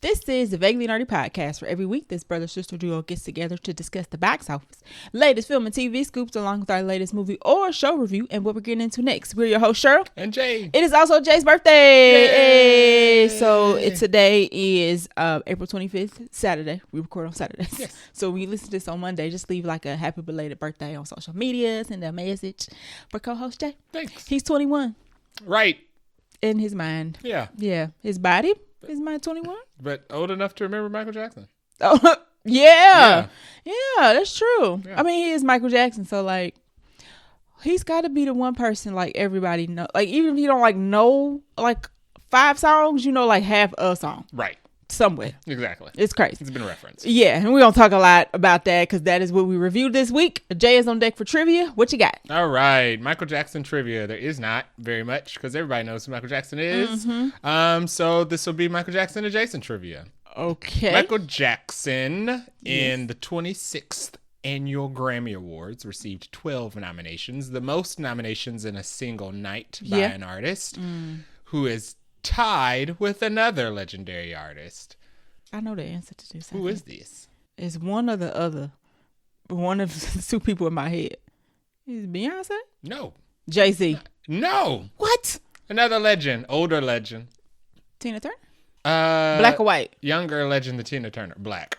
This is the Vaguely Nerdy Podcast, where every week this brother-sister duo gets together to discuss the box office, latest film and TV scoops, along with our latest movie or show review, and what we're getting into next. We're your host, Cheryl. And Jay. It is also Jay's birthday. Yay! So today is April 25th, Saturday. We record on Saturdays. Yes. So we listen to this on Monday. Just leave like a happy belated birthday on social media. Send a message for co-host Jay. Thanks. He's 21. Right. In his mind. Yeah. Yeah. His body. His mind 21. But old enough to remember Michael Jackson. Oh, yeah, that's true. Yeah. I mean, he is Michael Jackson, so like, he's got to be the one person like everybody know. Like, even if you don't like know like 5 songs, you know like half a song, Right. somewhere. Exactly. It's crazy. It's been a reference. Yeah, and we're gonna talk a lot about that because that is what we reviewed this week. Jay is on deck for trivia. What you got? All right. Michael Jackson trivia. There is not very much because everybody knows who Michael Jackson is. Mm-hmm. So this will be Michael Jackson adjacent trivia. Okay. Michael Jackson in the 26th Annual Grammy Awards received 12 nominations, the most nominations in a single night by an artist who is tied with another legendary artist. I know the answer to this. Who is this? It's one or the other. One of the 2 people in my head. Is it Beyonce? No. Jay-Z. No. What? Another legend. Older legend. Tina Turner? Black or white? Younger legend, the Tina Turner. Black.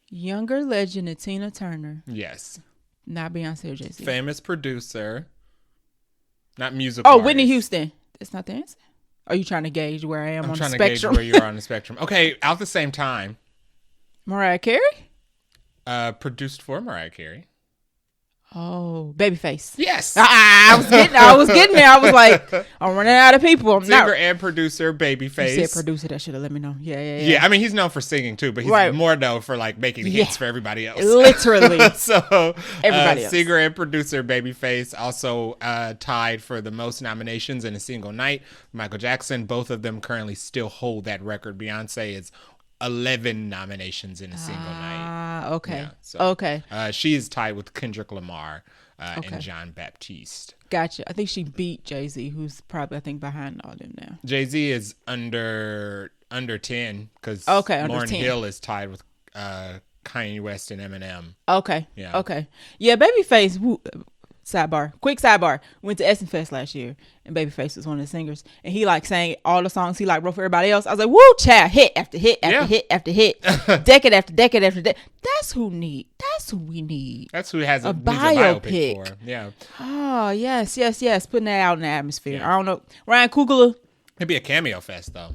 Younger legend, the Tina Turner. Yes. Not Beyonce or Jay-Z. Famous producer. Not musical Oh, Whitney artist. Houston. That's not the answer? Are you trying to gauge where I am on the I'm trying to spectrum? gauge where you are on the spectrum. Okay, out the same time. Mariah Carey? Produced for Mariah Carey. Oh, Babyface. Yes. I was getting there. I was like, I'm running out of people. I'm Singer not. and producer, Babyface. You said producer. That should have let me know. Yeah. Yeah, I mean, he's known for singing too, but he's more known for like making hits for everybody else. Literally. So, everybody else. Singer and producer Babyface also tied for the most nominations in a single night. Michael Jackson, both of them currently still hold that record. Beyonce is 11 nominations in a single night. Okay. Yeah, so, okay. She is tied with Kendrick Lamar and John Baptiste. Gotcha. I think she beat Jay-Z, who's probably, I think, behind all them now. Jay-Z is under 10 because 10. Lauryn Hill is tied with Kanye West and Eminem. Okay. Yeah. Okay. Yeah, Babyface, quick sidebar, went to Essen Fest last year, and Babyface was one of the singers, and he like sang all the songs he like wrote for everybody else. I was like, woo, child, hit after hit after hit after hit, decade after decade after decade. That's who we need. That's who has a biopic for. Yeah. Oh, yes. Putting that out in the atmosphere. Yeah. I don't know. Ryan Coogler. It'd be a cameo fest, though.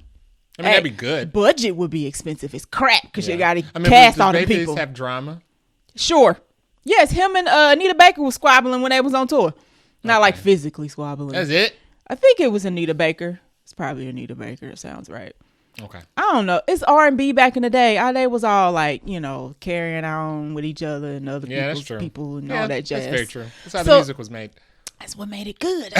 I mean, that'd be good. Budget would be expensive as crap because you got to cast all the people. Does Babyface have drama? Sure. Yes, him and Anita Baker was squabbling when they was on tour. Not like physically squabbling. That's it? I think it was Anita Baker. It's probably Anita Baker. It sounds right. Okay. I don't know. It's R&B back in the day. They was all like, carrying on with each other and other people and all that jazz. That's very true. That's how the music was made. That's what made it good.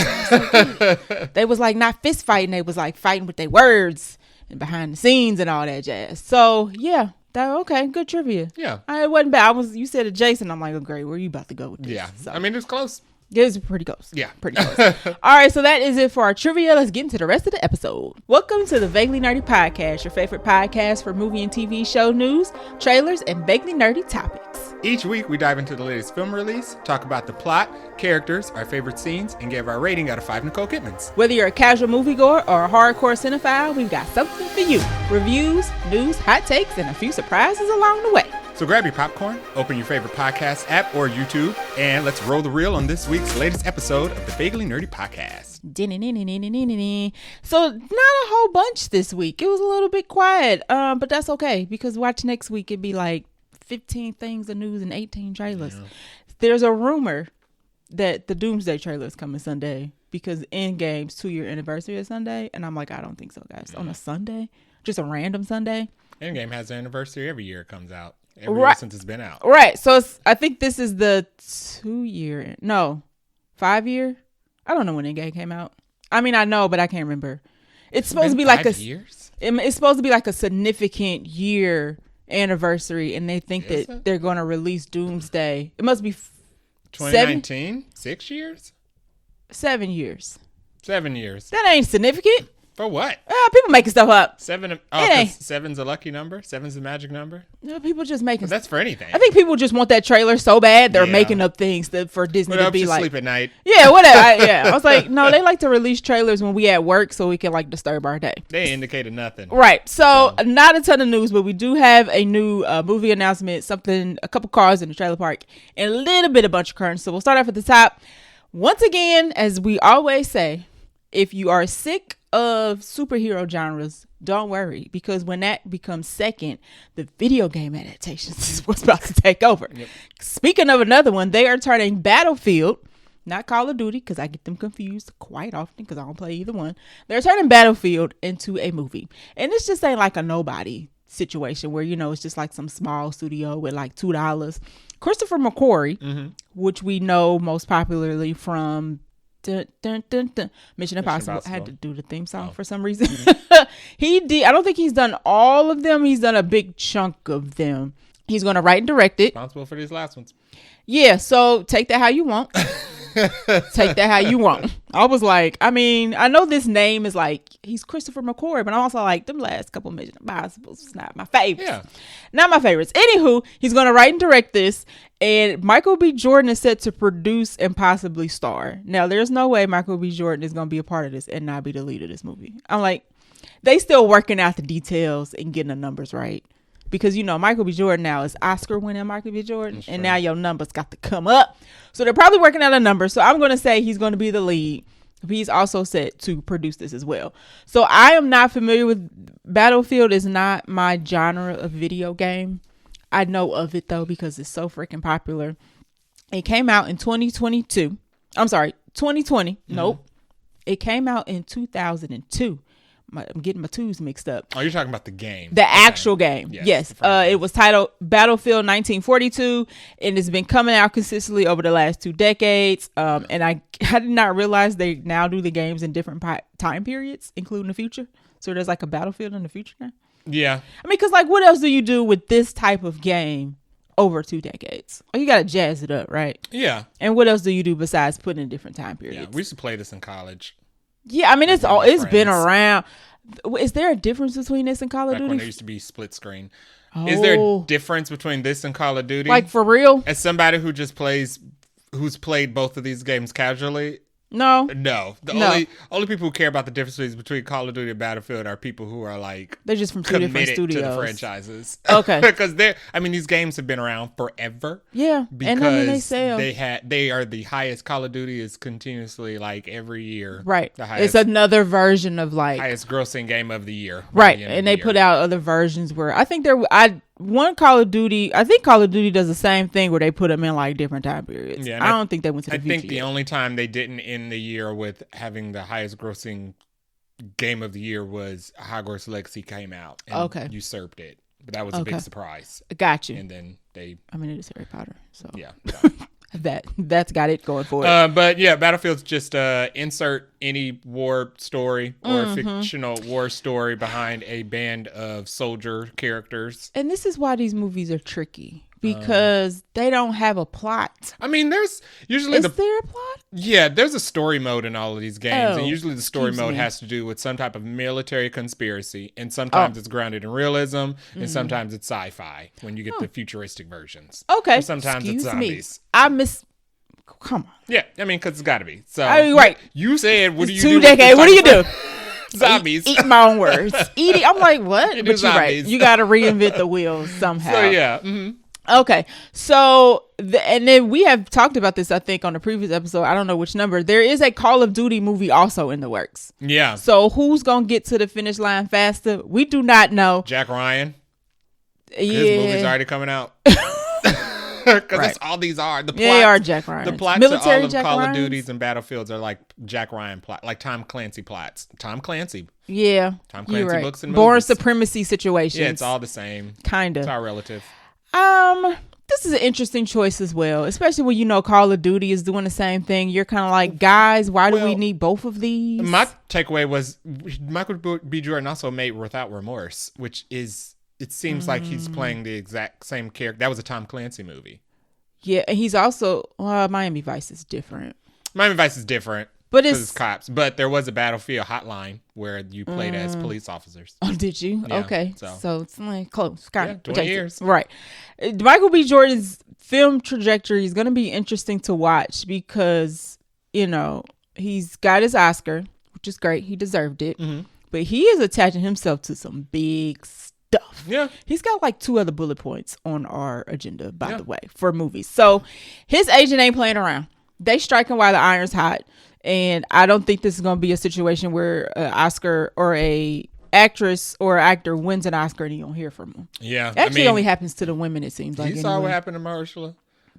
They was like not fist fighting. They was like fighting with their words and behind the scenes and all that jazz. So, yeah. Okay, good trivia. Yeah. It wasn't bad. You said adjacent. I'm like, oh, great. Where are you about to go with this? Yeah. So, I mean, it's close. It's pretty close. Yeah. Pretty close. All right, so that is it for our trivia. Let's get into the rest of the episode. Welcome to the Vaguely Nerdy Podcast, your favorite podcast for movie and TV show news, trailers, and vaguely nerdy topics. Each week, we dive into the latest film release, talk about the plot, characters, our favorite scenes, and give our rating out of 5 Nicole Kidmans. Whether you're a casual moviegoer or a hardcore cinephile, we've got something for you. Reviews, news, hot takes, and a few surprises along the way. So grab your popcorn, open your favorite podcast app or YouTube, and let's roll the reel on this week's latest episode of the Vaguely Nerdy Podcast. So not a whole bunch this week. It was a little bit quiet, but that's okay because watch next week. It'd be like 15 things of news and 18 trailers. Yeah. There's a rumor that the Doomsday trailer is coming Sunday because Endgame's 2-year anniversary is Sunday, and I'm like, I don't think so, guys. On a Sunday, just a random Sunday. Endgame has an anniversary every year it comes out. Every year since it's been out. Right. So I think this is the 5-year. I don't know when Endgame came out. I mean, I know, but I can't remember. It's supposed to be like 5 years? It's supposed to be like a significant year anniversary, and they think that they're going to release Doomsday. It must be 2019? 6 years? 7 years. 7 years. That ain't significant. For what? People making stuff up. 7. Oh, 'cause 7's a lucky number. 7's a magic number. No, people just making. But that's for anything. I think people just want that trailer so bad they're making up things for Disney to be like. Sleep at night. Yeah, whatever. I was like, no, they like to release trailers when we at work so we can like disturb our day. They indicated nothing. Right. So not a ton of news, but we do have a new movie announcement. A couple cars in the trailer park, and a little bit of Buncha Crunch. So we'll start off at the top. Once again, as we always say, if you are sick of superhero genres, don't worry, because when that becomes second, the video game adaptations is what's about to take over. Yep. Speaking of another one, they are turning Battlefield, not Call of Duty, because I get them confused quite often because I don't play either one. They're turning Battlefield into a movie, and this just ain't like a nobody situation where, you know, it's just like some small studio with like $2. Christopher McQuarrie, which we know most popularly from Mission Impossible. I had to do the theme song for some reason. He did. I don't think he's done all of them. He's done a big chunk of them. He's going to write and direct it. Responsible for these last ones. Yeah. So take that how you want. Take that how you want. I was like, I mean, I know this name is like, he's Christopher McQuarrie, but I'm also like, them last couple Mission Impossibles is not my favorites. Yeah. Not my favorites. Anywho, he's going to write and direct this, and Michael B. Jordan is set to produce and possibly star. Now, there's no way Michael B. Jordan is going to be a part of this and not be the lead of this movie. I'm like, they still working out the details and getting the numbers right. Because, you know, Michael B. Jordan now is Oscar-winning Michael B. Jordan. And now your numbers got to come up. So they're probably working out a number. So I'm going to say he's going to be the lead. He's also set to produce this as well. So I am not familiar with Battlefield. Is not my genre of video game. I know of it, though, because it's so freaking popular. It came out in 2022. I'm sorry, 2020. Nope. It came out in 2002. I'm getting my twos mixed up. Oh, you're talking about the game. The actual game. Yes. It was titled Battlefield 1942, and it's been coming out consistently over the last 2 decades. And I did not realize they now do the games in different time periods, including the future. So there's like a Battlefield in the future now. Yeah. I mean, because like, what else do you do with this type of game over 2 decades? Oh, you got to jazz it up, right? Yeah. And what else do you do besides put in different time periods? Yeah, we used to play this in college. Yeah, I mean, it's been around. Is there a difference between this and Call of Duty? When there used to be split screen. Oh. Is there a difference between this and Call of Duty? Like, for real? As somebody who's played both of these games casually, No. The only people who care about the differences between Call of Duty and Battlefield are people who are like they're just from 2 different studios to the franchises. Okay. Because these games have been around forever. Yeah. Because and I mean, they sell. They are the highest. Call of Duty is continuously like every year. Right. It's another version of like highest grossing game of the year. Right. And they put out other versions where I think one Call of Duty, I think Call of Duty does the same thing where they put them in like different time periods. Yeah, I don't think they went to the future. I think the only time they didn't end the year with having the highest grossing game of the year was Hogwarts Legacy came out and usurped it. But that was a big surprise. Got you. And then it is Harry Potter. So yeah. That's got it going for it. But yeah, Battlefield's just insert any war story or fictional war story behind a band of soldier characters. And this is why these movies are tricky. Because they don't have a plot. I mean, there's usually Is there a plot? Yeah, there's a story mode in all of these games. And usually the story mode has to do with some type of military conspiracy. And sometimes it's grounded in realism. And sometimes it's sci-fi when you get the futuristic versions. Okay. Or sometimes it's zombies. Come on. Yeah, I mean, because it's got to be. So, right. You said, what do you 2 do? decades. What do you do? Zombies. Eat my own words. Eating. I'm like, what? But you're right. You got to reinvent the wheel somehow. So, yeah. Mm-hmm. Okay, so and then we have talked about this, I think, on the previous episode. I don't know which number. There is a Call of Duty movie also in the works. Yeah. So who's gonna get to the finish line faster? We do not know. Jack Ryan. Yeah. His movie's already coming out. Because that's all these are. The plots, they are Jack Ryan. The plots military of all of Jack Call Ryans? Of Duties and Battlefields are like Jack Ryan plot, like Tom Clancy plots. Tom Clancy. Yeah. Tom Clancy books and movies. Born supremacy situations. Yeah, it's all the same. Kind of. It's all relative. This is an interesting choice as well, especially when you know Call of Duty is doing the same thing. You're kind of like, guys, why do we need both of these? My takeaway was Michael B. Jordan also made Without Remorse, which is, it seems like he's playing the exact same character. That was a Tom Clancy movie. Yeah, and he's also, Miami Vice is different. Miami Vice is different. But it's cops. But there was a Battlefield hotline where you played as police officers. Oh, did you? Yeah, okay. So it's like close. Kind of 20 years. Right. Michael B. Jordan's film trajectory is going to be interesting to watch because, he's got his Oscar, which is great. He deserved it. Mm-hmm. But he is attaching himself to some big stuff. Yeah. He's got like 2 other bullet points on our agenda, by the way, for movies. So his agent ain't playing around. They striking while the iron's hot. And I don't think this is going to be a situation where an Oscar or a actress or actor wins an Oscar and you don't hear from them. Yeah. It actually only happens to the women, it seems like. You saw what happened to Mahershala?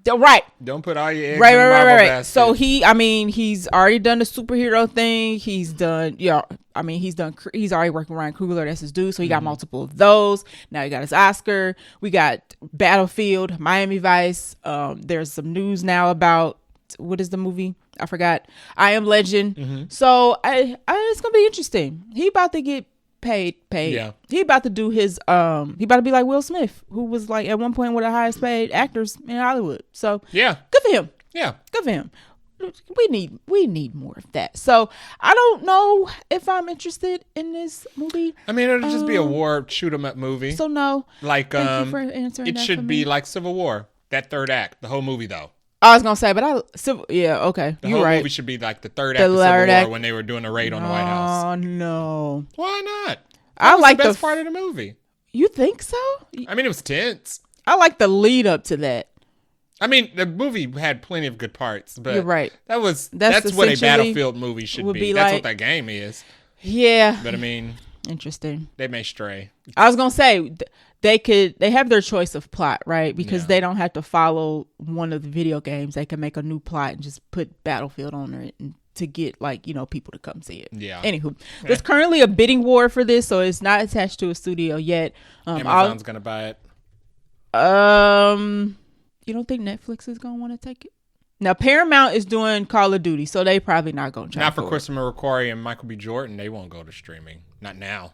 Right. Don't put all your eggs in the Marvel basket. So he's already done the superhero thing. He's done, he's already working with Ryan Coogler. That's his dude. So he got multiple of those. Now he got his Oscar. We got Battlefield, Miami Vice. There's some news now about, what is the movie? I forgot. I Am Legend. Mm-hmm. So it's going to be interesting. He about to get paid. Yeah. He about to do his he about to be like Will Smith, who was like at one point one of the highest paid actors in Hollywood. So yeah, good for him. Yeah, good for him. We need more of that. So I don't know if I'm interested in this movie. I mean, it'll just be a war shoot 'em up movie. So no, like thank you for answering it that should for be me. like Civil War, that third act, the whole movie though. I was gonna say, but okay. The You're whole right. movie should be like the third act of Civil War when they were doing a raid on the White House. Oh no! Why not? I like the best part of the movie. You think so? I mean, it was tense. I like the lead up to that. I mean, the movie had plenty of good parts, but you're right. That's what a Battlefield movie should be. That's what that game is. Yeah. But I mean, interesting. They may stray. I was gonna say they have their choice of plot, right? Because they don't have to follow one of the video games. They can make a new plot and just put Battlefield on it and to get people to come see it. Yeah. Anywho, there's currently a bidding war for this, so it's not attached to a studio yet. Amazon's gonna buy it. You don't think Netflix is gonna want to take it? Now Paramount is doing Call of Duty, so they probably not gonna try. Not for Christopher McQuarrie and Michael B. Jordan. They won't go to streaming. Not now.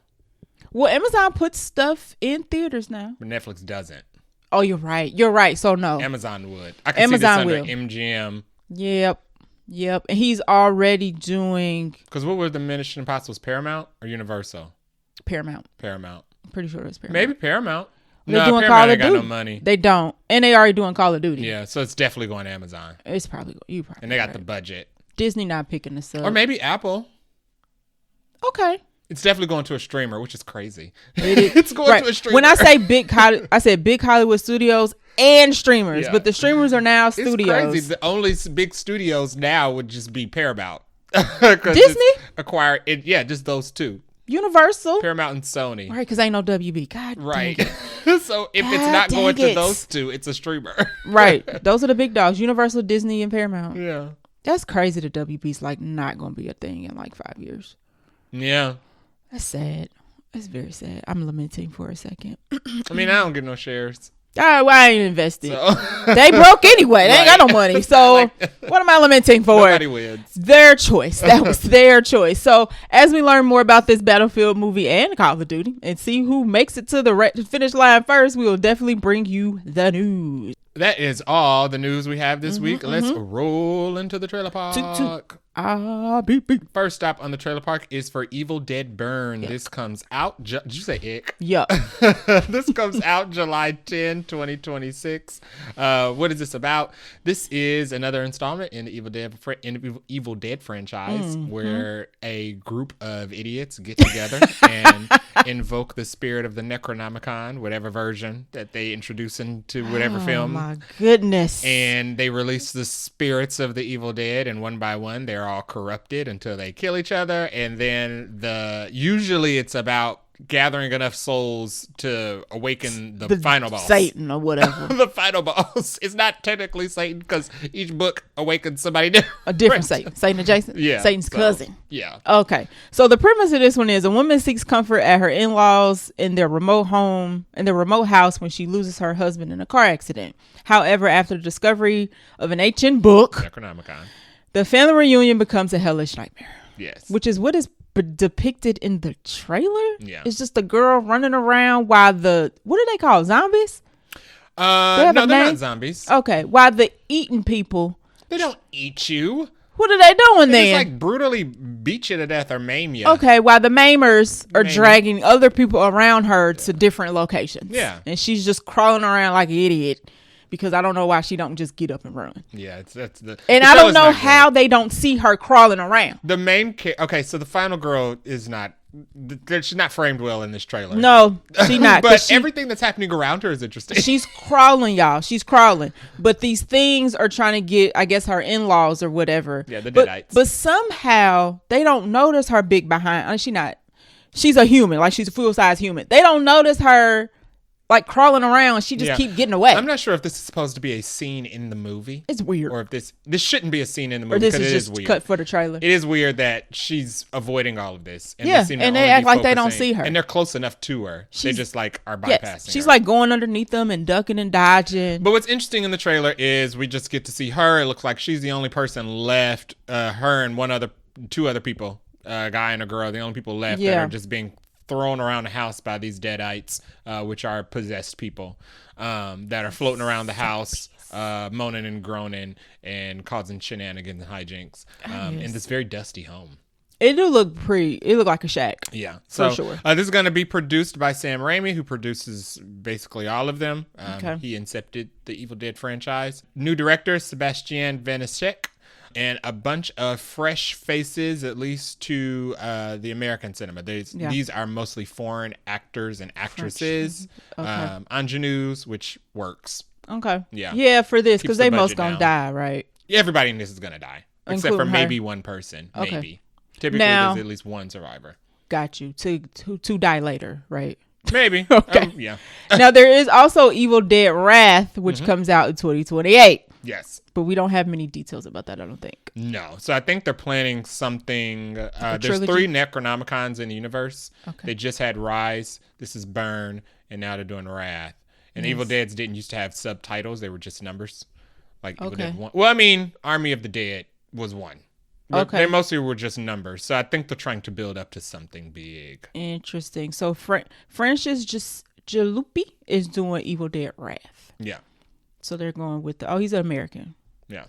Well, Amazon puts stuff in theaters now, but Netflix doesn't. Oh, you're right. So no, Amazon would. I can see this under MGM. Yep. And he's already doing. Because what were the Mission Impossibles? Paramount or Universal? Paramount. Pretty sure it was Paramount. Maybe Paramount. They're doing Paramount Call of ain't Duty. got no money. They don't, and they already doing Call of Duty. Yeah, so it's definitely going to Amazon. It's probably you probably. And they got the budget. Disney not picking this up, or maybe Apple. Okay. It's definitely going to a streamer, which is crazy. It's going to a streamer. When I say I said big Hollywood studios and streamers, but the streamers are now studios. It's crazy. The only big studios now would just be Paramount. Disney? Acquire it. Yeah, just those two. Universal. Paramount and Sony. Right, because ain't no WB. God right. Dang it. So if it's not going to those two, it's a streamer. Right. Those are the big dogs. Universal, Disney, and Paramount. Yeah. That's crazy that WB's like not going to be a thing in like 5 years. Yeah. That's sad. That's very sad. I'm lamenting for a second. I mean, I don't get no shares. I ain't invested. So. They broke anyway. They ain't got no money. So what am I lamenting for? Nobody wins. Their choice. That was their choice. So as we learn more about this Battlefield movie and Call of Duty and see who makes it to the finish line first, we will definitely bring you the news. That is all the news we have this week. Let's roll into the trailer park. Beep. First stop on the trailer park is for Evil Dead Burn. Yep. This comes out. Did you say ick? Yeah. This comes out July 10, 2026. What is this about? This is another installment in the Evil Dead franchise where a group of idiots get together and invoke the spirit of the Necronomicon, whatever version that they introduce into whatever film. Oh my goodness. And they release the spirits of the Evil Dead, and one by one they're all corrupted until they kill each other. And then usually it's about gathering enough souls to awaken the final boss. Satan or whatever. The final boss. It's not technically Satan because each book awakens somebody different. A different Satan. Satan adjacent? Yeah. Satan's cousin. Yeah. Okay. So the premise of this one is a woman seeks comfort at her in-laws in their remote house when she loses her husband in a car accident. However, after the discovery of an ancient book, Necronomicon, the family reunion becomes a hellish nightmare. Yes. Which is what is depicted in the trailer. Yeah. It's just a girl running around while what do they call zombies? No, they're not zombies. Okay. While the eating people. They don't eat you. What are they doing They then? just like brutally beat you to death or maim you. Okay, while the maimers are dragging other people around her to different locations. Yeah. And she's just crawling around like an idiot because I don't know why she don't just get up and run. Yeah, and I don't know how they don't see her crawling around. The main okay, so the final girl is not. She's not framed well in this trailer. No, she's not. But everything that's happening around her is interesting. She's crawling, y'all. She's crawling. But these things are trying to get, I guess, her in-laws or whatever. Yeah, the Deadites. But somehow they don't notice her big behind. She's a human. Like, she's a full-size human. They don't notice her like crawling around. She just keep getting away. I'm not sure if this is supposed to be a scene in the movie. It's weird. Or if this shouldn't be a scene in the movie. Or this is just just weird. cut for the trailer. It is weird that she's avoiding all of this. And and they act like they don't see her. And they're close enough to her. They just like are bypassing she's her. like going underneath them and ducking and dodging. But what's interesting in the trailer is we just get to see her. It looks like she's the only person left. Her and two other people, a guy and a girl, the only people left that are just being thrown around the house by these deadites, which are possessed people that are floating around the house, moaning and groaning and causing shenanigans and hijinks in this very dusty home. It look like a shack. Yeah. So for sure. This is going to be produced by Sam Raimi, who produces basically all of them. He incepted the Evil Dead franchise. New director, Sebastian Vanecek. And a bunch of fresh faces, at least to the American cinema. These are mostly foreign actors and actresses. Ingenues, which works. Okay. Yeah. Yeah, for this, because they most down. gonna die, right? Everybody in this is gonna die. Except for maybe one person. Okay. Maybe. Typically, there's at least one survivor. Got you. To die later, right? Maybe. Okay. Yeah. Now, there is also Evil Dead Wrath, which comes out in 2028. Yes. But we don't have many details about that, I don't think. No. So I think they're planning something. There's 3 Necronomicons in the universe. Okay. They just had Rise. This is Burn. And now they're doing Wrath. And Evil Deads didn't used to have subtitles. They were just numbers. Like Evil Dead 1. Well, I mean, Army of the Dead was 1. But they mostly were just numbers. So I think they're trying to build up to something big. Interesting. So Francis Jaluppi is doing Evil Dead Wrath. Yeah. So they're going with he's an American. Yeah.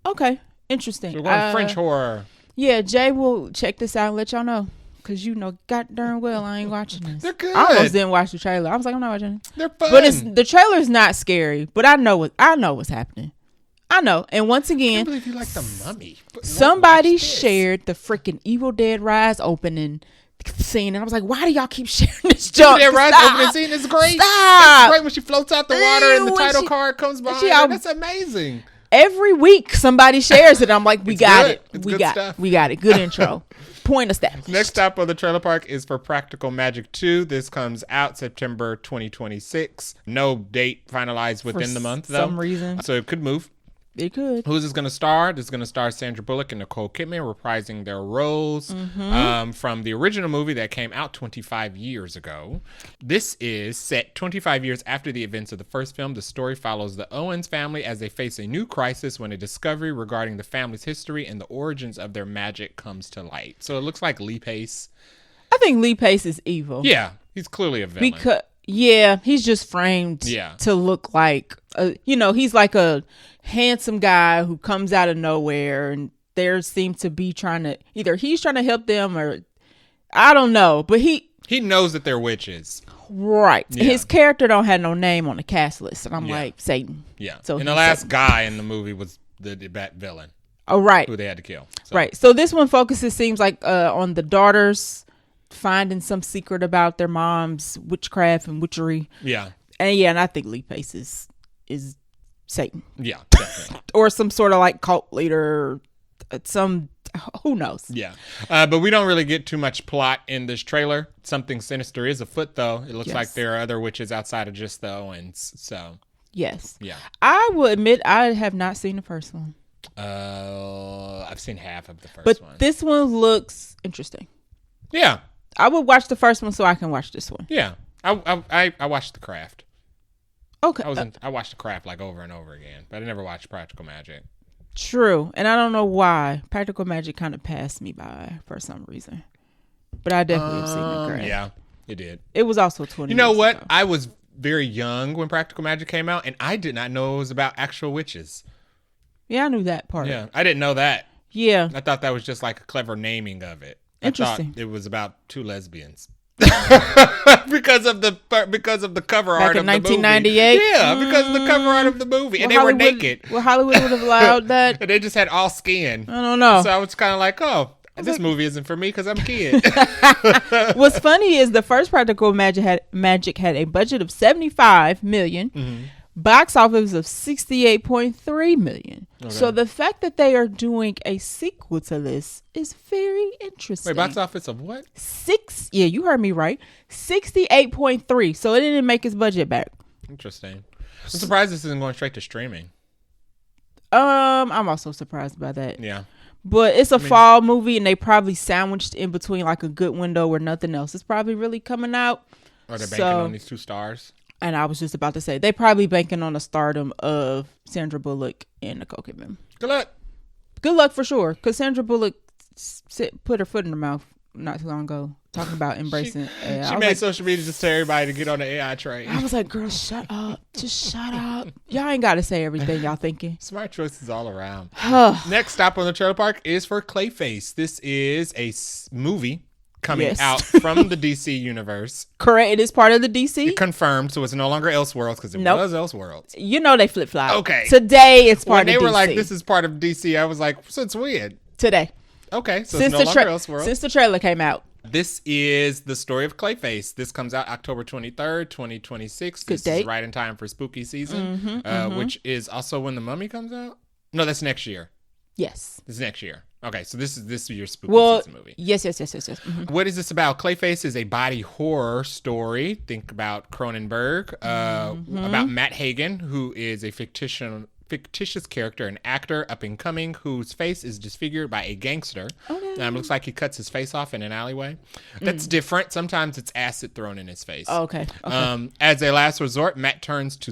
Okay. Interesting. So we're going French horror. Yeah, Jay will check this out and let y'all know. Because god darn well I ain't watching this. They're good. I almost didn't watch the trailer. I was like, I'm not watching it. They're fun. But the trailer's not scary. But I know what's happening. I know. And once again, I can't believe you like The Mummy. Somebody shared the freaking Evil Dead Rise opening scene, and I was like, why do y'all keep sharing this junk? Evil Dead Rise opening scene is great. Stop. It's great when she floats out the water and the title card comes behind her. That's amazing. Every week somebody shares it. I'm like, we got it. It's we good got stuff. We got it. Good intro. Point established. Next stop on the trailer park is for Practical Magic 2. This comes out September 2026. No date finalized within the month, though. For some reason. So it could move. It could. Who's this going to star? This is going to star Sandra Bullock and Nicole Kidman, reprising their roles from the original movie that came out 25 years ago. This is set 25 years after the events of the first film. The story follows the Owens family as they face a new crisis when a discovery regarding the family's history and the origins of their magic comes to light. So it looks like Lee Pace. I think Lee Pace is evil. Yeah, he's clearly a villain. He's just framed to look like, he's like a handsome guy who comes out of nowhere, and there seems to be he's trying to help them, or I don't know, but he knows that they're witches. Right. Yeah. His character don't have no name on the cast list, and I'm like, Satan. Yeah. So the last guy in the movie was the bat villain. Oh, right. Who they had to kill. So. Right. So this one focuses, seems like, on the daughters finding some secret about their mom's witchcraft and witchery. Yeah. And I think Lee Pace is Satan. Yeah, definitely. Or some sort of like cult leader, who knows? Yeah. But we don't really get too much plot in this trailer. Something sinister is afoot, though. It looks like there are other witches outside of just the Owens. So. Yes. Yeah. I will admit I have not seen the first one. I've seen half of the first one. But this one looks interesting. Yeah. I would watch the first one so I can watch this one. Yeah. I watched The Craft. Okay. I watched The Craft like over and over again, but I never watched Practical Magic. True. And I don't know why. Practical Magic kind of passed me by for some reason. But I definitely have seen The Craft. Yeah, it did. It was also 20 You know years what? ago. I was very young when Practical Magic came out, and I did not know it was about actual witches. Yeah, I knew that part. Yeah, I didn't know that. Yeah. I thought that was just like a clever naming of it. Interesting. I thought it was about two lesbians. because of the cover Back art in of the movie. 1998? Yeah, because of the cover art of the movie. And they were naked. Well, Hollywood would have allowed that. And they just had all skin. I don't know. So I was kind of like, oh, this movie isn't for me because I'm a kid. What's funny is the first Practical Magic had a budget of $75 million. Mm-hmm. Box office of $68.3 million. Okay. So the fact that they are doing a sequel to this is very interesting. Wait, box office of what? Yeah, you heard me right. 68.3. So it didn't make its budget back. Interesting. I'm surprised this isn't going straight to streaming. I'm also surprised by that. Yeah. But it's a fall movie, and they probably sandwiched in between like a good window where nothing else is probably really coming out. Or they're banking on these 2 stars. And I was just about to say, they probably banking on the stardom of Sandra Bullock and Nicole Kidman. Good luck. Good luck for sure. Because Sandra Bullock put her foot in her mouth not too long ago, talking about embracing AI. She made social media just tell everybody to get on the AI train. I was like, girl, shut up. Just shut up. Y'all ain't got to say everything y'all thinking. Smart choices all around. Next stop on the trailer park is for Clayface. This is a movie coming out from the DC universe. Correct. It is part of the DC. Confirmed. So it's no longer Elseworlds because it was Elseworlds. You know they flip-flop. Okay. Today it's part of DC. When they were like, this is part of DC, I was like, so it's weird. Today. Okay. So it's no longer Elseworlds. Since the trailer came out. This is the story of Clayface. This comes out October 23rd, 2026. Good date. Is right in time for spooky season, which is also when The Mummy comes out. No, that's next year. Yes. This is next year. Okay, so this is your spooky season movie. Yes. Mm-hmm. What is this about? Clayface is a body horror story. Think about Cronenberg. About Matt Hagen, who is a fictitious character, an actor up and coming, whose face is disfigured by a gangster. Okay. Looks like he cuts his face off in an alleyway. That's different. Sometimes it's acid thrown in his face. Oh, okay. As a last resort, Matt turns to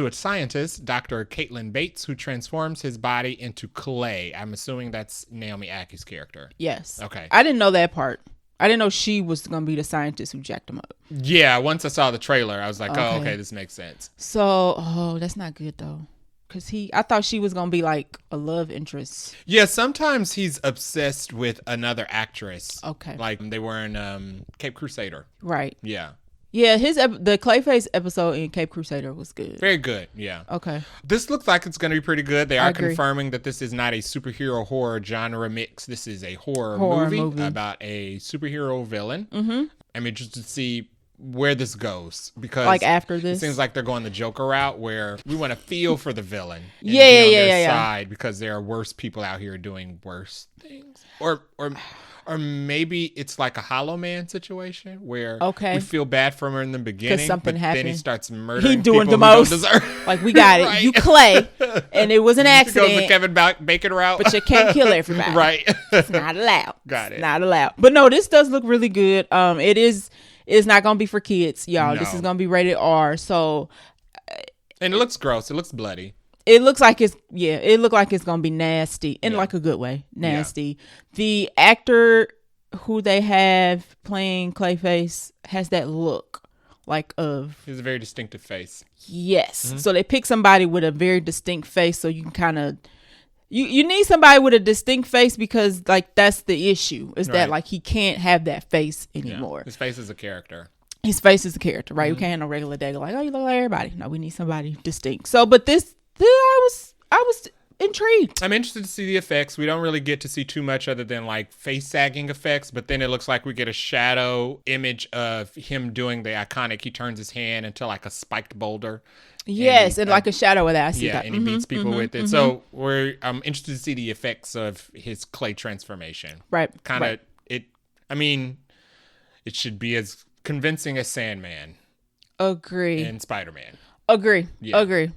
a scientist, Dr. Caitlin Bates, who transforms his body into clay. I'm assuming that's Naomi Ackie's character. Yes. Okay. I didn't know that part. I didn't know she was going to be the scientist who jacked him up. Yeah, once I saw the trailer, I was like, oh, okay, this makes sense. So, that's not good, though. Because I thought she was going to be like a love interest. Yeah, sometimes he's obsessed with another actress. Okay. Like they were in Cape Crusader. Right. Yeah. Yeah, the Clayface episode in Cape Crusader was good. Very good, yeah. Okay. This looks like it's going to be pretty good. They are confirming that this is not a superhero horror genre mix. This is a horror movie about a superhero villain. Mm-hmm. I'm interested to see where this goes, because like after this, it seems like they're going the Joker route, where we want to feel for the villain and be on their side, because there are worse people out here doing worse things, or maybe it's like a Hollow Man situation where we feel bad for him in the beginning, something happened. Then he starts murdering doing people the most. Who don't deserve. Like, we got it. Right. You Clay, and it was an accident. Goes the Kevin Bacon route, but you can't kill everybody. Right? It's not allowed. Got it. It's not allowed. But no, this does look really good. It's not gonna be for kids, y'all. No. This is gonna be rated R. So, and it looks gross. It looks bloody. It looks like it looked like it's gonna be nasty in like a good way. Nasty. Yeah. The actor who they have playing Clayface has that look like of. He has a very distinctive face. Yes. Mm-hmm. So they pick somebody with a very distinct face, so you can kind of. You need somebody with a distinct face, because like that's the issue is that like he can't have that face anymore. Yeah. His face is a character. His face is a character, right? Mm-hmm. We can't have no regular day like, oh, you look like everybody. No, we need somebody distinct. So, but I was intrigued. I'm interested to see the effects. We don't really get to see too much other than like face sagging effects, but then it looks like we get a shadow image of him doing the iconic. He turns his hand into like a spiked boulder. Yes, and like a shadow of that. I see that. And he beats people with it. So I'm interested to see the effects of his clay transformation. Right. Kind of it. I mean, it should be as convincing as Sandman. Agree. And Spider-Man. Agree.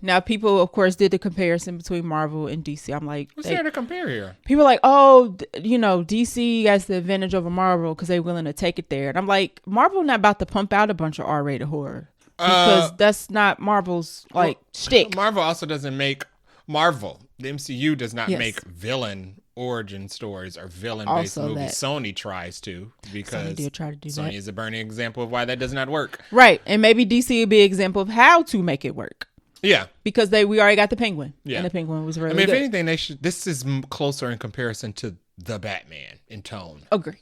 Now, people, of course, did the comparison between Marvel and DC. I'm like, what's there to compare here? People are like, oh, DC has the advantage over Marvel because they're willing to take it there. And I'm like, Marvel not about to pump out a bunch of R-rated horror. Because that's not Marvel's shtick. Marvel also doesn't make The MCU does not make villain origin stories or villain-based movies. Sony tries to, because Sony did try to do Sony is a burning example of why that does not work. Right, and maybe DC would be an example of how to make it work. Yeah. Because we already got the Penguin. Yeah. And the Penguin was really I mean, good. if anything, this is closer in comparison to the Batman in tone. Agree.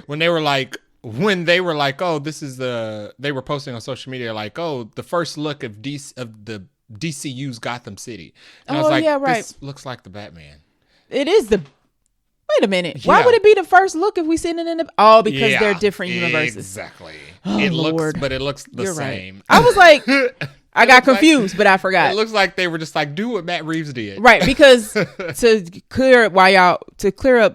When they were like, oh, they were posting on social media like, oh, the first look of the DCU's Gotham City. And I was like, this looks like the Batman. It is wait a minute. Why would it be the first look if we seen it in the... Oh, because they're different universes. Exactly. Oh, it Lord. looks the same. Right. I was like... I got confused, but I forgot. It looks like they were just like, do what Matt Reeves did. Right, because to clear up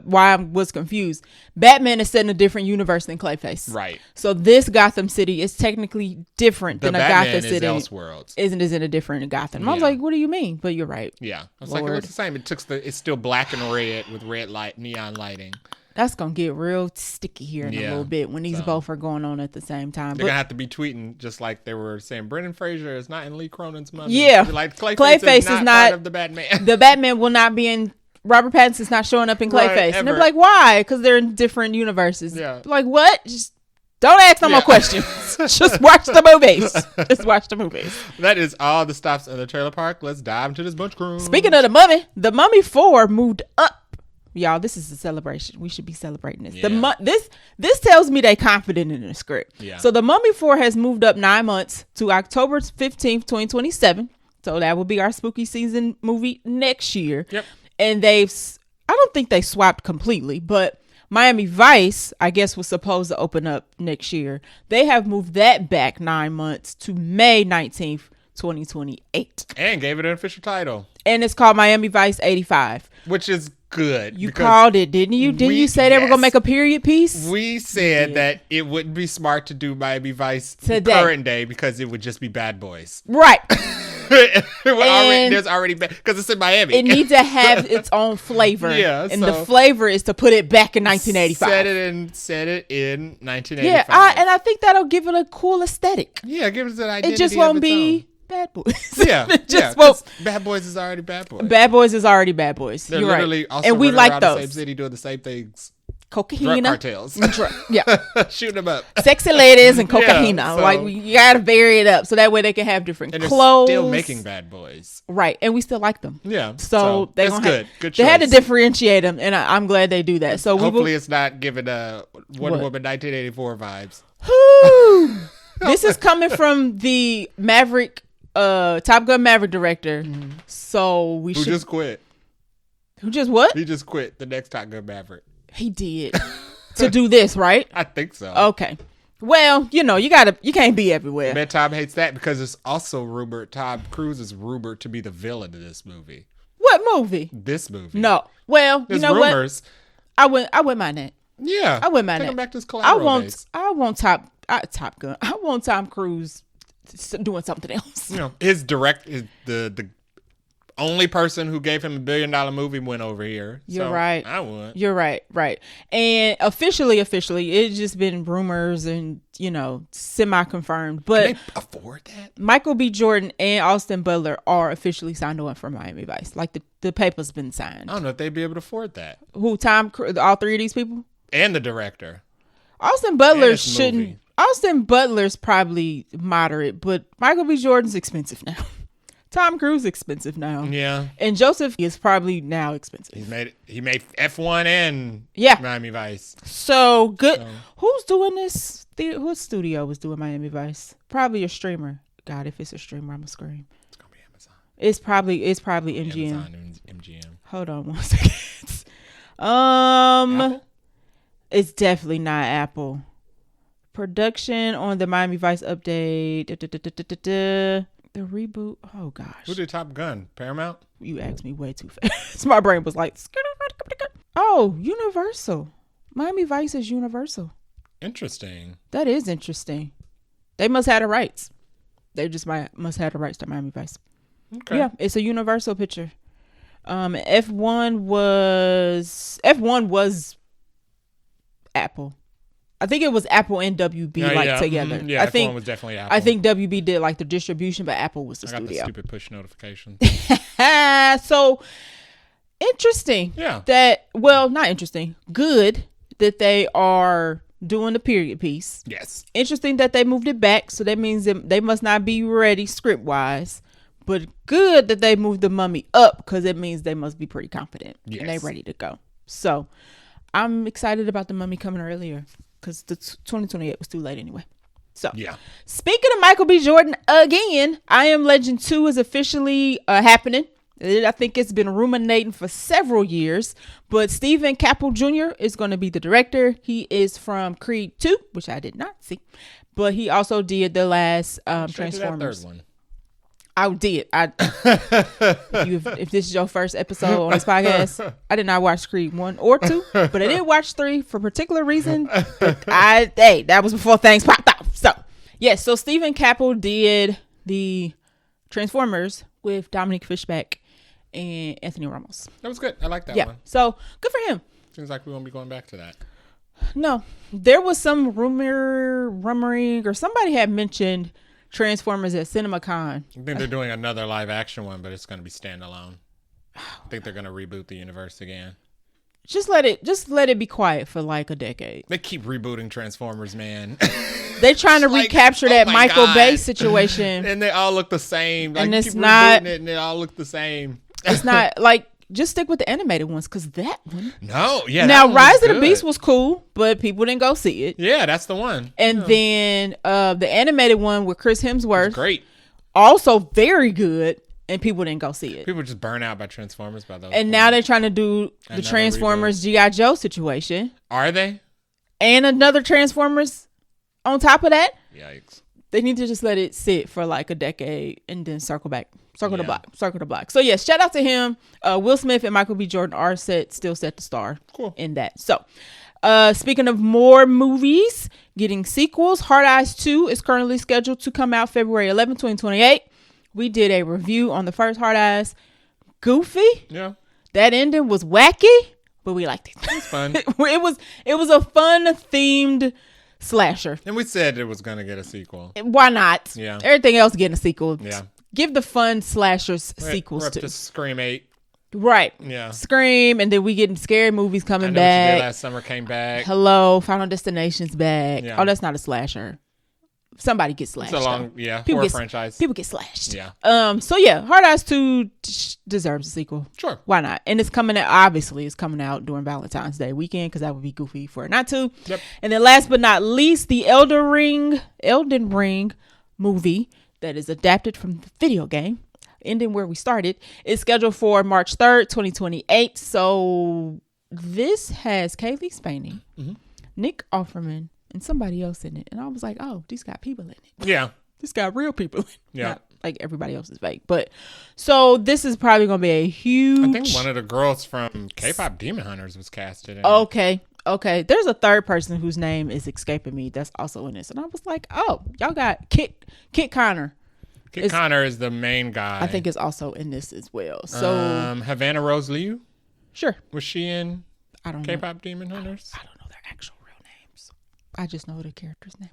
why I was confused, Batman is set in a different universe than Clayface. Right. So this Gotham City is technically different than a Gotham City. Elseworlds. Isn't in a different Gotham. I was like, what do you mean? But you're right. Yeah. I was like, it looks the same. It's still black and red with red light, neon lighting. That's going to get real sticky here in a little bit when these both are going on at the same time. They're going to have to be tweeting just like they were saying, Brendan Fraser is not in Lee Cronin's movie. Yeah. Like, Clayface is not part of the Batman. The Batman will not be in... Robert Pattinson's not showing up in Clayface. Right, and they're like, why? Because they're in different universes. Yeah. Like, what? Just don't ask no more questions. Just watch the movies. Just watch the movies. That is all the stops in the trailer park. Let's dive into this Buncha Crunch. Speaking of the Mummy 4 moved up. Y'all, this is a celebration. We should be celebrating this. Yeah. This tells me they confident in the script. Yeah. So the Mummy 4 has moved up 9 months to October 15th, 2027. So that will be our spooky season movie next year. Yep. And I don't think they swapped completely, but Miami Vice, I guess, was supposed to open up next year. They have moved that back 9 months to May 19th, 2028. And gave it an official title. And it's called Miami Vice 85. Which is good. You called it, didn't you? Didn't you say they were going to make a period piece? We said that it wouldn't be smart to do Miami Vice current day because it would just be Bad Boys. Right. There's already because it's in Miami. It needs to have its own flavor. Yeah, and the flavor is to put it back in 1985. Set it in 1985. Yeah, and I think that'll give it a cool aesthetic. Yeah, give it an identity. It just won't be Bad Boys. Yeah, Bad Boys is already Bad Boys. Bad Boys is already Bad Boys. They're You're literally right. also and we like those. The same city doing the same things. Cocaine. Drug cartels. Yeah. Shooting them up. Sexy ladies and cocaine. Yeah, like, you gotta vary it up so that way they can have different clothes. They're still making Bad Boys. Right. And we still like them. Yeah. So that's good. Good choice. They had to differentiate them, and I'm glad they do that. So hopefully it's not giving Wonder Woman 1984 vibes. Whoo! This is coming from the Maverick, Top Gun Maverick director. Mm-hmm. So we should... Who just quit. Who just what? He just quit the next Top Gun Maverick. He did. To do this, right? I think so. Okay. Well, you can't be everywhere. Man, Tom hates that because it's also rumored Tom Cruise is rumored to be the villain of this movie. What movie? This movie. No. Well, there's rumors. What? I wouldn't mind that. Yeah. I wouldn't mind Take that. him back to his collateral days. I want Top Gun. I want Tom Cruise doing something else. The only person who gave him $1 billion movie went over here. You're right. I would. You're right. And officially, it's just been rumors and, semi-confirmed. But can they afford that? Michael B. Jordan and Austin Butler are officially signed on for Miami Vice. Like the paper's been signed. I don't know if they'd be able to afford that. Who? All three of these people? And the director. Austin Butler shouldn't. Austin Butler's probably moderate, but Michael B. Jordan's expensive now. Tom Cruise expensive now. Yeah. And Joseph is probably now expensive. He made F1 and Miami Vice. So good. So. Who's doing this? Whose studio was doing Miami Vice? Probably a streamer. God, if it's a streamer, I'm gonna scream. It's gonna be Amazon. It's probably MGM. Amazon, MGM. Hold on 1 second. Apple? It's definitely not Apple. Production on the Miami Vice update. The reboot. Oh gosh. Who did Top Gun? Paramount? You asked me way too fast. My brain was like, oh, Universal. Miami Vice is Universal. Interesting. That is interesting. They must have the rights. They just must have the rights to Miami Vice. Okay. Yeah, it's a Universal picture. F1 was Apple. I think it was Apple and WB together. Mm-hmm. Yeah, F1 was definitely Apple. I think WB did like the distribution, but Apple was the studio. I got the stupid push notifications. So interesting. Yeah. Not interesting. Good that they are doing the period piece. Yes. Interesting that they moved it back. So that means that they must not be ready script wise. But good that they moved the Mummy up, because it means they must be pretty confident. Yes. And they ready to go. So I'm excited about the Mummy coming earlier, because the 2028 was too late anyway. So yeah. Speaking of Michael B. Jordan again, I Am Legend 2 is officially happening. I think it's been ruminating for several years, but Stephen Caple Jr. is going to be the director. He is from Creed 2, which I did not see, but he also did the last Transformers. Third one. I did. If this is your first episode on this podcast, I did not watch Creed 1 or 2, but I did watch 3 for a particular reason. That was before things popped off. So, yes. So Stephen Caple did the Transformers with Dominic Fishback and Anthony Ramos. That was good. I like that one. So good for him. Seems like we won't be going back to that. No, there was some rumoring, or somebody had mentioned Transformers at CinemaCon. I think they're doing another live action one, but it's going to be standalone. I think they're going to reboot the universe again. Just let it be quiet for like a decade. They keep rebooting Transformers, man. They're trying to recapture that Michael Bay situation. And they all look the same. Like, and it's not, and they all look the same. It's not like, just stick with the animated ones, because that one. No, yeah. Now, Rise of the Beast was cool, but people didn't go see it. Yeah, that's the one. And then the animated one with Chris Hemsworth. Great. Also very good, and people didn't go see it. People just burn out by Transformers by those. And now they're trying to do the Transformers G.I. Joe situation. Are they? And another Transformers on top of that. Yikes. They need to just let it sit for like a decade and then circle the block. So yes, shout out to him. Will Smith and Michael B. Jordan are still set to star in that. So speaking of more movies getting sequels, Hard Eyes 2 is currently scheduled to come out February 11, 2028. We did a review on the first Hard Eyes. Goofy. Yeah. That ending was wacky, but we liked it. It was fun. it was a fun themed slasher. And we said it was going to get a sequel. Why not? Yeah. Everything else getting a sequel. Yeah. Give the fun slashers sequels we're up to. to Scream 8. Right. Yeah. Scream, and then we getting scary movies coming I Know back. What You Did Last Summer came back. Hello, Final Destination's back. Yeah. Oh, that's not a slasher. Somebody gets slashed. It's a long, horror franchise. People get slashed. Yeah. So yeah, Hard Eyes 2 deserves a sequel. Sure. Why not? And it's coming out. Obviously, it's coming out during Valentine's Day weekend, because that would be goofy for it not to. Yep. And then last but not least, the Elden Ring movie that is adapted from the video game, ending where we started, is scheduled for March 3rd, 2028. So this has Kaylee Spaney, Nick Offerman, and somebody else in it. And I was like, oh, these got people in it. Yeah. This got real people in it. Yeah. Not like everybody else is fake. But so this is probably going to be a huge. I think one of the girls from K-pop Demon Hunters was casted in. Okay. There's a third person whose name is escaping me that's also in this. And I was like, oh, y'all got Kit Connor. Kit Connor is the main guy. I think is also in this as well. So Havana Rose Liu? Sure. Was she in I don't K-pop know. Demon Hunters? I don't know their actual real names. I just know the character's name.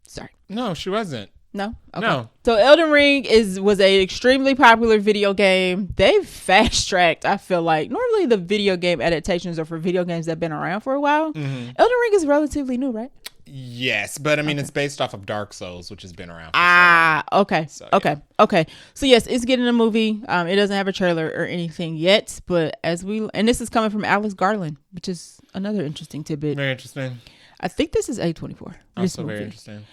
Sorry. No, she wasn't. No? Okay. No. So Elden Ring was a extremely popular video game. They've fast-tracked, I feel like. Normally the video game adaptations are for video games that have been around for a while. Mm-hmm. Elden Ring is relatively new, right? Yes, but I mean, it's based off of Dark Souls, which has been around for so long. Okay. So, Okay. So yes, it's getting a movie. It doesn't have a trailer or anything yet, but and this is coming from Alex Garland, which is another interesting tidbit. Very interesting. I think this is A24. Also very interesting.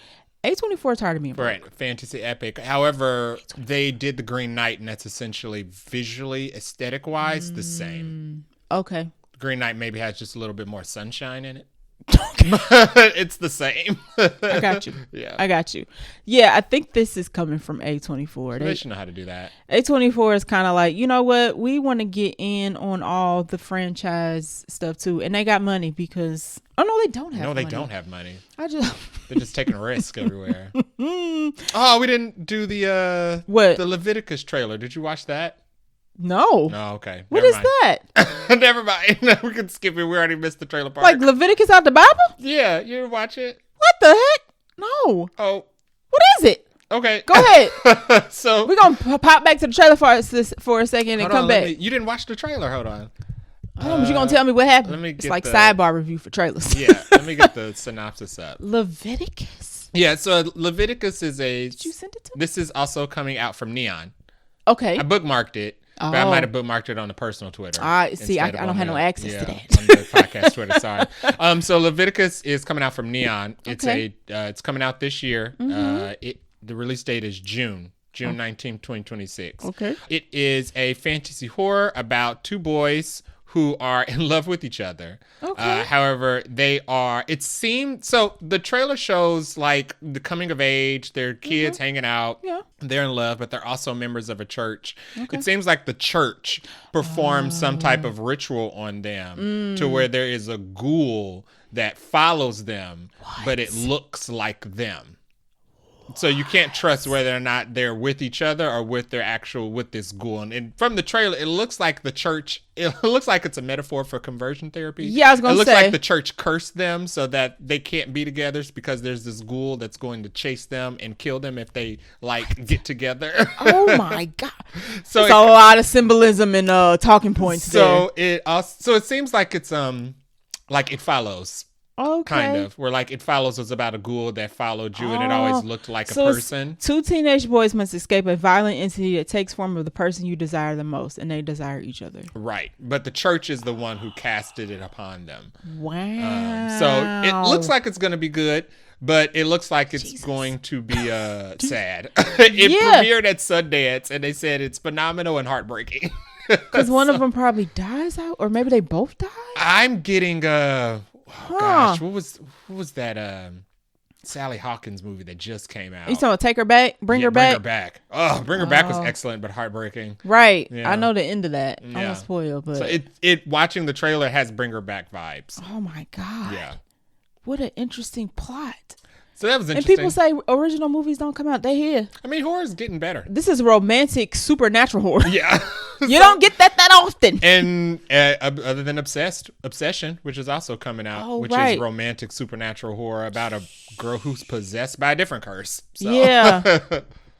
A24 is hard to me. Right. Fantasy epic. However, they did The Green Knight, and that's essentially visually, aesthetic-wise, the same. Okay. The Green Knight maybe has just a little bit more sunshine in it. It's the same. I got you. Yeah. I got you. Yeah, I think this is coming from A24. They should know how to do that. A24 is kind of like, you know what? We want to get in on all the franchise stuff too. And they got money because... Oh, no, they don't have money. No, they don't have money. They're just taking risk everywhere. Oh, we didn't do the what? The Leviticus trailer. Did you watch that? No. No, okay. What is that? Never mind. We can skip it. We already missed the trailer part. Like Leviticus out the Bible? Yeah, you didn't watch it? What the heck? No. Oh. What is it? Okay. Go ahead. So we're going to pop back to the trailer for a second and come back. You didn't watch the trailer. Hold on. But you're going to tell me what happened. Let me get it's like sidebar review for trailers. Yeah. Let me get the synopsis up. Leviticus? Yeah, so Leviticus is Did you send it to me? This is also coming out from Neon. Okay. I bookmarked it, but I might have bookmarked it on the personal Twitter. See, I don't have no access to that. On the podcast Twitter, sorry. So Leviticus is coming out from Neon. It's it's coming out this year. The release date is June 19th, 2026. Okay. It is a fantasy horror about two boys who are in love with each other. Okay. However, so the trailer shows like the coming of age, their kids hanging out, they're in love, but they're also members of a church. Okay. It seems like the church performs some type of ritual on them to where there is a ghoul that follows them, but it looks like them. So you can't trust whether or not they're with each other or with this ghoul. And from the trailer, it looks like the church, it looks like it's a metaphor for conversion therapy. Yeah, I was going to say. It looks like the church cursed them so that they can't be together because there's this ghoul that's going to chase them and kill them if they get together. Oh my God. So it's a lot of symbolism and talking points there. So it seems like it's like It Follows. Okay. Kind of. Where like It Follows was about a ghoul that followed you and it always looked like a person. Two teenage boys must escape a violent entity that takes form of the person you desire the most, and they desire each other. Right. But the church is the one who casted it upon them. Wow. So it looks like it's going to be good, but it looks like it's going to be sad. It premiered at Sundance and they said it's phenomenal and heartbreaking. Because one of them probably dies out, or maybe they both die? I'm getting gosh, what was that Sally Hawkins movie that just came out? You talking about Take Her Back? Bring Her Back? Bring Her Back. Oh, Bring Her Back was excellent but heartbreaking. Right. Yeah. I know the end of that. I won't spoil, but so it watching the trailer has Bring Her Back vibes. Oh my God. Yeah. What an interesting plot. So that was interesting. And people say original movies don't come out. They here. I mean, horror's getting better. This is romantic supernatural horror. Yeah. You don't get that often. And other than Obsession, which is also coming out, which is romantic supernatural horror about a girl who's possessed by a different curse. So. Yeah.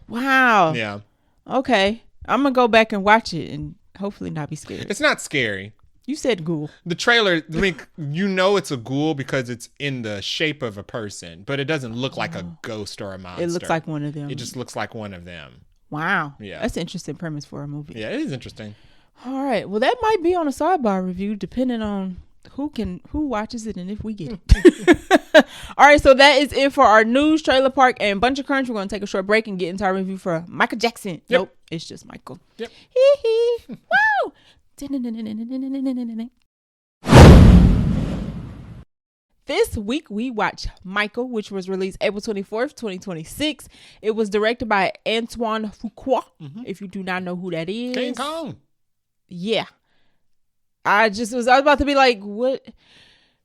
Wow. Yeah. Okay. I'm going to go back and watch it and hopefully not be scared. It's not scary. You said ghoul. The trailer, I mean, it's a ghoul because it's in the shape of a person, but it doesn't look like a ghost or a monster. It looks like one of them. It just looks like one of them. Wow. Yeah. That's an interesting premise for a movie. Yeah, it is interesting. All right. Well, that might be on a sidebar review depending on who watches it and if we get it. All right. So that is it for our news, Trailer Park, and Buncha Crunch. We're going to take a short break and get into our review for Michael Jackson. Yep. Nope. It's just Michael. Yep. Hee hee. Woo. This week we watched Michael, which was released April 24th, 2026. It was directed by Antoine Fuqua. Mm-hmm. If you do not know who that is. King Kong. Yeah. I was about to be like, what?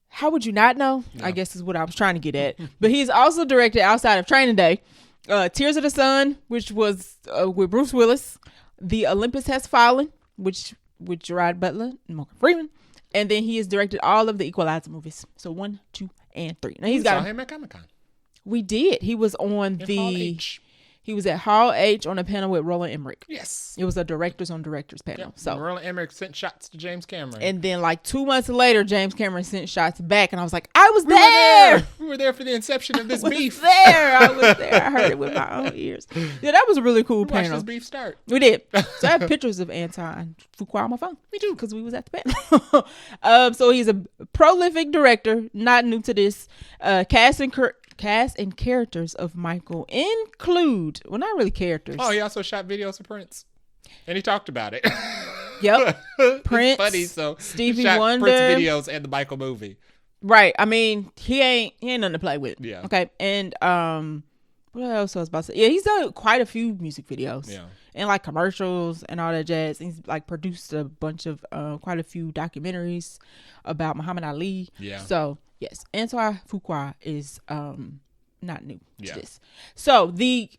How would you not know? No. I guess is what I was trying to get at. But he's also directed outside of Training Day, Tears of the Sun, which was with Bruce Willis, The Olympus Has Fallen, with Gerard Butler and Morgan Freeman. And then he has directed all of the Equalizer movies. So 1, 2, and 3. Now we saw him at Comic-Con. We did. He was on He was at Hall H on a panel with Roland Emmerich. Yes. It was a directors on directors panel. Yep. So Roland Emmerich sent shots to James Cameron. And then like 2 months later, James Cameron sent shots back. And I was like, I was there. We were there for the inception of this beef. I was there. I heard it with my own ears. Yeah, that was a really cool panel. Watched this beef start. We did. So I have pictures of Anton Fuqua on my phone. Me too. Because we was at the panel. So he's a prolific director, not new to this. Cast and characters of Michael include, well, not really characters. Oh, he also shot videos for Prince, and he talked about it. Yep, Prince. Funny, so Stevie he shot Wonder, Prince videos and the Michael movie. Right. I mean, he ain't nothing to play with. Yeah. Okay. And what else I was about to say? Yeah, he's done quite a few music videos. Yeah. And like commercials and all that jazz. He's like produced a bunch of quite a few documentaries about Muhammad Ali. Yeah. So yes, Antoine Fuqua is not new to this. So the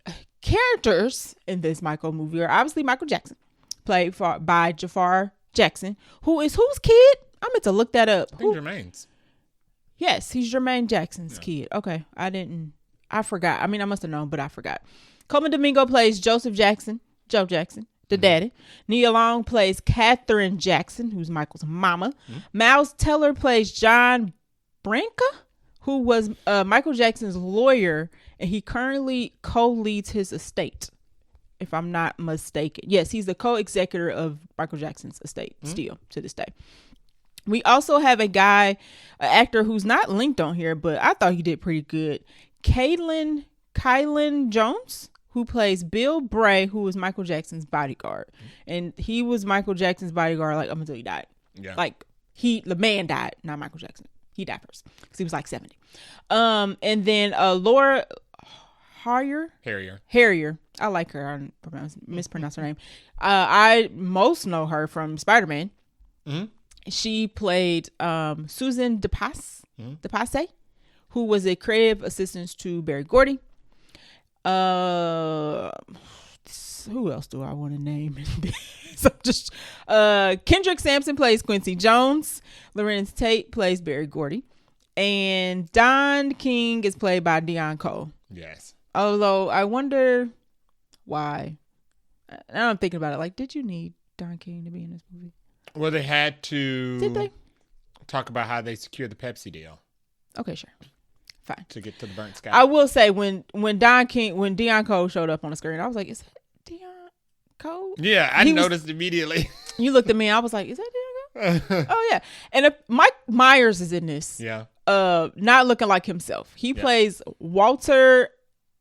characters in this Michael movie are obviously Michael Jackson, played by Jafar Jackson, who is whose kid? I meant to look that up. I think Jermaine's. Yes, he's Jermaine Jackson's kid. Okay, I forgot. I mean, I must have known, but I forgot. Coleman Domingo plays Joseph Jackson, Joe Jackson, the daddy. Nia Long plays Catherine Jackson, who's Michael's mama. Miles Teller plays John Branca, who was Michael Jackson's lawyer and he currently co-leads his estate, if I'm not mistaken. Yes, he's the co-executor of Michael Jackson's estate still to this day. We also have an actor who's not linked on here, but I thought he did pretty good. Kylan Jones, who plays Bill Bray, who was Michael Jackson's bodyguard. And he was Michael Jackson's bodyguard like up until he died. Yeah. Like the man died, not Michael Jackson. He died first because he was like 70. And then Laura Harrier. I like her. I mispronounce her name. I most know her from Spider-Man. Mm-hmm. She played Susan DePasse, who was a creative assistant to Berry Gordy. Who else do I want to name? So just Kendrick Sampson plays Quincy Jones. Lorenz Tate plays Berry Gordy. And Don King is played by Deion Cole. Yes. Although I wonder why. Now I'm thinking about it. Like, did you need Don King to be in this movie? Well, they had to. Did they? Talk about how they secured the Pepsi deal. Okay, sure. Fine. To get to the burnt sky. I will say when Deion Cole showed up on the screen, I was like, is that Deion Cole? Yeah, I noticed immediately. You looked at me and I was like, is that Deion Cole? Oh yeah. And Mike Myers is in this. Yeah. Not looking like himself. He plays Walter.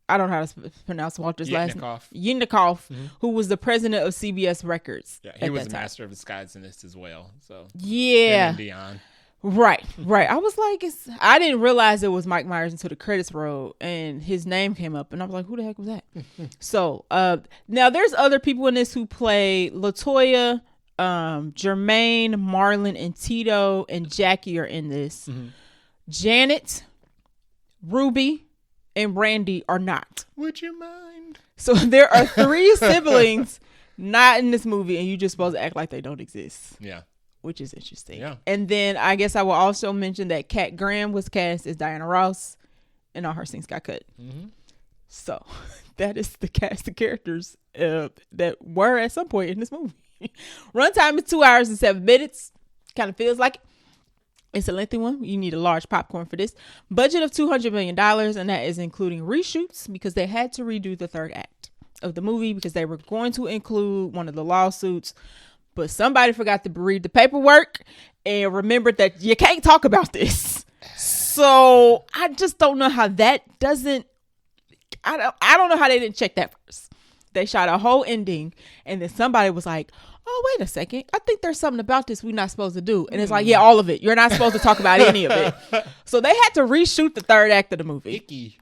I don't know how to pronounce Walter's last name. Yendikoff, who was the president of CBS Records. Yeah, he was a master of disguise in this as well. So yeah, him and Deion. Right. I was like, I didn't realize it was Mike Myers until the credits rolled and his name came up, and I was like, who the heck was that? So now there's other people in this who play LaToya, Jermaine, Marlon, and Tito, and Jackie are in this. Mm-hmm. Janet, Ruby, and Randy are not. Would you mind? So there are 3 siblings not in this movie, and you just supposed to act like they don't exist. Yeah. Which is interesting. Yeah. And then I guess I will also mention that Kat Graham was cast as Diana Ross, and all her scenes got cut. Mm-hmm. So that is the cast of characters that were at some point in this movie. Runtime is 2 hours and 7 minutes. Kind of feels like it. It's a lengthy one. You need a large popcorn for this. Budget of $200 million, and that is including reshoots because they had to redo the third act of the movie because they were going to include one of the lawsuits, but somebody forgot to read the paperwork and remembered that you can't talk about this. So I just don't know how that doesn't. I don't know how they didn't check that first. They shot a whole ending, and then somebody was like, oh, wait a second. I think there's something about this we're not supposed to do. And it's like, yeah, all of it. You're not supposed to talk about any of it. So they had to reshoot the third act of the movie. Icky.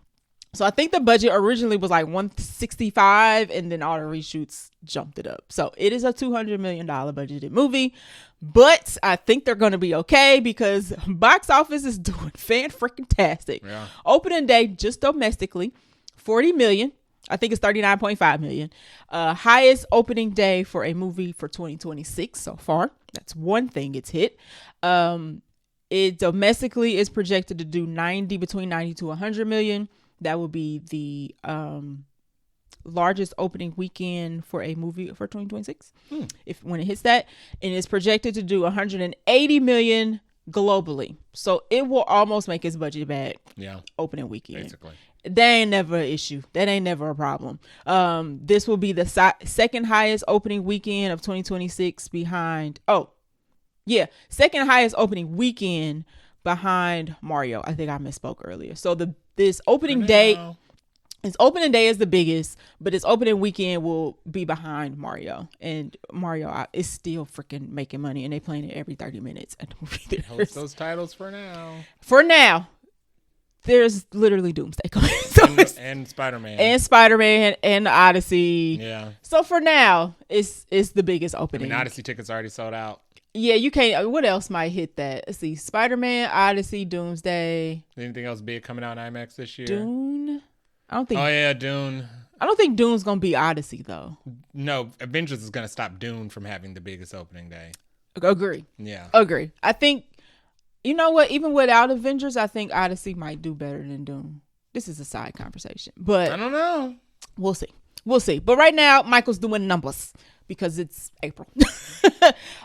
So I think the budget originally was like $165, and then all the reshoots jumped it up. So it is a $200 million budgeted movie, but I think they're going to be okay because box office is doing fan-freaking-tastic. Yeah. Opening day just domestically, $40 million. I think it's 39.5 million. Highest opening day for a movie for 2026 so far. That's one thing it's hit. It domestically is projected to do between 90 to 100 million. That would be the largest opening weekend for a movie for 2026. When it hits that, and it's projected to do 180 million globally. So it will almost make its budget back. Yeah. Opening weekend. Basically. That ain't never an issue. That ain't never a problem. This will be the second highest opening weekend of 2026 behind. Second highest opening weekend behind Mario. I think I misspoke earlier. So this opening day, its opening day is the biggest, but its opening weekend will be behind Mario. And Mario is still freaking making money, and they playing it every 30 minutes at the movie theaters. Holds those titles for now. For now. There's literally Doomsday coming. And Spider-Man. And Spider-Man and Odyssey. Yeah. So for now, it's the biggest opening. Odyssey tickets already sold out. Yeah, you can't. What else might hit that? Let's see. Spider-Man, Odyssey, Doomsday. Anything else big coming out in IMAX this year? Dune? I don't think. Oh, yeah, Dune. I don't think Dune's going to be Odyssey, though. No, Avengers is going to stop Dune from having the biggest opening day. Agree. Yeah. Agree. I think. You know what? Even without Avengers, I think Odyssey might do better than Doom. This is a side conversation, but I don't know. We'll see. But right now, Michael's doing numbers because it's April.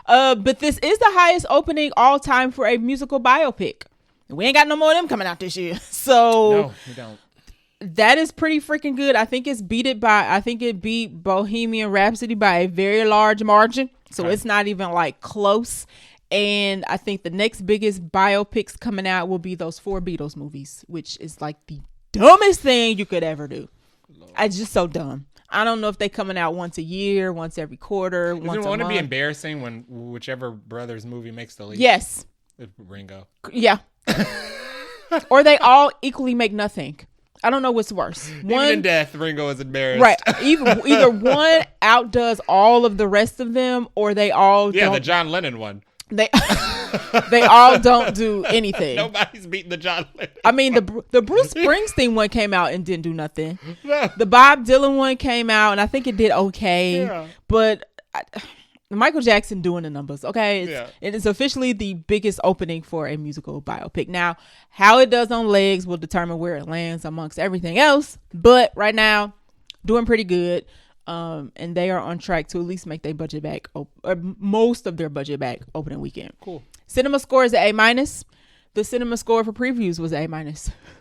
But this is the highest opening all time for a musical biopic. We ain't got no more of them coming out this year. So no, we don't. that is pretty freaking good. I think it beat Bohemian Rhapsody by a very large margin. So it's not even like close. And I think the next biggest biopics coming out will be those 4 Beatles movies, which is like the dumbest thing you could ever do. Lord. It's just so dumb. I don't know if they coming out once a year, once every quarter, once a month. Won't it be embarrassing when whichever brother's movie makes the lead? Yes. Ringo. Yeah. Or they all equally make nothing. I don't know what's worse. Even in death, Ringo is embarrassed. Right. Either one outdoes all of the rest of them, or they all the John Lennon one. They all don't do anything. Nobody's beating the John Lennon. I mean, the Bruce Springsteen one came out and didn't do nothing. No. The Bob Dylan one came out and I think it did okay. Yeah. But Michael Jackson doing the numbers. Okay. It is officially the biggest opening for a musical biopic. Now, how it does on legs will determine where it lands amongst everything else. But right now, doing pretty good. And they are on track to at least make their budget back, or most of their budget back opening weekend. Cool. Cinema score is A-. The cinema score for previews was A-.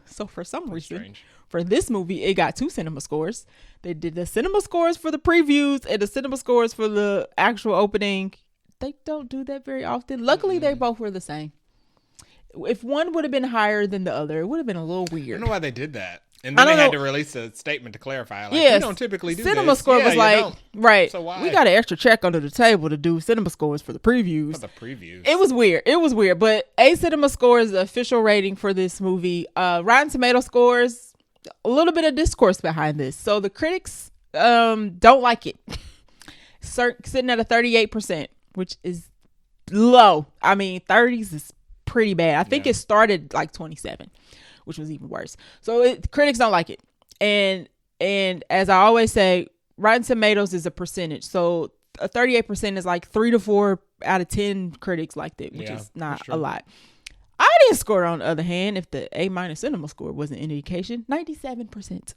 So for some reason, for this movie, it got 2 cinema scores. They did the cinema scores for the previews and the cinema scores for the actual opening. They don't do that very often. Luckily, they both were the same. If one would have been higher than the other, it would have been a little weird. I don't know why they did that. And then they had to release a statement to clarify. Like, we don't typically do cinema this. Score was like, right. So why? We got an extra check under the table to do cinema scores for the previews. For the previews. It was weird. But a cinema score is the official rating for this movie. Rotten Tomato scores, a little bit of discourse behind this. So the critics don't like it. Sitting at a 38%, which is low. I mean, 30s is pretty bad. I think it started like 27. Which was even worse. So critics don't like it. And as I always say, Rotten Tomatoes is a percentage. So a 38% is like 3 to 4 out of 10 critics liked it, which is not a lot. Audience score, on the other hand, if the A- cinema score wasn't an indication, 97%.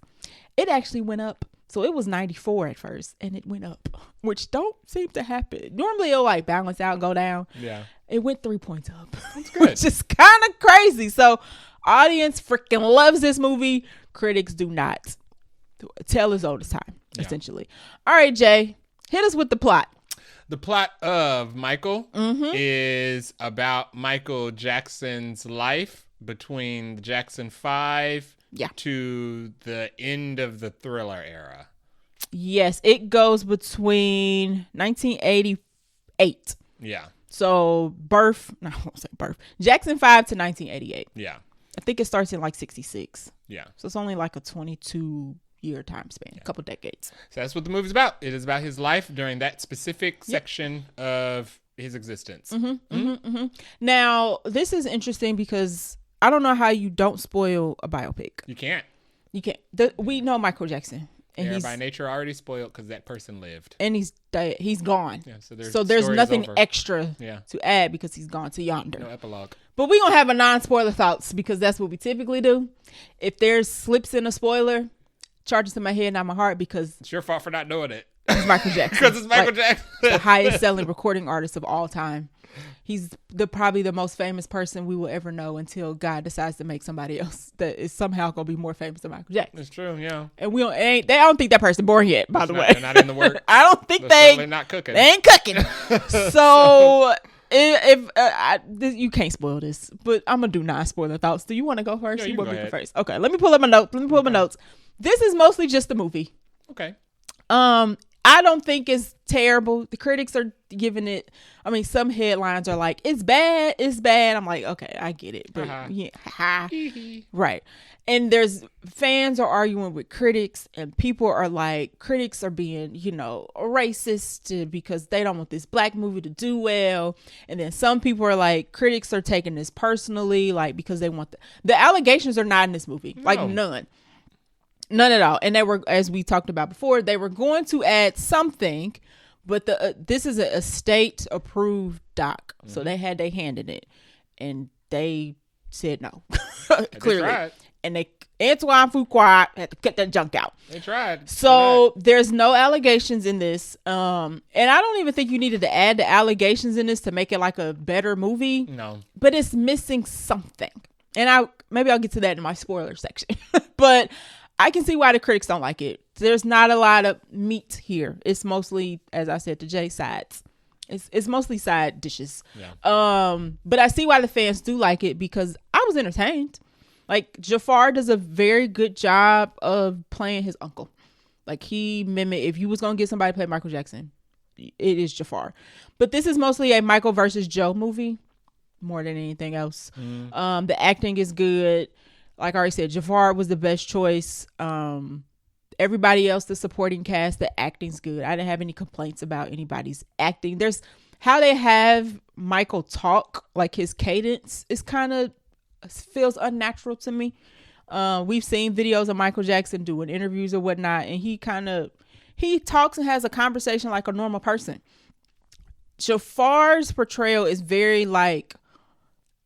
It actually went up. So it was 94 at first, and it went up, which don't seem to happen. Normally it'll like balance out, go down. Yeah. It went 3 points up. That's good. Which is kind of crazy. So audience freaking loves this movie. Critics do not. Tale as old as time, essentially. All right, Jay, hit us with the plot. The plot of Michael is about Michael Jackson's life between the Jackson 5 to the end of the Thriller era. Yes, it goes between 1988. Yeah. So I won't say birth. Jackson 5 to 1988. Yeah. I think it starts in like 66. Yeah. So it's only like a 22-year time span, a couple decades. So that's what the movie's about. It is about his life during that specific section of his existence. Now, this is interesting because I don't know how you don't spoil a biopic. You can't. We know Michael Jackson. And he's by nature already spoiled because that person lived. And he's gone. Yeah, so there's nothing extra to add because he's gone to yonder. No epilogue. But we're going to have a non-spoiler thoughts because that's what we typically do. If there's slips in a spoiler, charge it to my head, not my heart, because it's your fault for not knowing it. It's Michael Jackson. Because it's Michael Jackson. The highest selling recording artist of all time. He's probably the most famous person we will ever know until God decides to make somebody else that is somehow going to be more famous than Michael Jackson. It's true, yeah. And I don't think that person born yet, by the way. They're not in the works. I don't think they're not cooking. They ain't cooking. So you can't spoil this, but I'm going to do non-spoiler thoughts. Do you want to go first? Yeah, you want me to go first? Okay, let me pull up my notes. This is mostly just the movie. Okay. I don't think it's terrible. The critics are giving it, some headlines are like, it's bad. I'm like, okay, I get it. But right. And there's fans are arguing with critics, and people are like, critics are being, racist because they don't want this black movie to do well. And then some people are like, critics are taking this personally, like, because they want the allegations are not in this movie. No. Like none at all. And they were, as we talked about before, they were going to add something, but this is a state approved doc. So they had their hand in it, and they said no. Clearly. And Antoine Fuqua had to cut that junk out. They tried. So there's no allegations in this. And I don't even think you needed to add the allegations in this to make it like a better movie. No. But it's missing something. And maybe I'll get to that in my spoiler section. But I can see why the critics don't like it. There's not a lot of meat here. It's mostly, as I said to Jay, sides. It's mostly side dishes. Yeah. But I see why the fans do like it because I was entertained. Like, Jafar does a very good job of playing his uncle. Like, he mimicked, if you was going to get somebody to play Michael Jackson, it is Jafar. But this is mostly a Michael versus Joe movie more than anything else. The acting is good. Like I already said, Jafar was the best choice. Everybody else, the supporting cast, the acting's good. I didn't have any complaints about anybody's acting. There's how they have Michael talk, like his cadence is kind of feels unnatural to me. We've seen videos of Michael Jackson doing interviews or whatnot, and he talks and has a conversation like a normal person. Jafar's portrayal is very like,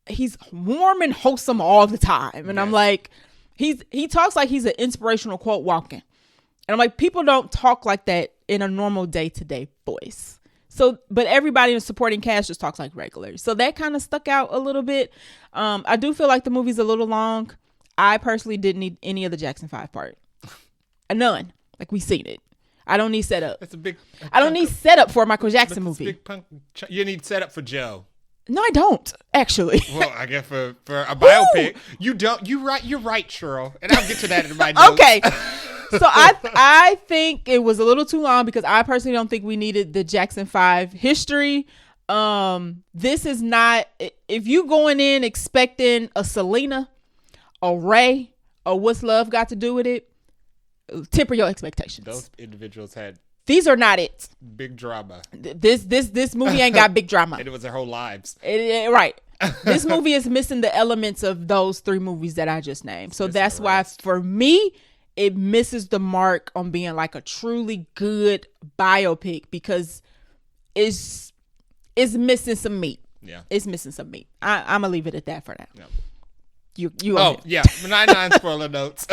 he's warm and wholesome all the time. And I'm like, he talks like he's an inspirational quote walking. And I'm like, people don't talk like that in a normal day-to-day voice. So, but everybody in the supporting cast just talks like regular. So that kind of stuck out a little bit. I do feel like the movie's a little long. I personally didn't need any of the Jackson 5 part. None. Like, we seen it. I don't need setup. I don't need setup for a Michael Jackson movie. You need setup for Joe. No, I don't, actually. Well, I guess for a biopic, you don't. You're right, Cheryl. And I'll get to that in my notes. Okay. So I think it was a little too long because I personally don't think we needed the Jackson 5 history. This is not, if you going in expecting a Selena, a Ray, or What's Love Got to Do with it, temper your expectations. Those individuals had, these are not it. Big drama. This movie ain't got big drama. And it was their whole lives. Right. This movie is missing the elements of those 3 movies that I just named. So that's why, for me, it misses the mark on being like a truly good biopic because it's missing some meat. Yeah. It's missing some meat. I'm going to leave it at that for now. Yeah. You yeah, 99 spoiler notes.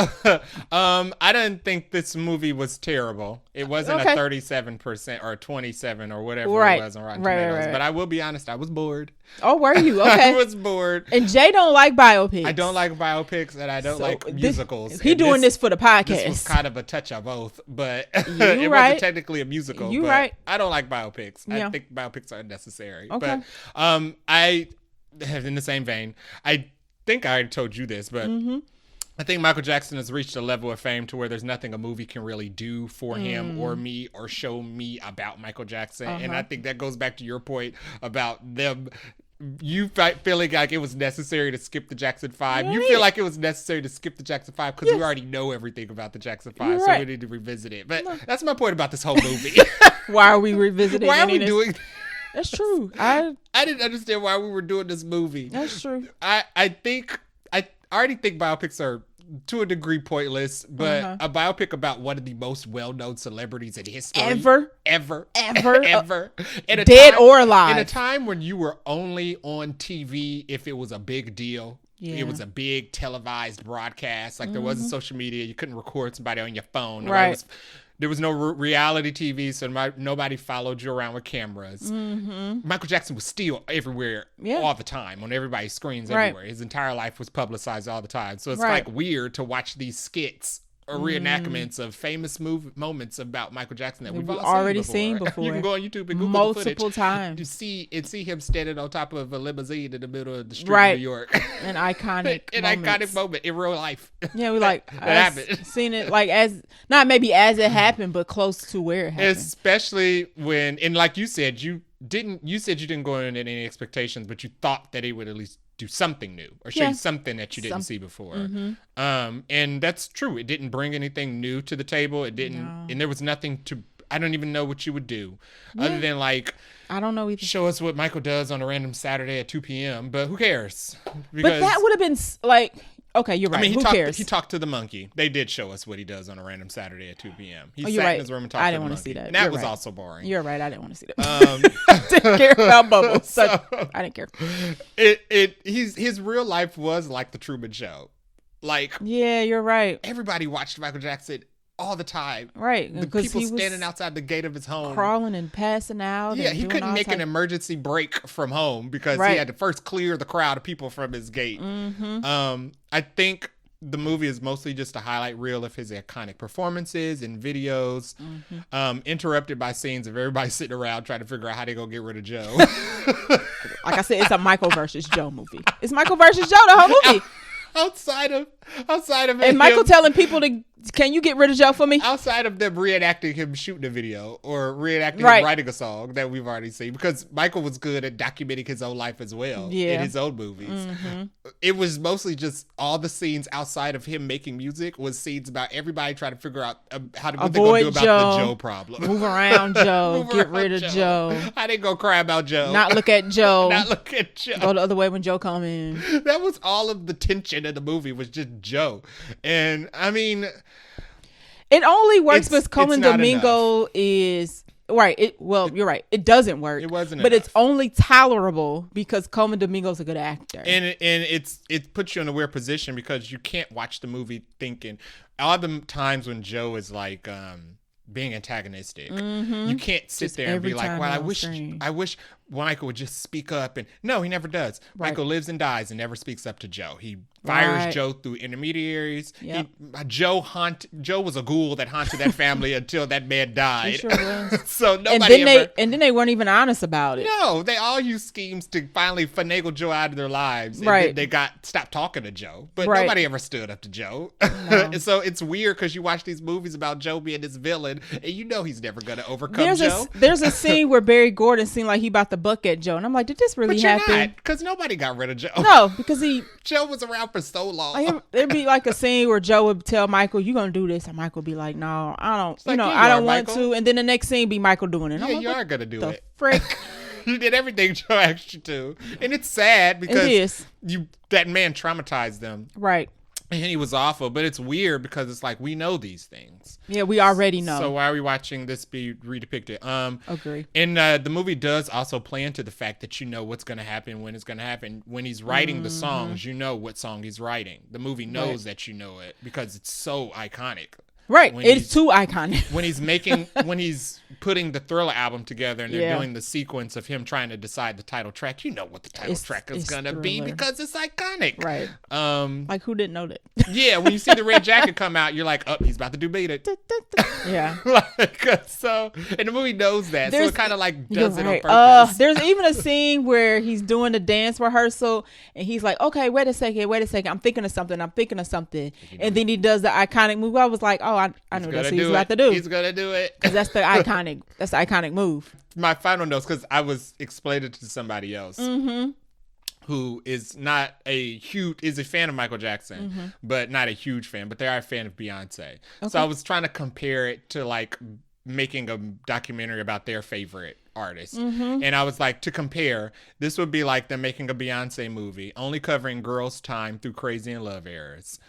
I didn't think this movie was terrible. It wasn't a 37% or 27 or whatever it was on Rotten Tomatoes. But I will be honest, I was bored. Oh, were you? Okay. I was bored. And Jay don't like biopics. I don't like biopics and I don't like musicals. He doing this for the podcast. This was kind of a touch of both, but it wasn't technically a musical. You right. I don't like biopics. Yeah. I think biopics are unnecessary. Okay. But I have in the same vein, I think I already told you this, but I think Michael Jackson has reached a level of fame to where there's nothing a movie can really do for him or me or show me about Michael Jackson. And I think that goes back to your point about them. You feeling like it was necessary to skip the Jackson 5. Right. You feel like it was necessary to skip the Jackson 5 because we already know everything about the Jackson 5, so we need to revisit it. But that's my point about this whole movie. Why are we revisiting? Why are we doing? That's true. I didn't understand why we were doing this movie. That's true. I already think biopics are to a degree pointless, but a biopic about one of the most well-known celebrities in history ever, dead or alive, in a time when you were only on TV if it was a big deal. Yeah. It was a big televised broadcast. Like there wasn't social media. You couldn't record somebody on your phone. Right. There was no reality TV, so nobody followed you around with cameras. Michael Jackson was still everywhere all the time, on everybody's screens everywhere. His entire life was publicized all the time. So it's like weird to watch these skits or reenactments of famous moments about Michael Jackson that we've already seen before. You can go on YouTube and Google multiple times to see him standing on top of a limousine in the middle of the street in New York. An iconic moment in real life. Yeah, we like that happened. Seen it like as not maybe as it happened, but close to where it happened. Especially when, and like you said, you didn't go in any expectations, but you thought that it would at least do something new or show you something that you didn't see before. And that's true. It didn't bring anything new to the table. It didn't, and there was nothing to, I don't even know what you would do other than like, I don't know either. Show us what Michael does on a random Saturday at 2 p.m. But who cares? Because, but that would have been like, okay, you're right. I mean, who cares? He talked to the monkey. They did show us what he does on a random Saturday at 2 p.m. He sat in his room and talked to the monkey. I didn't want to see that. And that was also boring. You're right. I didn't want to see that. I didn't care about Bubbles. So, I didn't care. His real life was like the Truman Show. Like, yeah, you're right. Everybody watched Michael Jackson all the time. Right. The people standing outside the gate of his home. Crawling and passing out. Yeah, he couldn't make an emergency break from home because he had to first clear the crowd of people from his gate. I think the movie is mostly just a highlight reel of his iconic performances and videos, interrupted by scenes of everybody sitting around trying to figure out how they gonna get rid of Joe. Like I said, it's a Michael versus Joe movie. It's Michael versus Joe the whole movie. Outside of and Michael telling people can you get rid of Joe for me? Outside of them reenacting him shooting a video or reenacting him writing a song that we've already seen, because Michael was good at documenting his own life as well in his own movies. It was mostly just all the scenes outside of him making music was scenes about everybody trying to figure out what they're going to do about the Joe problem. Move around Joe. Get rid of Joe. How they gonna cry about Joe? Not look at Joe. Not look at Joe. Go the other way when Joe come in. That was all of the tension in the movie was just Joe. And I mean, it only works because Coleman Domingo is right. You're right. It doesn't work. It wasn't, but enough. It's only tolerable because Coleman Domingo's a good actor. And it puts you in a weird position because you can't watch the movie thinking all the times when Joe is like being antagonistic. You can't sit there and be like, well, I wish Michael would just speak up. And no, he never does. Right. Michael lives and dies and never speaks up to Joe. He fires Joe through intermediaries. Yep. Joe was a ghoul that haunted that family until that man died. He sure was. So nobody and then they weren't even honest about it. No, they all used schemes to finally finagle Joe out of their lives. And right. They stopped talking to Joe. But nobody ever stood up to Joe. No. So it's weird because you watch these movies about Joe being this villain and you know he's never going to overcome Joe. There's a scene where Barry Gordon seemed like he about to buck at Joe. And I'm like, did this really happen? Because nobody got rid of Joe. No, because Joe was around for so long. There'd be like a scene where Joe would tell Michael, "You gonna do this?" And Michael would be like, "No, I don't. I don't want to." And then the next scene be Michael doing it. Yeah, you are gonna do it. Frick. You did everything Joe asked you to, and it's sad because that man traumatized them. Right. And he was awful, but it's weird because it's like we know these things. Yeah, we already know. So why are we watching this be redepicted? Agree. And the movie does also play into the fact that you know what's going to happen when it's going to happen. When he's writing the songs, you know what song he's writing. The movie knows that you know it because it's so iconic. Right. It's too iconic. When he's putting the Thriller album together and they're doing the sequence of him trying to decide the title track, you know what the title track is going to be because it's iconic. Right. Like who didn't know that? Yeah. When you see the red jacket come out, you're like, oh, he's about to do Beat It. Yeah. And the movie knows that. So it kind of like does it on purpose. There's even a scene where he's doing a dance rehearsal and he's like, okay, wait a second. I'm thinking of something. And then he does the iconic move. I was like, oh, I know that's what he's about to do. He's gonna do it because that's the iconic move. My final notes, because I was explaining it to somebody else who is not is a fan of Michael Jackson, but not a huge fan, but they are a fan of Beyonce. Okay. So I was trying to compare it to like making a documentary about their favorite artist. And I was like, to compare, this would be like them making a Beyonce movie, only covering girls' time through crazy and love eras,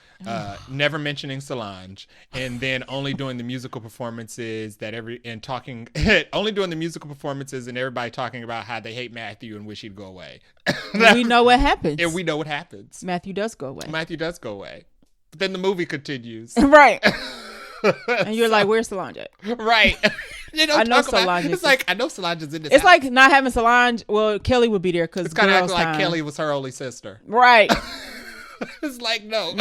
never mentioning Solange, and then only doing the musical performances only doing the musical performances and everybody talking about how they hate Matthew and wish he'd go away. We know what happens. And we know what happens. Matthew does go away. But then the movie continues. Right. And you're like, where's Solange at? Right. I know Solange. It's like, I know Solange is in this. It's like not having Solange. Well, Kelly would be there because it's kind of acting like Kelly was her only sister. Right. It's like, no.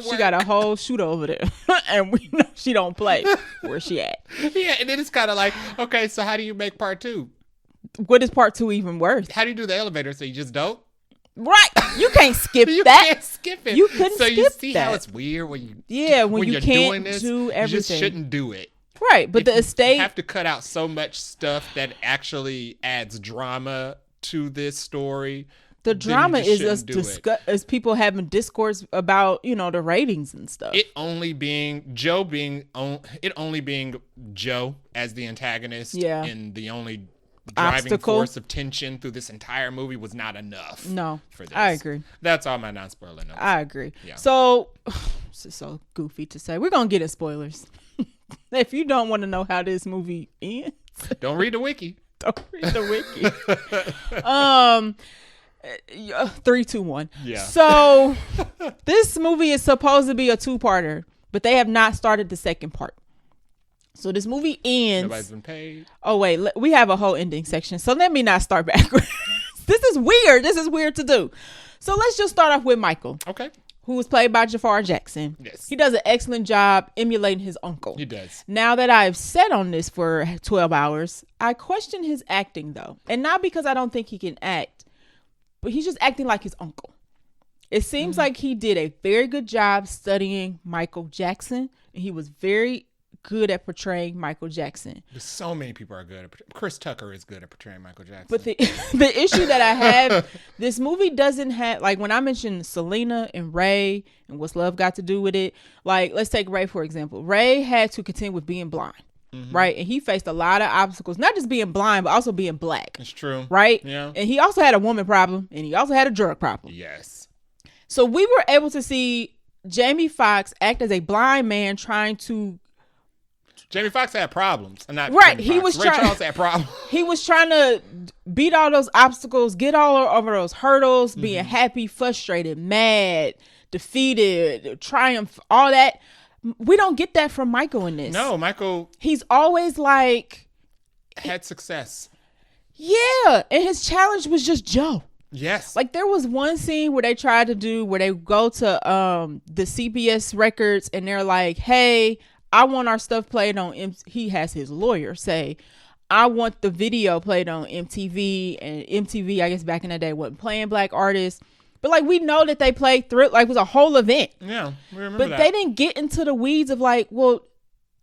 She got a whole shooter over there. And we know she don't play. Where's she at? Yeah, and then it's kind of like, okay, so how do you make part 2? What is part 2 even worth? How do you do the elevator? So you just don't? Right. You can't skip you that. You can't skip it. You couldn't skip that. So you see how it's weird when you when you can't doing this, do everything. You just shouldn't do it. Right. But the estate. You have to cut out so much stuff that actually adds drama to this story. The drama is as people having discourse about, the ratings and stuff. It only being Joe as the antagonist and the only driving force of tension through this entire movie was not enough. No, for this. I agree. That's all my non-spoiler notes. I agree. Yeah. So, this is so goofy to say. We're going to get in spoilers. If you don't want to know how this movie ends. Don't read the wiki. Don't read the wiki. 3, 2, 1. Yeah. So, this movie is supposed to be a 2-parter, but they have not started the second part. So this movie ends. Nobody's been paid. Oh wait, we have a whole ending section. So let me not start backwards. This is weird to do. So let's just start off with Michael. Okay. who was played by Jafar Jackson. Yes. He does an excellent job emulating his uncle. He does. Now that I've sat on this for 12 hours, I question his acting, though. And not because I don't think he can act, but he's just acting like his uncle. It seems like he did a very good job studying Michael Jackson, and he was very good at portraying Michael Jackson. There's so many people are good at Chris Tucker is good at portraying Michael Jackson. But the issue that I have, this movie doesn't have, like, when I mentioned Selena and Ray and what's love got to do with it, like, let's take Ray for example. Ray had to contend with being blind. Right, and he faced a lot of obstacles, not just being blind, but also being black. It's true. Right? Yeah. And he also had a woman problem, and he also had a drug problem. Yes. So we were able to see Jamie Foxx act as a blind man trying to. Jamie Foxx had problems, and not right. Jamie He Foxx. was Ray Charles had problems. He was trying to beat all those obstacles, get all over those hurdles, being happy, frustrated, mad, defeated, triumph, all that. We don't get that from Michael in this. No, Michael. He's always like had success. Yeah, and his challenge was just Joe. Yes. Like there was one scene where they tried to do where they go to the CBS records and they're like, "Hey, I want our stuff played on he has his lawyer say, "I want the video played on MTV." And MTV, I guess back in the day, wasn't playing black artists. But like we know that they played through like it was a whole event. Yeah, we remember but that. They didn't get into the weeds of like, well,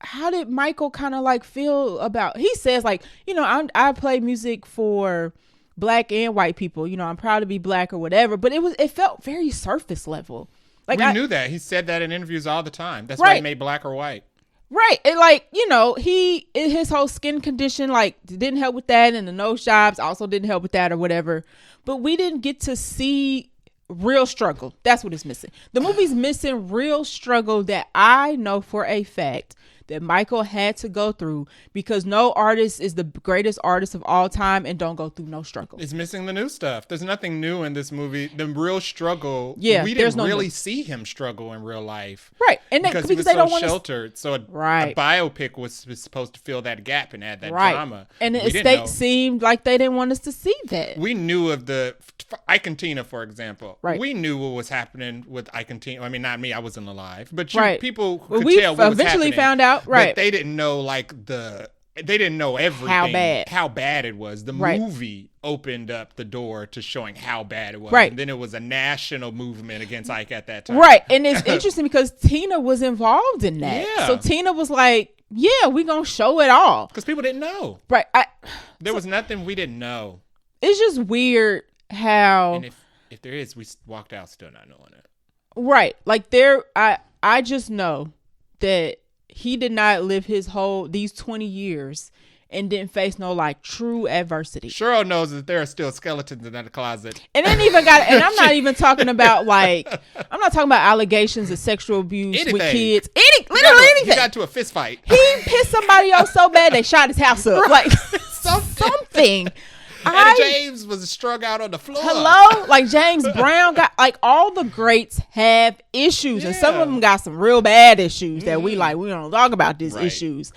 how did Michael kind of like feel about, he says like, you know, I play music for black and white people, you know, I'm proud to be black or whatever, but it felt very surface level. Like we knew that. He said that in interviews all the time. That's right. why he made black or white. Right. And like, you know, his whole skin condition, like didn't help with that. And the nose jobs also didn't help with that or whatever. But we didn't get to see real struggle. That's what it's missing. The movie's missing real struggle that I know for a fact that Michael had to go through, because no artist is the greatest artist of all time and don't go through no struggle. It's missing the new stuff. There's nothing new in this movie. The real struggle. Yeah, we didn't really see him struggle in real life. Right. And because he was they so don't want sheltered. So a biopic was supposed to fill that gap and add that drama. And the estate seemed like they didn't want us to see that. We knew of the Ike and Tina, for example. Right. We knew what was happening with Ike and Tina. I mean, not me. I wasn't alive. But people could tell what was happening. We eventually found out. Right. But they didn't know they didn't know everything. How bad it was. The movie opened up the door to showing how bad it was. Right. And then it was a national movement against Ike at that time. Right. And it's interesting because Tina was involved in that. Yeah. So Tina was like, yeah, we gonna show it all. Because people didn't know. Right. There was nothing we didn't know. It's just weird how. And if there is, we walked out still not knowing it. Right. Like I just know that he did not live these 20 years and didn't face no like true adversity. Cheryl knows that there are still skeletons in that closet. And then and I'm not even talking about I'm not talking about allegations of sexual abuse with kids. Literally anything. He got to a fist fight. He pissed somebody off so bad they shot his house up. Like something. And James was strung out on the floor. Hello? Like James Brown got, like all the greats have issues. And some of them got some real bad issues that we don't talk about these issues.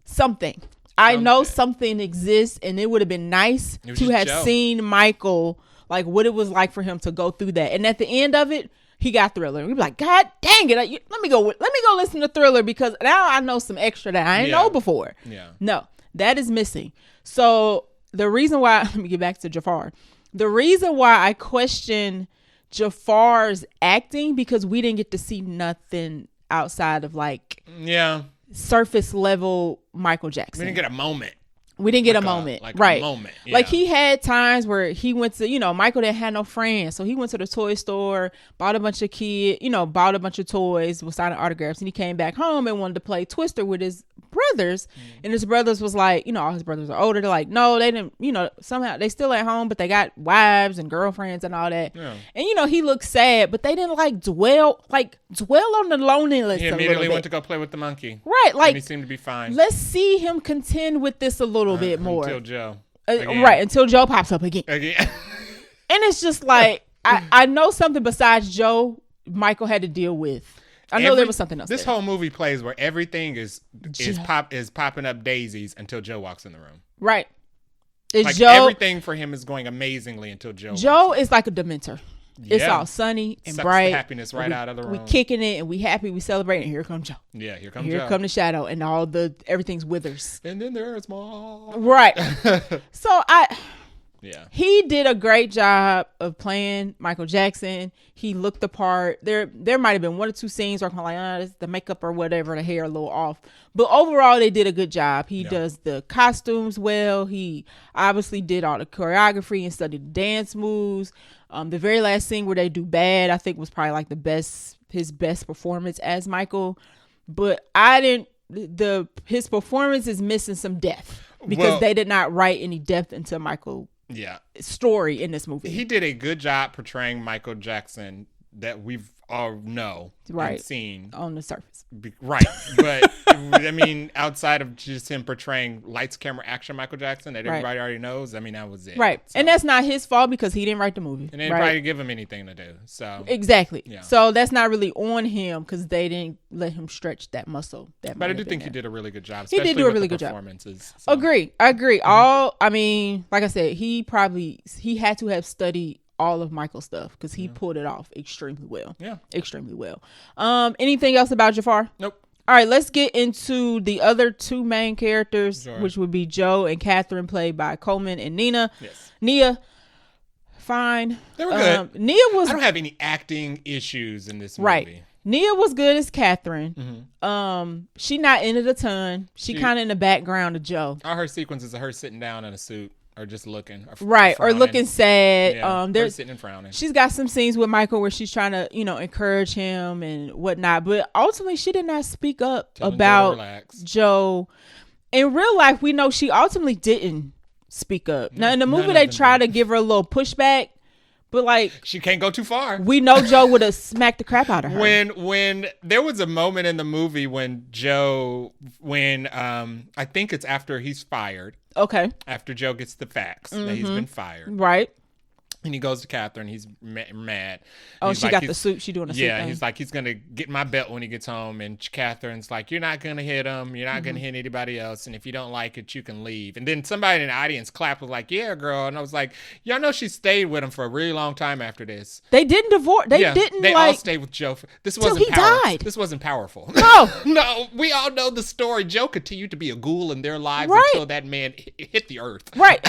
Something. I know something exists, and it would have been nice to have seen Michael, like what it was like for him to go through that. And at the end of it, he got Thriller. And we'd be like, God dang it. Let me go listen to Thriller, because now I know some extra that I didn't know before. Yeah. No, that is missing. So the reason why, let me get back to Jafar. The reason why I question Jafar's acting, because we didn't get to see nothing outside of like surface level Michael Jackson. We didn't get a moment. We didn't get a moment. A moment. Yeah. Like he had times where he went to, Michael didn't have no friends. So he went to the toy store, bought a bunch of toys, was signing autographs. And he came back home and wanted to play Twister with his brothers. And his brothers was like, all his brothers are older. They're like, no, they didn't, somehow they still at home, but they got wives and girlfriends and all that. Yeah. And, he looked sad, but they didn't like dwell on the loneliness. He immediately went to go play with the monkey. Right. Like, and he seemed to be fine. Let's see him contend with this a little bit more. Until Joe. Right. Until Joe pops up again. And it's just like, I know something besides Joe Michael had to deal with. I know there was something else. This whole movie plays where everything is popping up daisies until Joe walks in the room. Right. Everything for him is going amazingly until Joe. Joe is like a Dementor. It's all sunny and sucks bright. The happiness right out of the room. We kicking it and we happy, we celebrating. Here comes Joe. Yeah, here comes Here Joe. come the shadow and everything's withers. And then there's Mom. Right. So Yeah. he did a great job of playing Michael Jackson. He looked the part. There might have been one or two scenes where I'm like, the makeup or whatever, the hair a little off. But overall, they did a good job. He does the costumes well. He obviously did all the choreography and studied the dance moves. The very last scene where they do bad, I think was probably like his best performance as Michael. But his performance is missing some depth because they did not write any depth into Michael. Yeah. Story in this movie. He did a good job portraying Michael Jackson that we've all know and seen on the surface. Right. But I mean, outside of just him portraying lights, camera, action Michael Jackson that everybody already knows, I mean, that was it. Right. So. And that's not his fault because he didn't write the movie. And they didn't probably give him anything to do. So exactly. Yeah. So that's not really on him because they didn't let him stretch that muscle. But I do think he did a really good job. He did do a really good job. So. I agree. I mean, like I said, he had to have studied all of Michael's stuff because he pulled it off extremely well. Yeah. Extremely well. Anything else about Jafar? Nope. All right, let's get into the other two main characters, which would be Joe and Catherine, played by Coleman and Nina. Yes. Nia, fine. They were good. Nia was. I don't have any acting issues in this movie. Right. Nia was good as Catherine. Mm-hmm. She not in it a ton. She kind of in the background of Joe. All her sequences of her sitting down in a suit. Or just looking. Or looking sad. Yeah, they're sitting and frowning. She's got some scenes with Michael where she's trying to, encourage him and whatnot. But ultimately, she did not speak up about Joe. In real life, we know she ultimately didn't speak up. Now, in the movie, they try to give her a little pushback. But she can't go too far. We know Joe would have smacked the crap out of her. When there was a moment in the movie when Joe, I think it's after he's fired. Okay. After Joe gets the facts that he's been fired. Right. And he goes to Catherine. He's mad. Oh, she got the suit. She doing a suit thing. Yeah, he's like, he's going to get my belt when he gets home. And Catherine's like, you're not going to hit him. You're not going to hit anybody else. And if you don't like it, you can leave. And then somebody in the audience clapped, was like, yeah, girl. And I was like, y'all know she stayed with him for a really long time after this. They didn't divorce. They all stayed with Joe. This wasn't he died. This wasn't powerful. No. No, we all know the story. Joe continued to be a ghoul in their lives until that man hit the earth. Right.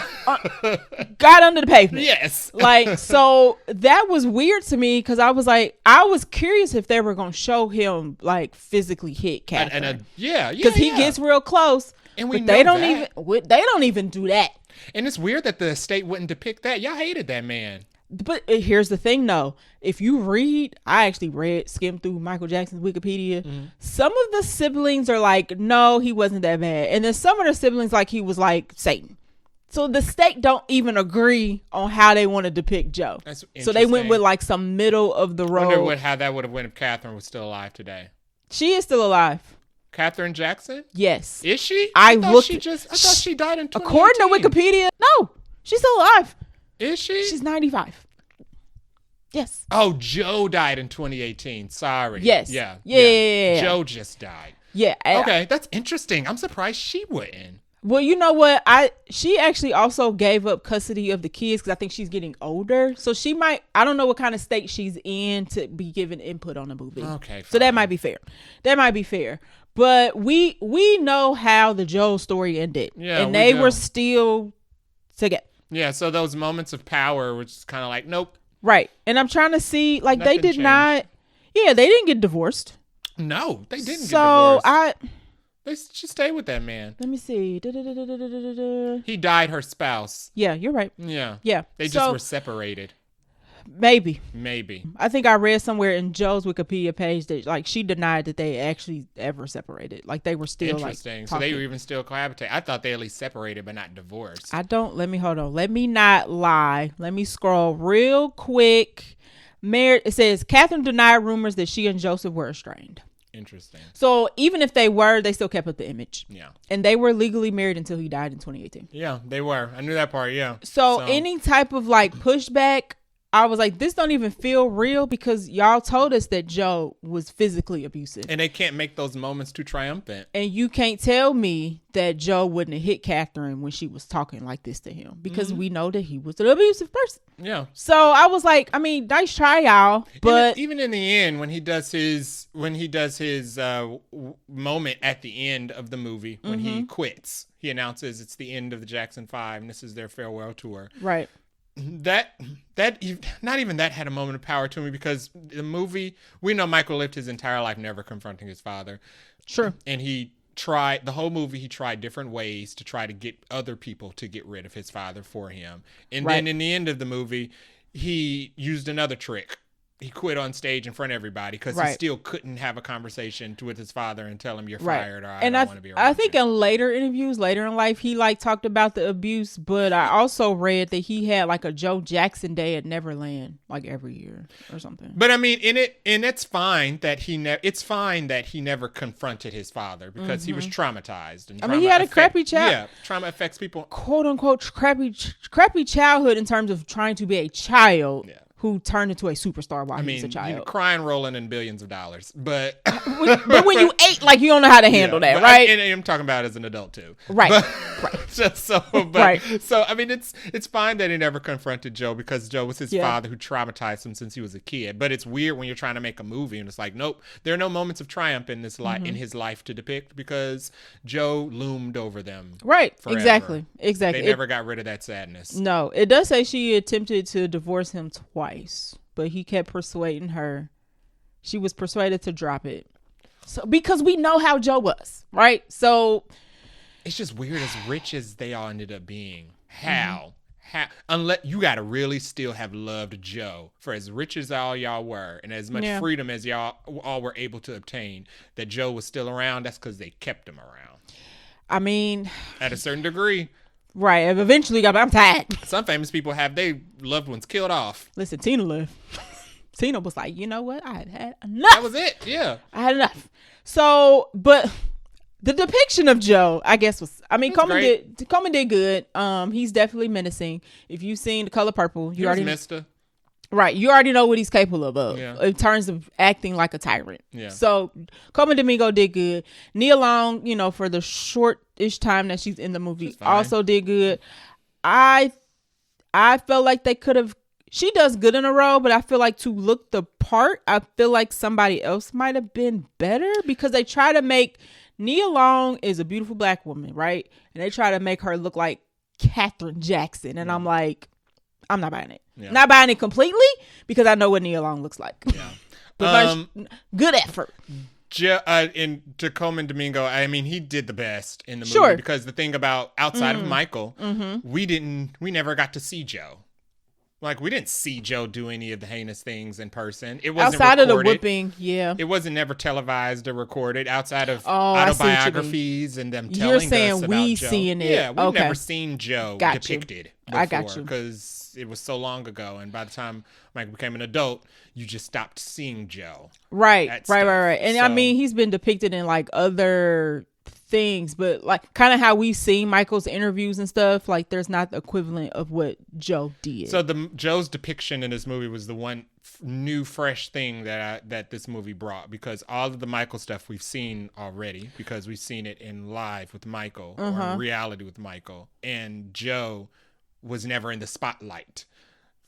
Got under the pavement. Yes. So that was weird to me because I was curious if they were going to show him physically hit Catherine. Because he gets real close. And they don't even do that. And it's weird that the estate wouldn't depict that. Y'all hated that man. But here's the thing, though. If you read, I actually skimmed through Michael Jackson's Wikipedia. Mm-hmm. Some of the siblings are like, no, he wasn't that bad. And then some of the siblings he was like Satan. So the state don't even agree on how they want to depict Joe. So they went with some middle of the road. I wonder how that would have went if Catherine was still alive today. She is still alive. Catherine Jackson? Yes. Is she? I thought she died in 2018. According to Wikipedia, no, she's still alive. Is she? She's 95. Yes. Oh, Joe died in 2018. Sorry. Yes. Yeah. Joe just died. Yeah. Okay, that's interesting. I'm surprised she wouldn't. Well, you know what? She actually also gave up custody of the kids because I think she's getting older. So she might, I don't know what kind of state she's in to be giving input on the movie. Okay. Fine. So that might be fair. But we know how the Joe story ended. Yeah. And they were still together. Yeah. So those moments of power, which is kind of like, nope. Right. And I'm trying to see, they did not. Yeah, they didn't get divorced. No, they didn't get divorced. So They should stay with that man. Let me see. He died her spouse. Yeah, you're right. Yeah. Yeah. They just were separated. Maybe. I think I read somewhere in Joe's Wikipedia page that she denied that they actually ever separated. They were still interesting. So they were even still cohabitate. I thought they at least separated but not divorced. Hold on. Let me not lie. Let me scroll real quick. It says Catherine denied rumors that she and Joseph were estranged. Interesting. So even if they were, they still kept up the image. Yeah. And they were legally married until he died in 2018. Yeah, they were. I knew that part. Yeah. So any type of pushback, I was like, this don't even feel real because y'all told us that Joe was physically abusive. And they can't make those moments too triumphant. And you can't tell me that Joe wouldn't have hit Catherine when she was talking like this to him because we know that he was an abusive person. Yeah. So I was like, I mean, nice try, y'all. But even in the end, when he does his moment at the end of the movie, when he quits, he announces it's the end of the Jackson 5 and this is their farewell tour. Right. That not even that had a moment of power to me because the movie, we know Michael lived his entire life never confronting his father. Sure. And he tried the whole movie. He tried different ways to try to get other people to get rid of his father for him. And then in the end of the movie, he used another trick. He quit on stage in front of everybody because he still couldn't have a conversation with his father and tell him you're fired or I don't want to be around I think in later interviews, later in life, he like talked about the abuse, but I also read that he had like a Joe Jackson Day at Neverland like every year or something. But I mean, it's fine that he never confronted his father because he was traumatized. And I mean, he had a crappy child. Yeah, trauma affects people. Quote unquote crappy childhood in terms of trying to be a child. Yeah. Who turned into a superstar while he was a child. Crying, rolling in billions of dollars. But but when you ate, like, you don't know how to handle that, right? And I'm talking about as an adult, too. Right, So, I mean, it's fine that he never confronted Joe because Joe was his father who traumatized him since he was a kid. But it's weird when you're trying to make a movie and it's like, nope, there are no moments of triumph in this in his life to depict because Joe loomed over them. Right, forever. Exactly. They never got rid of that sadness. No, it does say she attempted to divorce him twice. But he kept persuading her. She was persuaded to drop it. So because we know how Joe was, right? So it's just weird as rich as they all ended up being. How unless you gotta really still have loved Joe for as rich as all y'all were and as much freedom as y'all all were able to obtain, that Joe was still around. That's because they kept him around. I mean, at a certain degree. Right. Eventually I'm tired. Some famous people have their loved ones killed off. Listen, Tina lived. Tina was like, you know what? I had enough. That was it. Yeah. I had enough. So, but the depiction of Joe, I guess, was, I mean, Coleman did good. He's definitely menacing. If you've seen The Color Purple, you already Mister. Right. You already know what he's capable of in terms of acting like a tyrant. Yeah. So Coleman Domingo did good. Nia Long, for the short-ish time that she's in the movie, also did good. I felt like they could have, she does good in a role, but I feel like to look the part, I feel like somebody else might have been better because they try to make, Nia Long is a beautiful black woman, right? And they try to make her look like Katherine Jackson. And I'm like, I'm not buying it. Yeah. Not buying it completely because I know what Nia Long looks like. Yeah. But good effort. And to Coleman Domingo, I mean, he did the best in the movie because the thing about outside of Michael, we never got to see Joe. Like, we didn't see Joe do any of the heinous things in person. It wasn't outside recorded. Of the whipping, yeah. It wasn't never televised or recorded outside of autobiographies and them telling us about Joe. You're saying we seeing it. Yeah, we've never seen Joe depicted before. I got you. Because it was so long ago. And by the time Mike became an adult, you just stopped seeing Joe. Right. And I mean, he's been depicted in like other things, but like kind of how we've seen Michael's interviews and stuff, like there's not the equivalent of what Joe did. So Joe's depiction in this movie was the one new fresh thing that this movie brought, because all of the Michael stuff we've seen already, because we've seen it in live with Michael or in reality with Michael, and Joe was never in the spotlight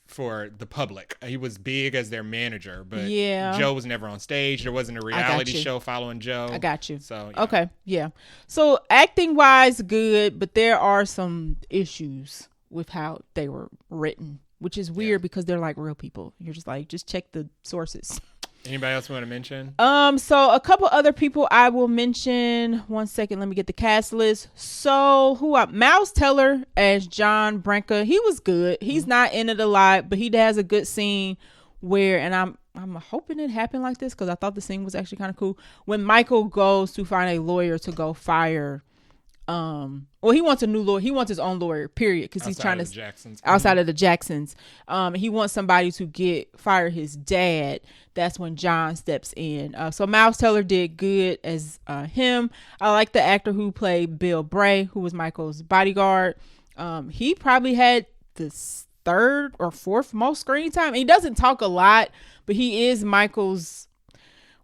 for the public. He was big as their manager, but Joe was never on stage. There wasn't a reality show following Joe. I got you. So okay, yeah. So acting wise, good, but there are some issues with how they were written, which is weird because they're like real people. You're just like, just check the sources. Anybody else want to mention? So a couple other people I will mention. 1 second, let me get the cast list. So Miles Teller as John Branca. He was good. He's not in it a lot, but he has a good scene where, and I'm hoping it happened like this because I thought the scene was actually kind of cool. When Michael goes to find a lawyer to go fire. He wants a new lawyer. He wants his own lawyer, period. Because he's trying to outside of the Jacksons. He wants somebody to fire his dad. That's when John steps in. So Miles Teller did good as him. I like the actor who played Bill Bray, who was Michael's bodyguard. He probably had the third or fourth most screen time. He doesn't talk a lot, but he is Michael's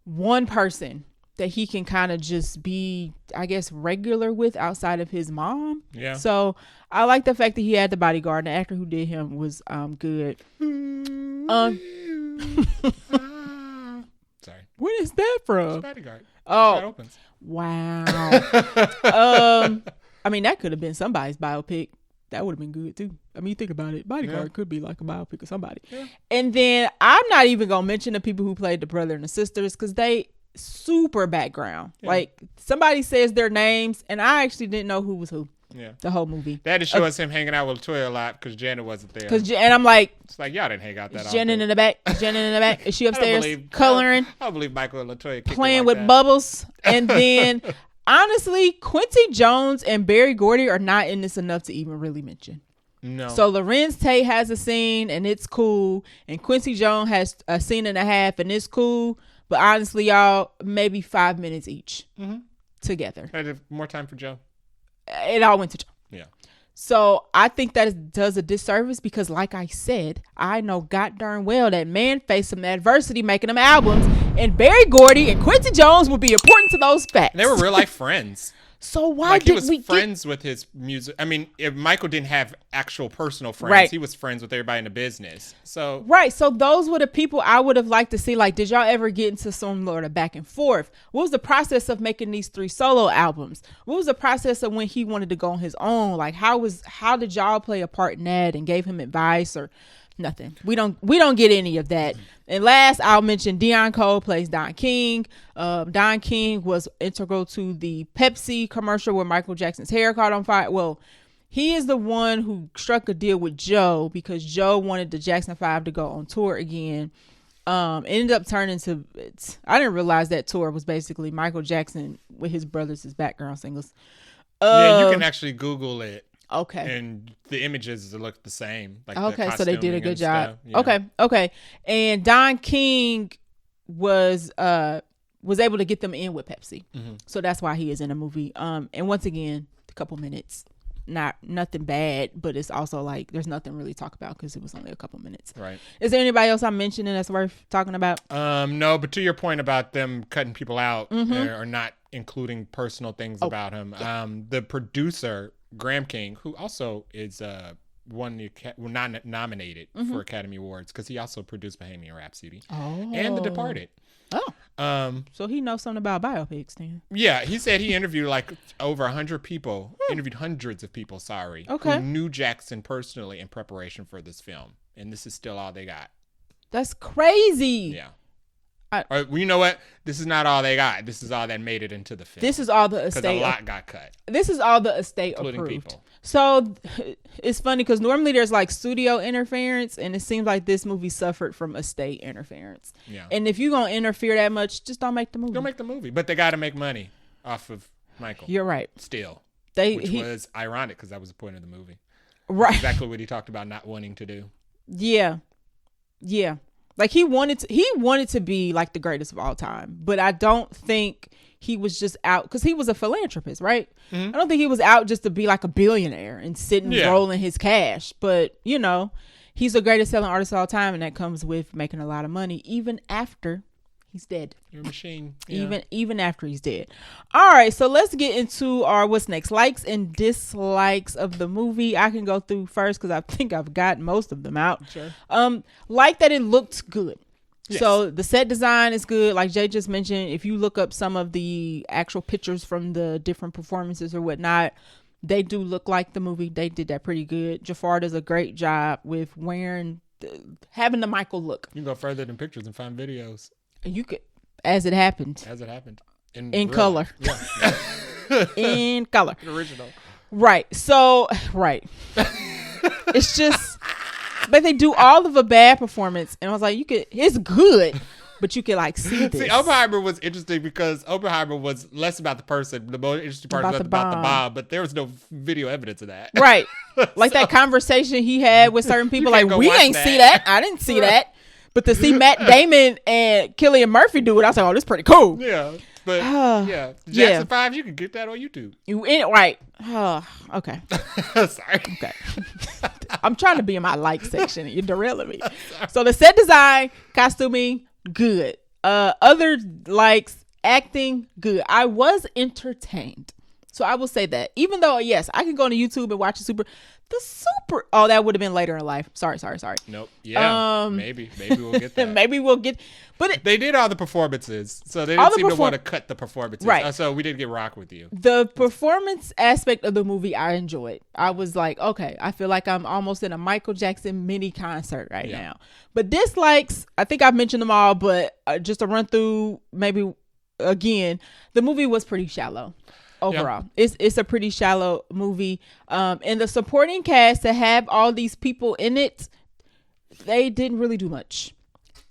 one person that he can kind of just be, I guess, regular with outside of his mom. Yeah. So I like the fact that he had the bodyguard. The actor who did him was good. Sorry. What is that from? It's bodyguard. Oh, It opens. wow. I mean, that could have been somebody's biopic. That would have been good too. I mean, think about it. Bodyguard could be like a biopic of somebody. Yeah. And then I'm not even gonna mention the people who played the brother and the sisters because they super background. Yeah. Like somebody says their names, and I actually didn't know who was who. Yeah. The whole movie. They had to show us him hanging out with LaToya a lot because Janet wasn't there. And I'm like, it's like y'all didn't hang out that often. Janet in the back. Janet in the back. Is she upstairs coloring? I don't believe Michael and LaToya playing like with that. bubbles. And then honestly, Quincy Jones and Barry Gordy are not in this enough to even really mention. No. So Lorenz Tate has a scene and it's cool, and Quincy Jones has a scene and a half and it's cool. But honestly, y'all, maybe 5 minutes each together. I had more time for Joe. It all went to Joe. Yeah. So I think that does a disservice because, like I said, I know god darn well that man faced some adversity making them albums, and Barry Gordy and Quincy Jones would be important to those facts. They were real life friends. So why did we friends with his music? I mean, if Michael didn't have actual personal friends, he was friends with everybody in the business. So so those were the people I would have liked to see. Like, did y'all ever get into some sort of back and forth? What was the process of making these 3 solo albums? What was the process of when he wanted to go on his own? Like, how did y'all play a part in that and gave him advice or nothing? We don't get any of that. And last, I'll mention Dion Cole plays Don King. Don King was integral to the Pepsi commercial where Michael Jackson's hair caught on fire. Well, he is the one who struck a deal with Joe because Joe wanted the Jackson 5 to go on tour again. It ended up turning to, I didn't realize that tour was basically Michael Jackson with his brothers as background singers. Yeah, you can actually Google it. Okay. And the images look the same. Like okay, so they did a good job. Yeah. Okay. And Don King was able to get them in with Pepsi. Mm-hmm. So that's why he is in a movie. And once again, a couple minutes. Nothing bad, but it's also like there's nothing really to talk about because it was only a couple minutes. Right. Is there anybody else I'm mentioning that's worth talking about? No, but to your point about them cutting people out or not including personal things about him, the producer Graham King, who also is nominated for Academy Awards because he also produced Bohemian Rhapsody and The Departed. So he knows something about biopics then. Yeah, he said he interviewed like over 100 people, interviewed hundreds of people, who knew Jackson personally in preparation for this film. And this is still all they got. That's crazy. Yeah. You know what? This is not all they got. This is all that made it into the film. This is all the estate. Because a lot got cut. This is all the estate including approved. People. So it's funny because normally there's like studio interference, and it seems like this movie suffered from estate interference. Yeah. And if you're going to interfere that much, just don't make the movie. Don't make the movie. But they got to make money off of Michael. You're right. Still. Which was ironic because that was the point of the movie. Right. That's exactly what he talked about not wanting to do. Yeah. Yeah. Like he wanted to be like the greatest of all time, but I don't think he was just out because he was a philanthropist, right? Mm-hmm. I don't think he was out just to be like a billionaire and sitting rolling his cash. But you know, he's the greatest selling artist of all time, and that comes with making a lot of money even after he's dead. You're a machine. Yeah. Even after he's dead. All right, so let's get into our what's next, likes and dislikes of the movie. I can go through first because I think I've got most of them out. Sure. Like that it looked good. Yes. So the set design is good. Like Jay just mentioned, if you look up some of the actual pictures from the different performances or whatnot, they do look like the movie. They did that pretty good. Jafar does a great job with having the Michael look. You can go further than pictures and find videos. You could, as it happened. In color. Yeah. In color. Original. Right. So, right. It's just, but they do all of a bad performance. And I was like, it's good, but you could like see this. See, Oppenheimer was interesting because Oppenheimer was less about the person. The most interesting part was about the bomb, but there was no video evidence of that. Right. Like that conversation he had with certain people, like, we ain't see that. I didn't see that. But to see Matt Damon and Cillian Murphy do it, I was like, oh, this is pretty cool. Yeah. But, Jackson 5, you can get that on YouTube. Right. Okay. Sorry. Okay. I'm trying to be in my like section. You're derailing me. So the set design, costuming, good. Other likes, acting, good. I was entertained. So I will say that. Even though, yes, I can go on YouTube and watch oh, that would have been later in life. Sorry. Nope. Yeah. Maybe we'll get that. Maybe we'll get, but they did all the performances, so they didn't seem to want to cut the performances. Right. So we did get rock with you. The performance aspect of the movie, I enjoyed. I was like, okay, I feel like I'm almost in a Michael Jackson mini concert right now. But dislikes, I think I've mentioned them all, but just to run through, maybe again, the movie was pretty shallow. Overall, it's a pretty shallow movie, and the supporting cast to have all these people in it, they didn't really do much.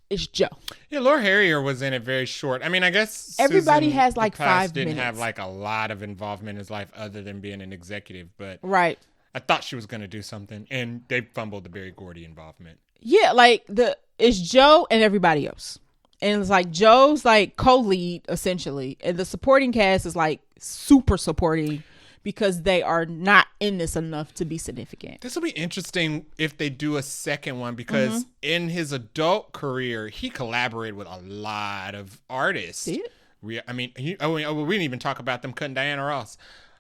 It's Joe. Yeah, Laura Harrier was in it very short. I mean, I guess everybody Susan has like 5 didn't minutes. have like a lot of involvement in his life other than being an executive, but right. I thought she was going to do something, and they fumbled the Berry Gordy involvement. Yeah, like it's Joe and everybody else. And it's like Joe's like co-lead essentially, and the supporting cast is like super supporting because they are not in this enough to be significant. This will be interesting if they do a second one because in his adult career, he collaborated with a lot of artists. See it? We didn't even talk about them cutting Diana Ross.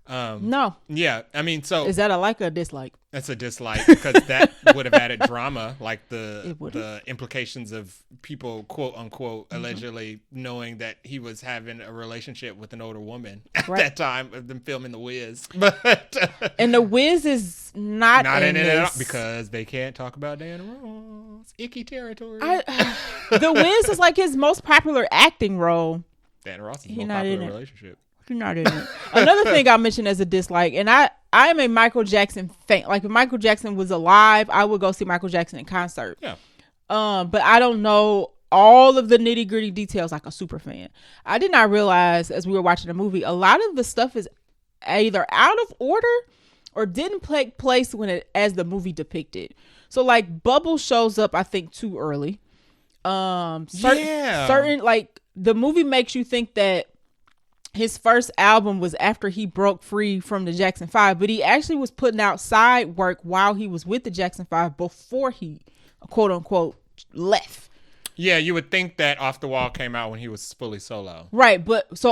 No. Yeah, I mean, so is that a like or a dislike? That's a dislike because that would have added drama, like the implications of people, quote unquote, allegedly knowing that he was having a relationship with an older woman at that time of them filming The Wiz. But and The Wiz is not in it at all because they can't talk about Diana Ross. Icky territory. The Wiz is like his most popular acting role. Diana Ross is most popular relationship. You're not in it. Another thing I mentioned as a dislike, and I am a Michael Jackson fan. Like if Michael Jackson was alive, I would go see Michael Jackson in concert. Yeah. But I don't know all of the nitty gritty details like a super fan. I did not realize as we were watching the movie, a lot of the stuff is either out of order or didn't take place as the movie depicted. So like Bubble shows up, I think, too early. Certain like the movie makes you think that his first album was after he broke free from the Jackson 5, but he actually was putting out side work while he was with the Jackson 5 before he, quote unquote, left. Yeah, you would think that Off the Wall came out when he was fully solo. Right,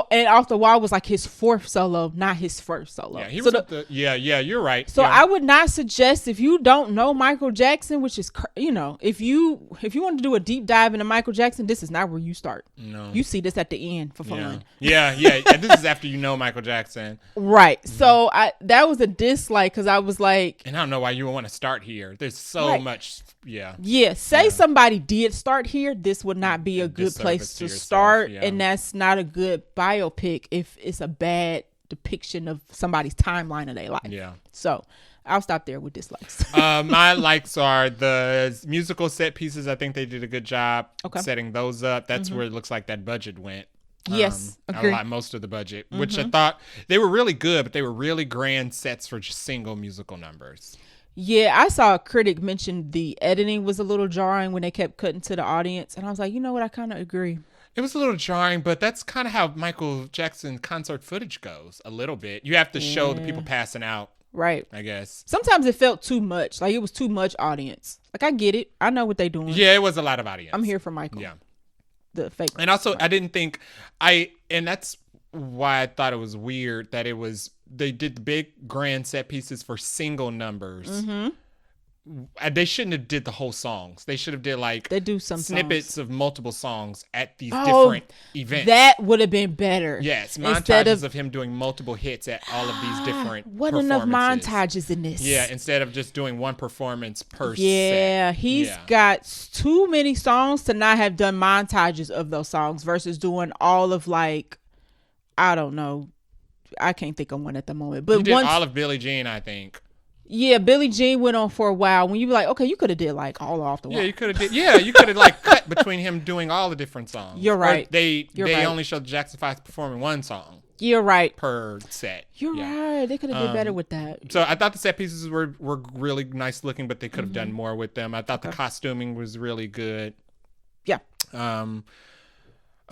and Off the Wall was like his 4th solo, not his first solo. Yeah, he was you're right. So I would not suggest, if you don't know Michael Jackson, which is, if you want to do a deep dive into Michael Jackson, this is not where you start. No. You see this at the end for fun. Yeah. And this is after you know Michael Jackson. Right. So that was a dislike because I was like. And I don't know why you would want to start here. There's so much. Yeah. Yeah. Somebody did start here. This would not be a good place to start. And that's not a good biopic if it's a bad depiction of somebody's timeline of their life. Yeah. So I'll stop there with dislikes. My likes are the musical set pieces. I think they did a good job setting those up. That's where it looks like that budget went. Yes, agree. Most of the budget, which I thought they were really good, but they were really grand sets for just single musical numbers. Yeah, I saw a critic mention the editing was a little jarring when they kept cutting to the audience. And I was like, you know what? I kind of agree. It was a little jarring, but that's kind of how Michael Jackson concert footage goes a little bit. You have to show the people passing out. Right. I guess. Sometimes it felt too much. Like it was too much audience. Like I get it. I know what they're doing. Yeah, it was a lot of audience. I'm here for Michael. Yeah. The fake. And also, I didn't think and that's why I thought it was weird that they did the big grand set pieces for single numbers. Mm-hmm. They shouldn't have did the whole songs. They should have did they do some snippets of multiple songs at these different events. That would have been better. Yes, montages of him doing multiple hits at all of these different wasn't enough montages in this. Yeah, instead of just doing one performance per set. Yeah, he's got too many songs to not have done montages of those songs versus doing all of I don't know. I can't think of one at the moment. But he did all of Billie Jean, I think. Yeah, Billie Jean went on for a while. When you be like, okay, you could have did all Off the Wall. Yeah, you could have you could have cut between him doing all the different songs. You're right. Or they only showed Jackson 5 performing one song. You're right. Per set. You're right. They could have did better with that. So I thought the set pieces were really nice looking, but they could have done more with them. I thought the costuming was really good. Yeah.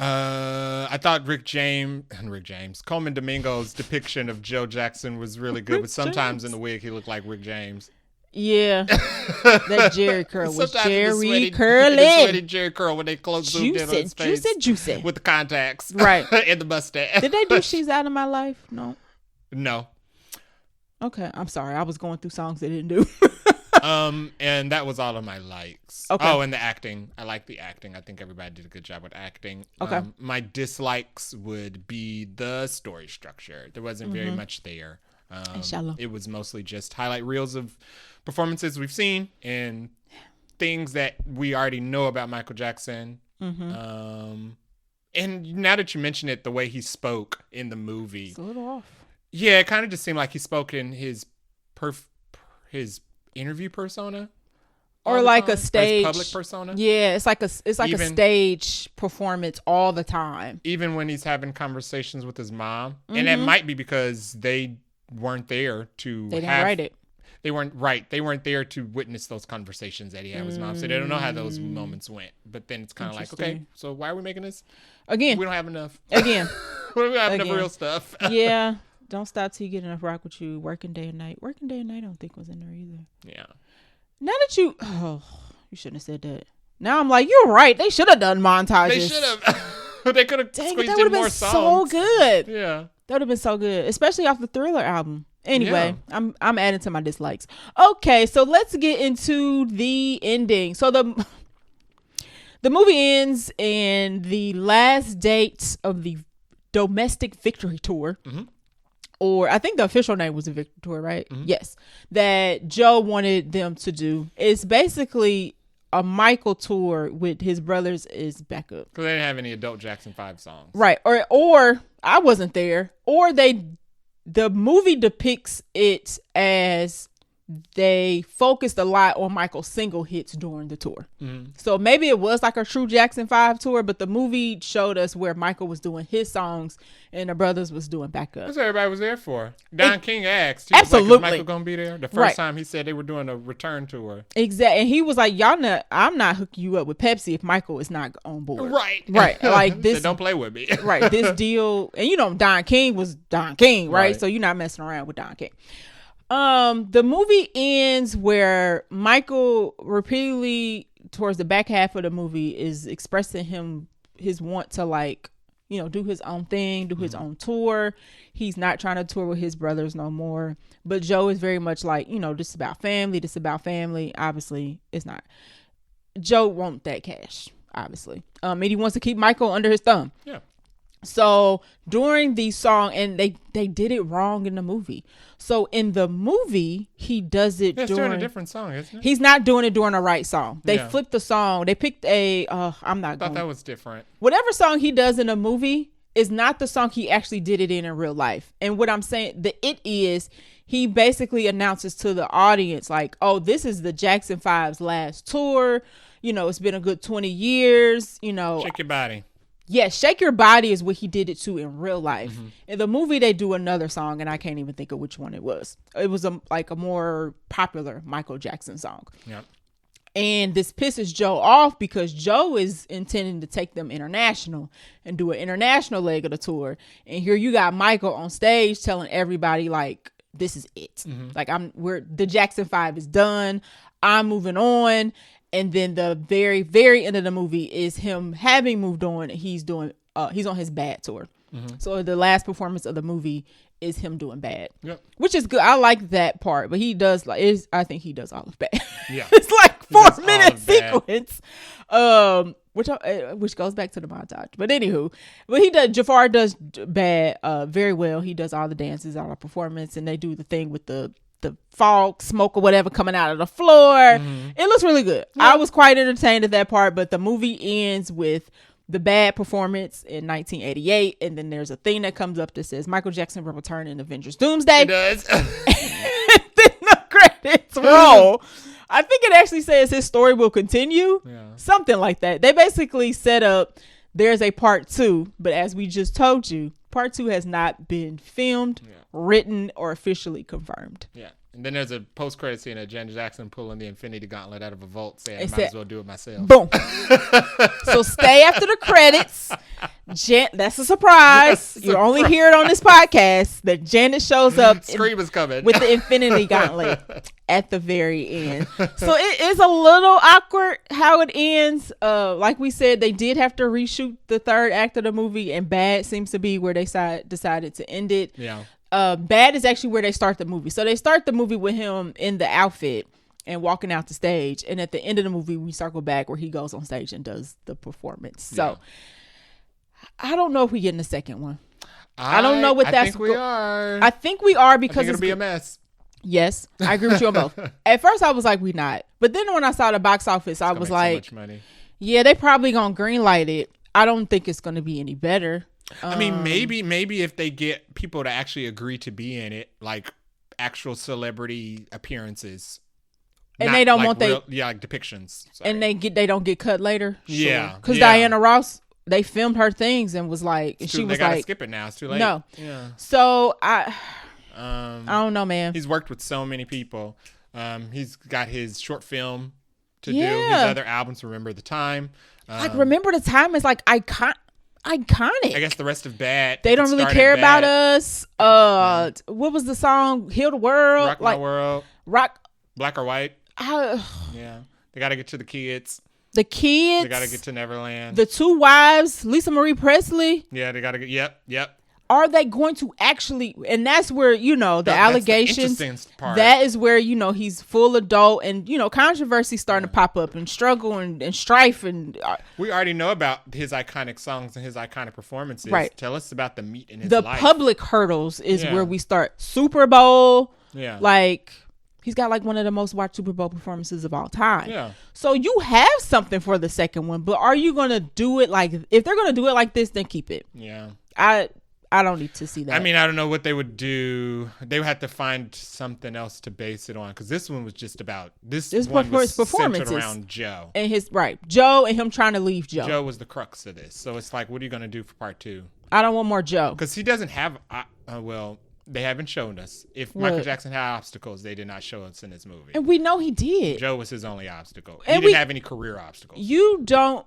I thought Coleman Domingo's depiction of Joe Jackson was really good, but sometimes in the wig he looked like Rick James. Yeah. That Jerry curl was Sometimes Jerry the curling. sweaty Jerry curl when they close zoomed in on his face. Juicy. With the contacts. Right. And the mustache. Did they do She's Out of My Life? No. No. Okay. I'm sorry. I was going through songs they didn't do. And that was all of my likes. Okay. Oh, and the acting. I like the acting. I think everybody did a good job with acting. Okay. My dislikes would be the story structure. There wasn't very much there. It was mostly just highlight reels of performances we've seen and things that we already know about Michael Jackson. And now that you mention it, the way he spoke in the movie, It's a little off. Yeah, it kind of just seemed like he spoke in his interview persona, or like a stage public persona. Yeah, it's like a stage performance all the time. Even when he's having conversations with his mom, and that might be because they weren't there to. They didn't write it. They weren't right. They weren't there to witness those conversations that he had with his mom, so they don't know how those moments went. But then it's kind of like, okay, so why are we making this again? We don't have enough. Again, we don't have enough real stuff. Yeah. Don't stop till you get enough Rock With You. Working Day and Night. Working Day and Night I don't think was in there either. Yeah. Now that you shouldn't have said that. Now I'm like, you're right. They should have done montages. They should have. They could have squeezed in more songs. So good. Yeah. That would have been so good, especially off the Thriller album. Anyway, yeah. I'm adding to my dislikes. Okay, so let's get into the ending. So the movie ends and the last dates of the domestic victory tour. Or I think the official name was the Victory Tour, right? Yes. That Joe wanted them to do. It's basically a Michael tour with his brothers is backup. Because they didn't have any adult Jackson 5 songs. Right. Or I wasn't there. Or the movie depicts it as they focused a lot on Michael's single hits during the tour. So maybe it was like a true Jackson 5 tour, but the movie showed us where Michael was doing his songs and the brothers was doing backup. That's what everybody was there for. Don King asked. Absolutely. Like, is Michael going to be there? The first time he said they were doing a return tour. Exactly. And he was like, I'm not hooking you up with Pepsi if Michael is not on board. Right. Like this. So don't play with me. Right. This deal. And Don King was Don King, right? So you're not messing around with Don King. The movie ends where Michael repeatedly towards the back half of the movie is expressing his want to do his own thing, do his own tour. He's not trying to tour with his brothers no more. But Joe is very much like, this is about family. This is about family. Obviously, it's not. Joe wants that cash, obviously. And he wants to keep Michael under his thumb. Yeah. So during the song, and they did it wrong in the movie. So in the movie, he does it during a different song, isn't it? He's not doing it during the right song. They flipped the song. They picked I thought that was different. Whatever song he does in the movie is not the song he actually did it in real life. And what I'm saying, he basically announces to the audience like, oh, this is the Jackson 5's last tour. It's been a good 20 years. Shake Your Body. Yes, Shake Your Body is what he did it to in real life. In the movie, they do another song, and I can't even think of which one it was. It was a more popular Michael Jackson song. Yep. And this pisses Joe off because Joe is intending to take them international and do an international leg of the tour. And here you got Michael on stage telling everybody like, this is it. Like the Jackson 5 is done. I'm moving on. And then the very, very end of the movie is him having moved on. He's on his Bad tour. So the last performance of the movie is him doing Bad, which is good. I like that part, but he does I think he does all of Bad. Yeah, it's like 4-minute sequence, which goes back to the montage. But anywho, Jafar does Bad very well. He does all the dances, all the performance, and they do the thing with the fog, smoke or whatever coming out of the floor. It looks really good. I was quite entertained at that part, but the movie ends with the Bad performance in 1988, and then there's a thing that comes up that says Michael Jackson will return in Avengers Doomsday. It does. And then the credits roll. I think it actually says his story will continue. Something like that. They basically set up there's a part 2, but as we just told you, part 2 has not been filmed, written, or officially confirmed. Yeah. And then there's a post-credit scene of Janet Jackson pulling the Infinity Gauntlet out of a vault saying, I might as well do it myself. Boom. So stay after the credits. That's a surprise. You only hear it on this podcast that Janet shows up. Scream is coming with the Infinity Gauntlet at the very end. So it is a little awkward how it ends. Like we said, they did have to reshoot the third act of the movie, and Bad seems to be where they decided to end it. Yeah. Bad is actually where they start the movie. So they start the movie with him in the outfit and walking out the stage, and at the end of the movie, we circle back where he goes on stage and does the performance. So. I don't know if we get in the second one. I don't know what that's. I think we are. I think we are because it'll be a mess. Yes, I agree with you on both. At first, I was like, we not. But then when I saw the box office, I was like, so much money. Yeah, they probably gonna greenlight it. I don't think it's gonna be any better. I mean, maybe if they get people to actually agree to be in it, like actual celebrity appearances. And they don't like want like depictions. Sorry. And they don't get cut later. Yeah, because Diana Ross. They filmed her things and was like, she was like, skip it now. It's too late. No. Yeah. So I don't know, man. He's worked with so many people. He's got his short film to do. His other albums, Remember the Time. Like Remember the Time is like iconic. I guess the rest of Bad. They don't really care about us. What was the song? Heal the World. Rock My World. Black or White. Yeah. They got to get to the kids. The kids. They got to get to Neverland. The two wives, Lisa Marie Presley. Yeah, they got to get. Yep. Are they going to actually? And that's where the allegations. The interesting part. That is where he's full adult, and controversy starting to pop up, and struggle and strife, and we already know about his iconic songs and his iconic performances. Right. Tell us about the meat in his life. The public hurdles is where we start. Super Bowl. Yeah. Like. He's got like one of the most watched Super Bowl performances of all time. Yeah. So you have something for the second one, but are you going to do it like, if they're going to do it like this, then keep it. Yeah. I don't need to see that. I mean, I don't know what they would do. They would have to find something else to base it on, because this one was just about this one was centered around Joe and Joe and him trying to leave Joe. Joe was the crux of this. So it's like, what are you going to do for part 2? I don't want more Joe, because he doesn't have. They haven't shown us. If Michael Jackson had obstacles, they did not show us in this movie. And we know he did. Joe was his only obstacle. He didn't have any career obstacles. You don't.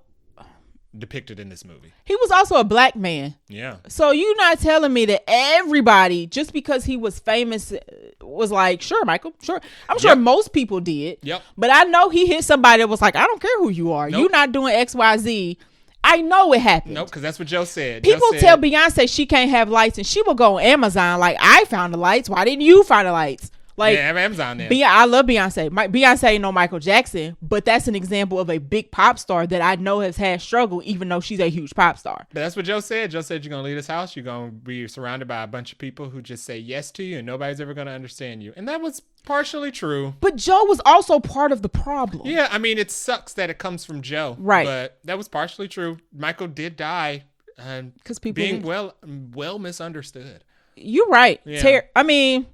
Depicted in this movie. He was also a black man. Yeah. So you're not telling me that everybody, just because he was famous, was like, sure, Michael, sure. I'm sure most people did. Yep. But I know he hit somebody that was like, I don't care who you are. Nope. You're not doing X, Y, Z. I know it happened. Nope, because that's what Joe said. People tell Beyonce she can't have lights, and she will go on Amazon like, I found the lights. Why didn't you find the lights? Like, have Amazon then. I love Beyonce. Beyonce ain't no Michael Jackson, but that's an example of a big pop star that I know has had struggle, even though she's a huge pop star. But that's what Joe said. Joe said, you're going to leave this house. You're going to be surrounded by a bunch of people who just say yes to you, and nobody's ever going to understand you. And that was partially true. But Joe was also part of the problem. Yeah, I mean, it sucks that it comes from Joe. Right. But that was partially true. Michael did die. Because people being well misunderstood. You're right. Yeah.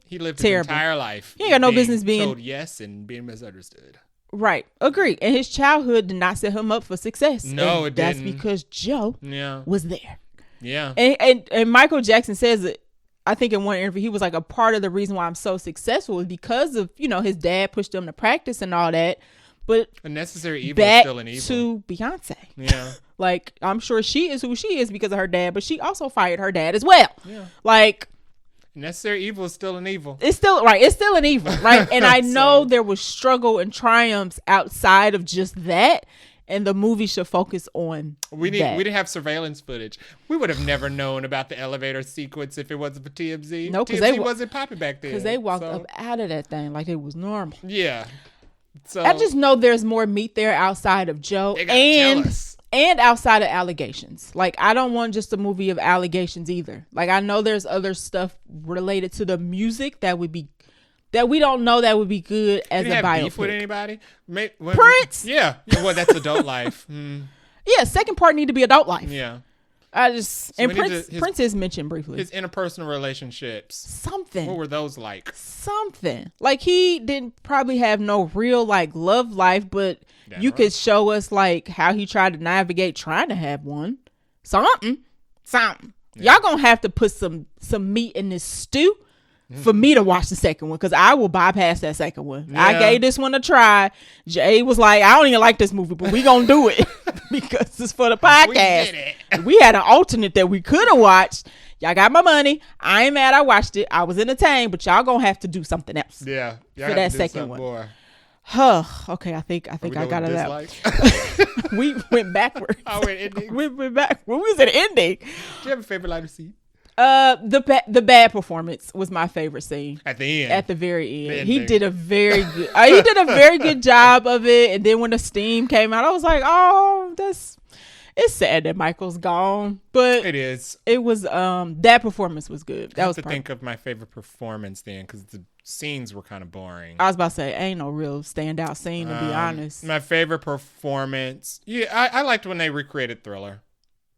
He lived his entire life. He ain't got no business being told yes and being misunderstood. Right. Agree. And his childhood did not set him up for success. No, it didn't. That's because Joe was there. Yeah. And Michael Jackson says it, I think in one interview, he was like, a part of the reason why I'm so successful is because of, his dad pushed him to practice and all that. But a necessary evil is still an evil. To Beyonce. Yeah. Like, I'm sure she is who she is because of her dad, but she also fired her dad as well. Yeah. Like, necessary evil is still an evil. It's still right. It's still an evil, right? And I know there was struggle and triumphs outside of just that, and the movie should focus on We didn't have surveillance footage. We would have never known about the elevator sequence if it wasn't for TMZ. No, because TMZ wasn't popping back then. Because they walked up out of that thing like it was normal. Yeah. So I just know there's more meat there outside of Joe and outside of allegations. Like, I don't want just a movie of allegations either. Like, I know there's other stuff related to the music that we don't know that would be good as a biopic. Beef with anybody? Prince? Yeah. Well, that's adult life. Yeah, second part need to be adult life. Yeah. Prince is mentioned briefly. His interpersonal relationships. Something. What were those like? Something. Like, he didn't probably have no real like love life, but you could show us like how he tried to navigate trying to have one. Something. Yeah. Y'all gonna have to put some meat in this stew for me to watch the second one, because I will bypass that second one. Yeah. I gave this one a try. Jay was like, I don't even like this movie, but we gonna do it because it's for the podcast. We did it. We had an alternate that we could have watched. Y'all got my money. I ain't mad I watched it. I was entertained, but y'all gonna have to do something else. Yeah. For that second one. More. Okay, I think I got it out. We went backwards. Oh, wait, ending. We went back. When we was at ending. Do you have a favorite line of scene? The bad performance was my favorite scene. At the end. At the very end. He did a very good he did a very good job of it. And then when the steam came out, I was like, oh, it's sad that Michael's gone. But it is. It was that performance was good. That I have was to think of my favorite performance then, because the scenes were kind of boring. I was about to say, ain't no real standout scene, to be honest. My favorite performance, I liked when they recreated Thriller.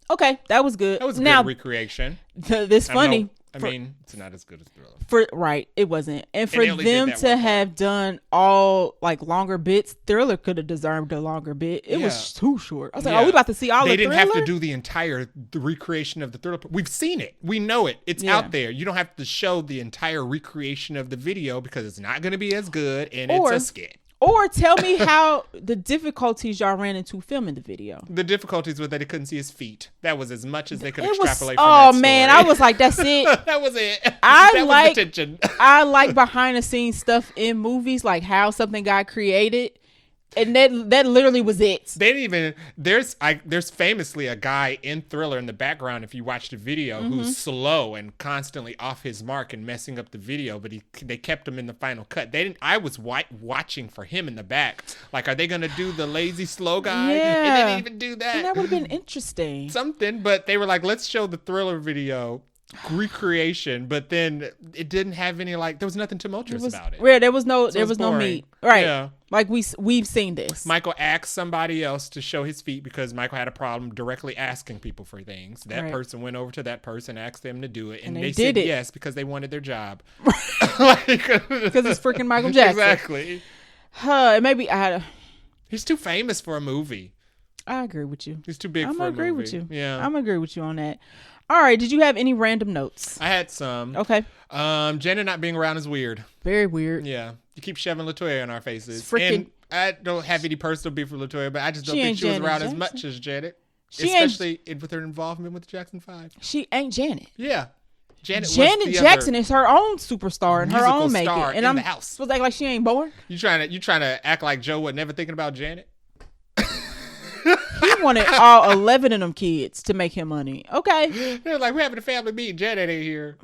Okay, that was good. That was a good recreation. This funny. It's not as good as Thriller. It wasn't. And for them to have done all like longer bits, Thriller could have deserved a longer bit. It was too short. I was like, are we about to see all of Thriller? They didn't have to do the recreation of the Thriller. We've seen it. We know it. It's out there. You don't have to show the entire recreation of the video because it's not going to be as good, and it's a skit. Or tell me how the difficulties y'all ran into filming the video. The difficulties were that they couldn't see his feet. That was as much as they could extrapolate from that story. Oh, man. I was like, that's it. That was it. I was like behind the scenes stuff in movies, like how something got created. And that literally was it. They didn't even there's famously a guy in Thriller in the background, if you watch the video, who's slow and constantly off his mark and messing up the video, but they kept him in the final cut. I was watching for him in the back. Like, are they gonna do the lazy slow guy? Yeah. And they didn't even do that. And that would have been interesting. Something, but they were like, let's show the Thriller video recreation, but then it didn't have any, like, there was nothing tumultuous about it. Yeah, there was no meat. Right. Yeah. Like we've seen this. Michael asked somebody else to show his feet because Michael had a problem directly asking people for things. That person went over to that person, asked them to do it, and they said yes because they wanted their job. Because it's freaking Michael Jackson. Exactly. Maybe he's too famous for a movie. I agree with you. He's too big for a movie. I'm agree with you. Yeah. I'm agree with you on that. All right. Did you have any random notes? I had some. Okay. Janet not being around is weird. Very weird. Yeah. You keep shoving LaToya in our faces. Freaking. And I don't have any personal beef with LaToya, but I just don't think she was around as much as Janet. Especially with her involvement with Jackson 5. She ain't Janet. Yeah. Janet Jackson is her own superstar and her own making. And I'm the house. supposed to act like she ain't born. You trying to act like Joe was never thinking about Janet? He wanted all 11 of them kids to make him money. Okay. They're like, we're having a family meeting. Janet ain't here.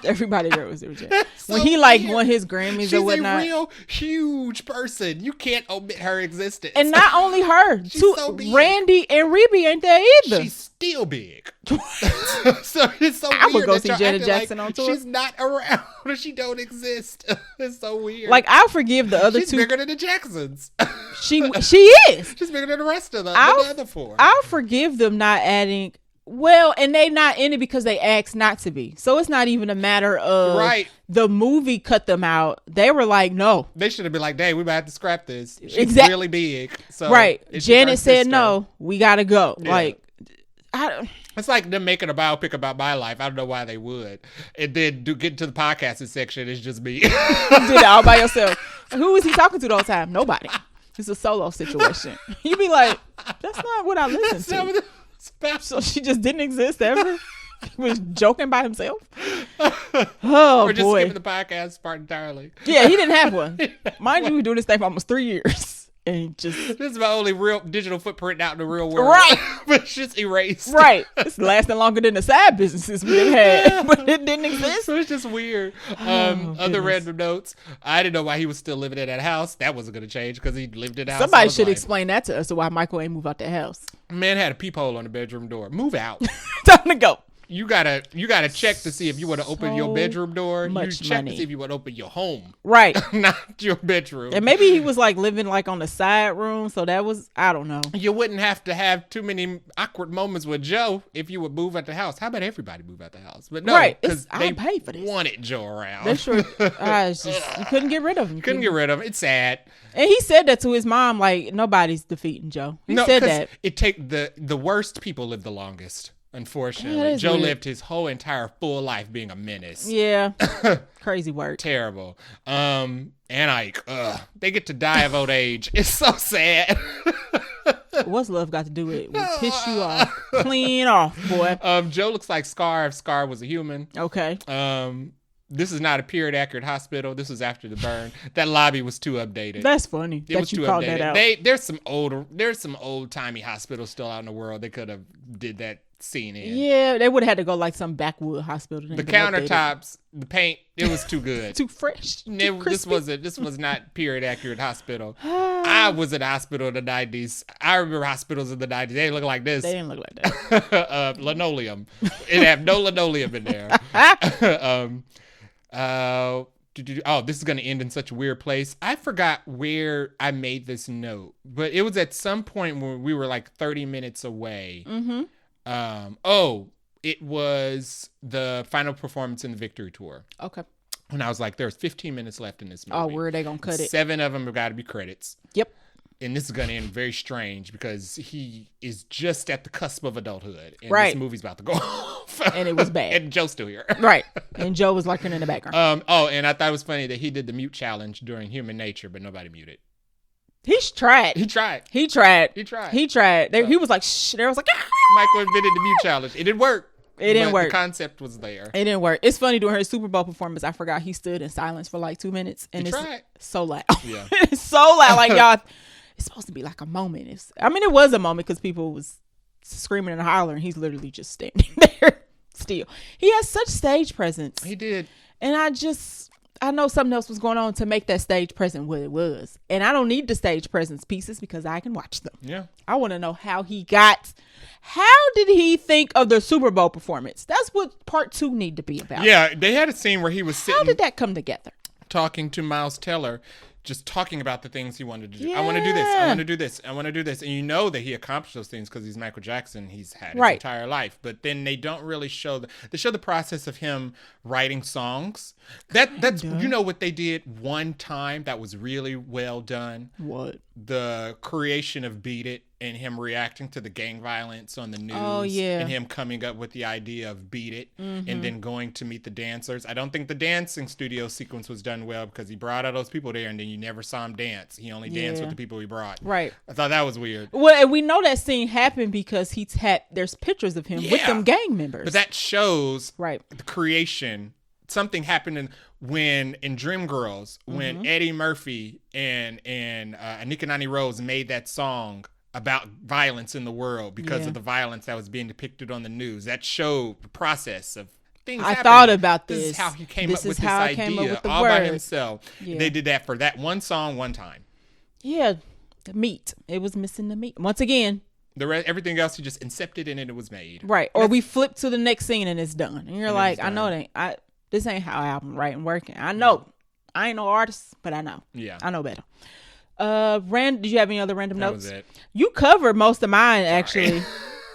Everybody there was Janet. So when he like won his Grammys or whatnot. She's a real huge person. You can't omit her existence. And not only her. So big. Randy and Rebe ain't there either. She's still big. So it's so weird. I would go see Janet Jackson on tour. She's not around. She don't exist. It's so weird. Like, I'll forgive the other two. She's bigger than the Jacksons. She is. She's bigger than the rest of the other four. I'll forgive them not adding. Well, and they not in it because they asked not to be. So it's not even a matter of the movie cut them out. They were like, no. They should have been like, dang, we might have to scrap this. She's really big. So Janet said, no, we got to go. Yeah. Like, it's like them making a biopic about my life. I don't know why they would. And then get to the podcasting section, it's just me. You did it all by yourself. Who is he talking to the whole time? Nobody. It's a solo situation. You be like, that's not what I listen to. So she just didn't exist ever? He was joking by himself? Oh, or just boy. skipping the podcast part entirely. Yeah, he didn't have one. Mind you, we doing this thing for almost 3 years. And this is my only real digital footprint out in the real world. Right. But it's just erased. Right. It's lasting longer than the side businesses we've had. But it didn't exist. So it's just weird. Other random notes. I didn't know why he was still living in that house. That wasn't going to change because he lived in that house. Somebody should explain that to us, why Michael ain't move out the house. Man had a peephole on the bedroom door. Move out. Time to go. You gotta check to see if you want to open your bedroom door. You check money. to see if you want to open your home. Right. Not your bedroom. And maybe he was like living like on the side room. So that was, I don't know. You wouldn't have to have too many awkward moments with Joe if you would move out the house. How about everybody move out the house? But no, because I pay for this. Wanted Joe around. That's true. You couldn't get rid of him. Couldn't get rid of him. It's sad. And he said that to his mom, like, nobody's defeating Joe. He said that. It take the worst people live the longest. Unfortunately, Joe lived his whole entire full life being a menace. Yeah, crazy work. Terrible. And Ike, they get to die of old age. It's so sad. What's love got to do with it? Will piss you off, clean off, boy. Joe looks like Scar if Scar was a human. Okay. This is not a period accurate hospital. This was after the burn. That lobby was too updated. That's funny. It was too updated. That out. There's some old timey hospitals still out in the world. They could have did that scene in. Yeah, they would have had to go like some backwood hospital. The countertops, the paint, it was too good. Too fresh. This was not period accurate hospital. I was at a hospital in the 90s. I remember hospitals in the 90s. They didn't look like this. They didn't look like that. Linoleum. It had no linoleum in there. This is going to end in such a weird place. I forgot where I made this note, but it was at some point where we were like 30 minutes away. Mm-hmm. It was the final performance in the Victory Tour. Okay. And I was like, there's 15 minutes left in this movie. Oh, where are they going to cut it? 7 of them have got to be credits. Yep. And this is going to end very strange because he is just at the cusp of adulthood. And right. This movie's about to go off. And it was bad. And Joe's still here. Right. And Joe was lurking in the background. And I thought it was funny that he did the mute challenge during Human Nature, but nobody muted. He tried. He tried. He was like, shh. There was like, Michael invented the mute challenge. It didn't work. It didn't work. The concept was there. It didn't work. It's funny, during his Super Bowl performance, I forgot he stood in silence for like 2 minutes. And it's so loud. Yeah. It's so loud. Like, y'all, it's supposed to be like a moment. It was a moment because people was screaming and hollering. He's literally just standing there still. He has such stage presence. He did. And I know something else was going on to make that stage present what it was. And I don't need the stage presence pieces because I can watch them. Yeah. I want to know how did he think of the Super Bowl performance? That's what part 2 need to be about. Yeah, they had a scene where he was sitting. How did that come together? Talking to Miles Teller, just talking about the things he wanted to do. Yeah. I want to do this. I want to do this. I want to do this. And you know that he accomplished those things because he's Michael Jackson. He's had his entire life. But then they don't really show they show the process of him writing songs. That's you know what they did one time that was really well done? What? The creation of Beat It and him reacting to the gang violence on the news. Oh, yeah. And him coming up with the idea of Beat It and then going to meet the dancers. I don't think the dancing studio sequence was done well because he brought all those people there and then you never saw him dance. He only danced with the people he brought. Right. I thought that was weird. Well, and we know that scene happened because there's pictures of him with them gang members. But that shows the creation. Something happened in Dreamgirls when Eddie Murphy and Anika Noni Rose made that song about violence in the world because of the violence that was being depicted on the news. That showed the process of things happening. Thought about this. This is how he came up with this idea all by himself. Yeah. They did that for that one song one time. Yeah, the meat. It was missing the meat. Once again. Everything else he just incepted and it was made. Right. Or we flip to the next scene and it's done. And you're like, I know it ain't. This ain't how album writing working. I know. I ain't no artist, but I know. Yeah. I know better. Did you have any other random notes? That was it. You covered most of mine, actually.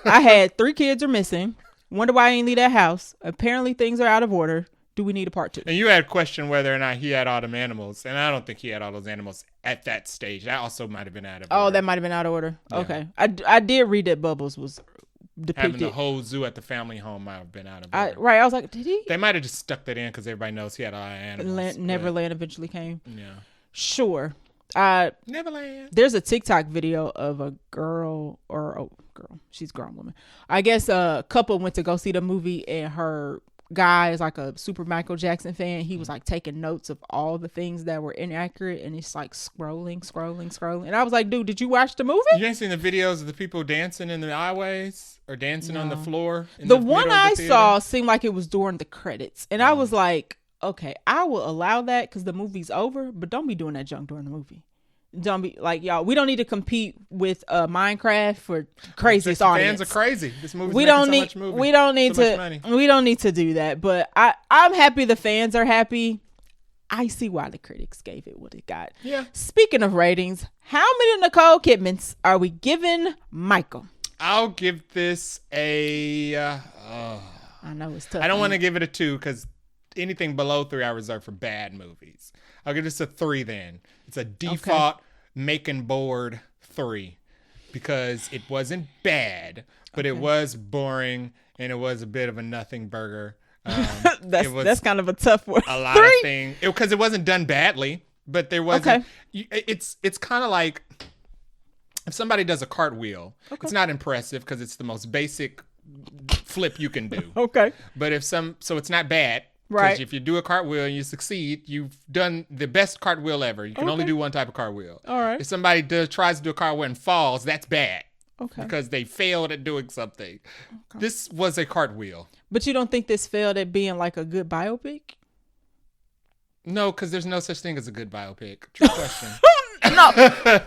I had 3 kids are missing. Wonder why I didn't leave that house. Apparently things are out of order. Do we need a part 2? And you had questioned whether or not he had all them animals. And I don't think he had all those animals at that stage. That also might have been out of order. Oh, that might have been out of order. Yeah. Okay. I did read that Bubbles was depicted. Having the whole zoo at the family home might have been out of order. I was like, did he? They might have just stuck that in because everybody knows he had all animals. Neverland eventually came. Yeah. Sure. Neverland. There's a TikTok video of a she's a grown woman. I guess a couple went to go see the movie and her guy is like a super Michael Jackson fan. He was like taking notes of all the things that were inaccurate and it's like scrolling. And I was like, dude, did you watch the movie? You ain't seen the videos of the people dancing in the aisleways or dancing on the floor? The one I saw seemed like it was during the credits. And I was like, okay, I will allow that because the movie's over, but don't be doing that junk during the movie. Don't be like, y'all, we don't need to compete with Minecraft for craziest audience. Fans are crazy. This movie's we don't need to do that. But I'm happy the fans are happy. I see why the critics gave it what it got. Yeah. Speaking of ratings, how many Nicole Kidmans are we giving Michael? I'll give this a I know it's tough. I don't want to give it a 2 because anything below 3 I reserve for bad movies. I'll give this a 3 then. It's a default making board 3. because it wasn't bad, but it was boring and it was a bit of a nothing burger. That's kind of a tough word. A lot of things because it wasn't done badly, but there wasn't. It's kind of like if somebody does a cartwheel, it's not impressive because it's the most basic flip you can do. But so it's not bad. Right. Because if you do a cartwheel and you succeed, you've done the best cartwheel ever. You can only do one type of cartwheel. All right. If somebody tries to do a cartwheel and falls, that's bad. Because they failed at doing something. This was a cartwheel. But you don't think this failed at being like a good biopic? No, because there's no such thing as a good biopic. True question. No.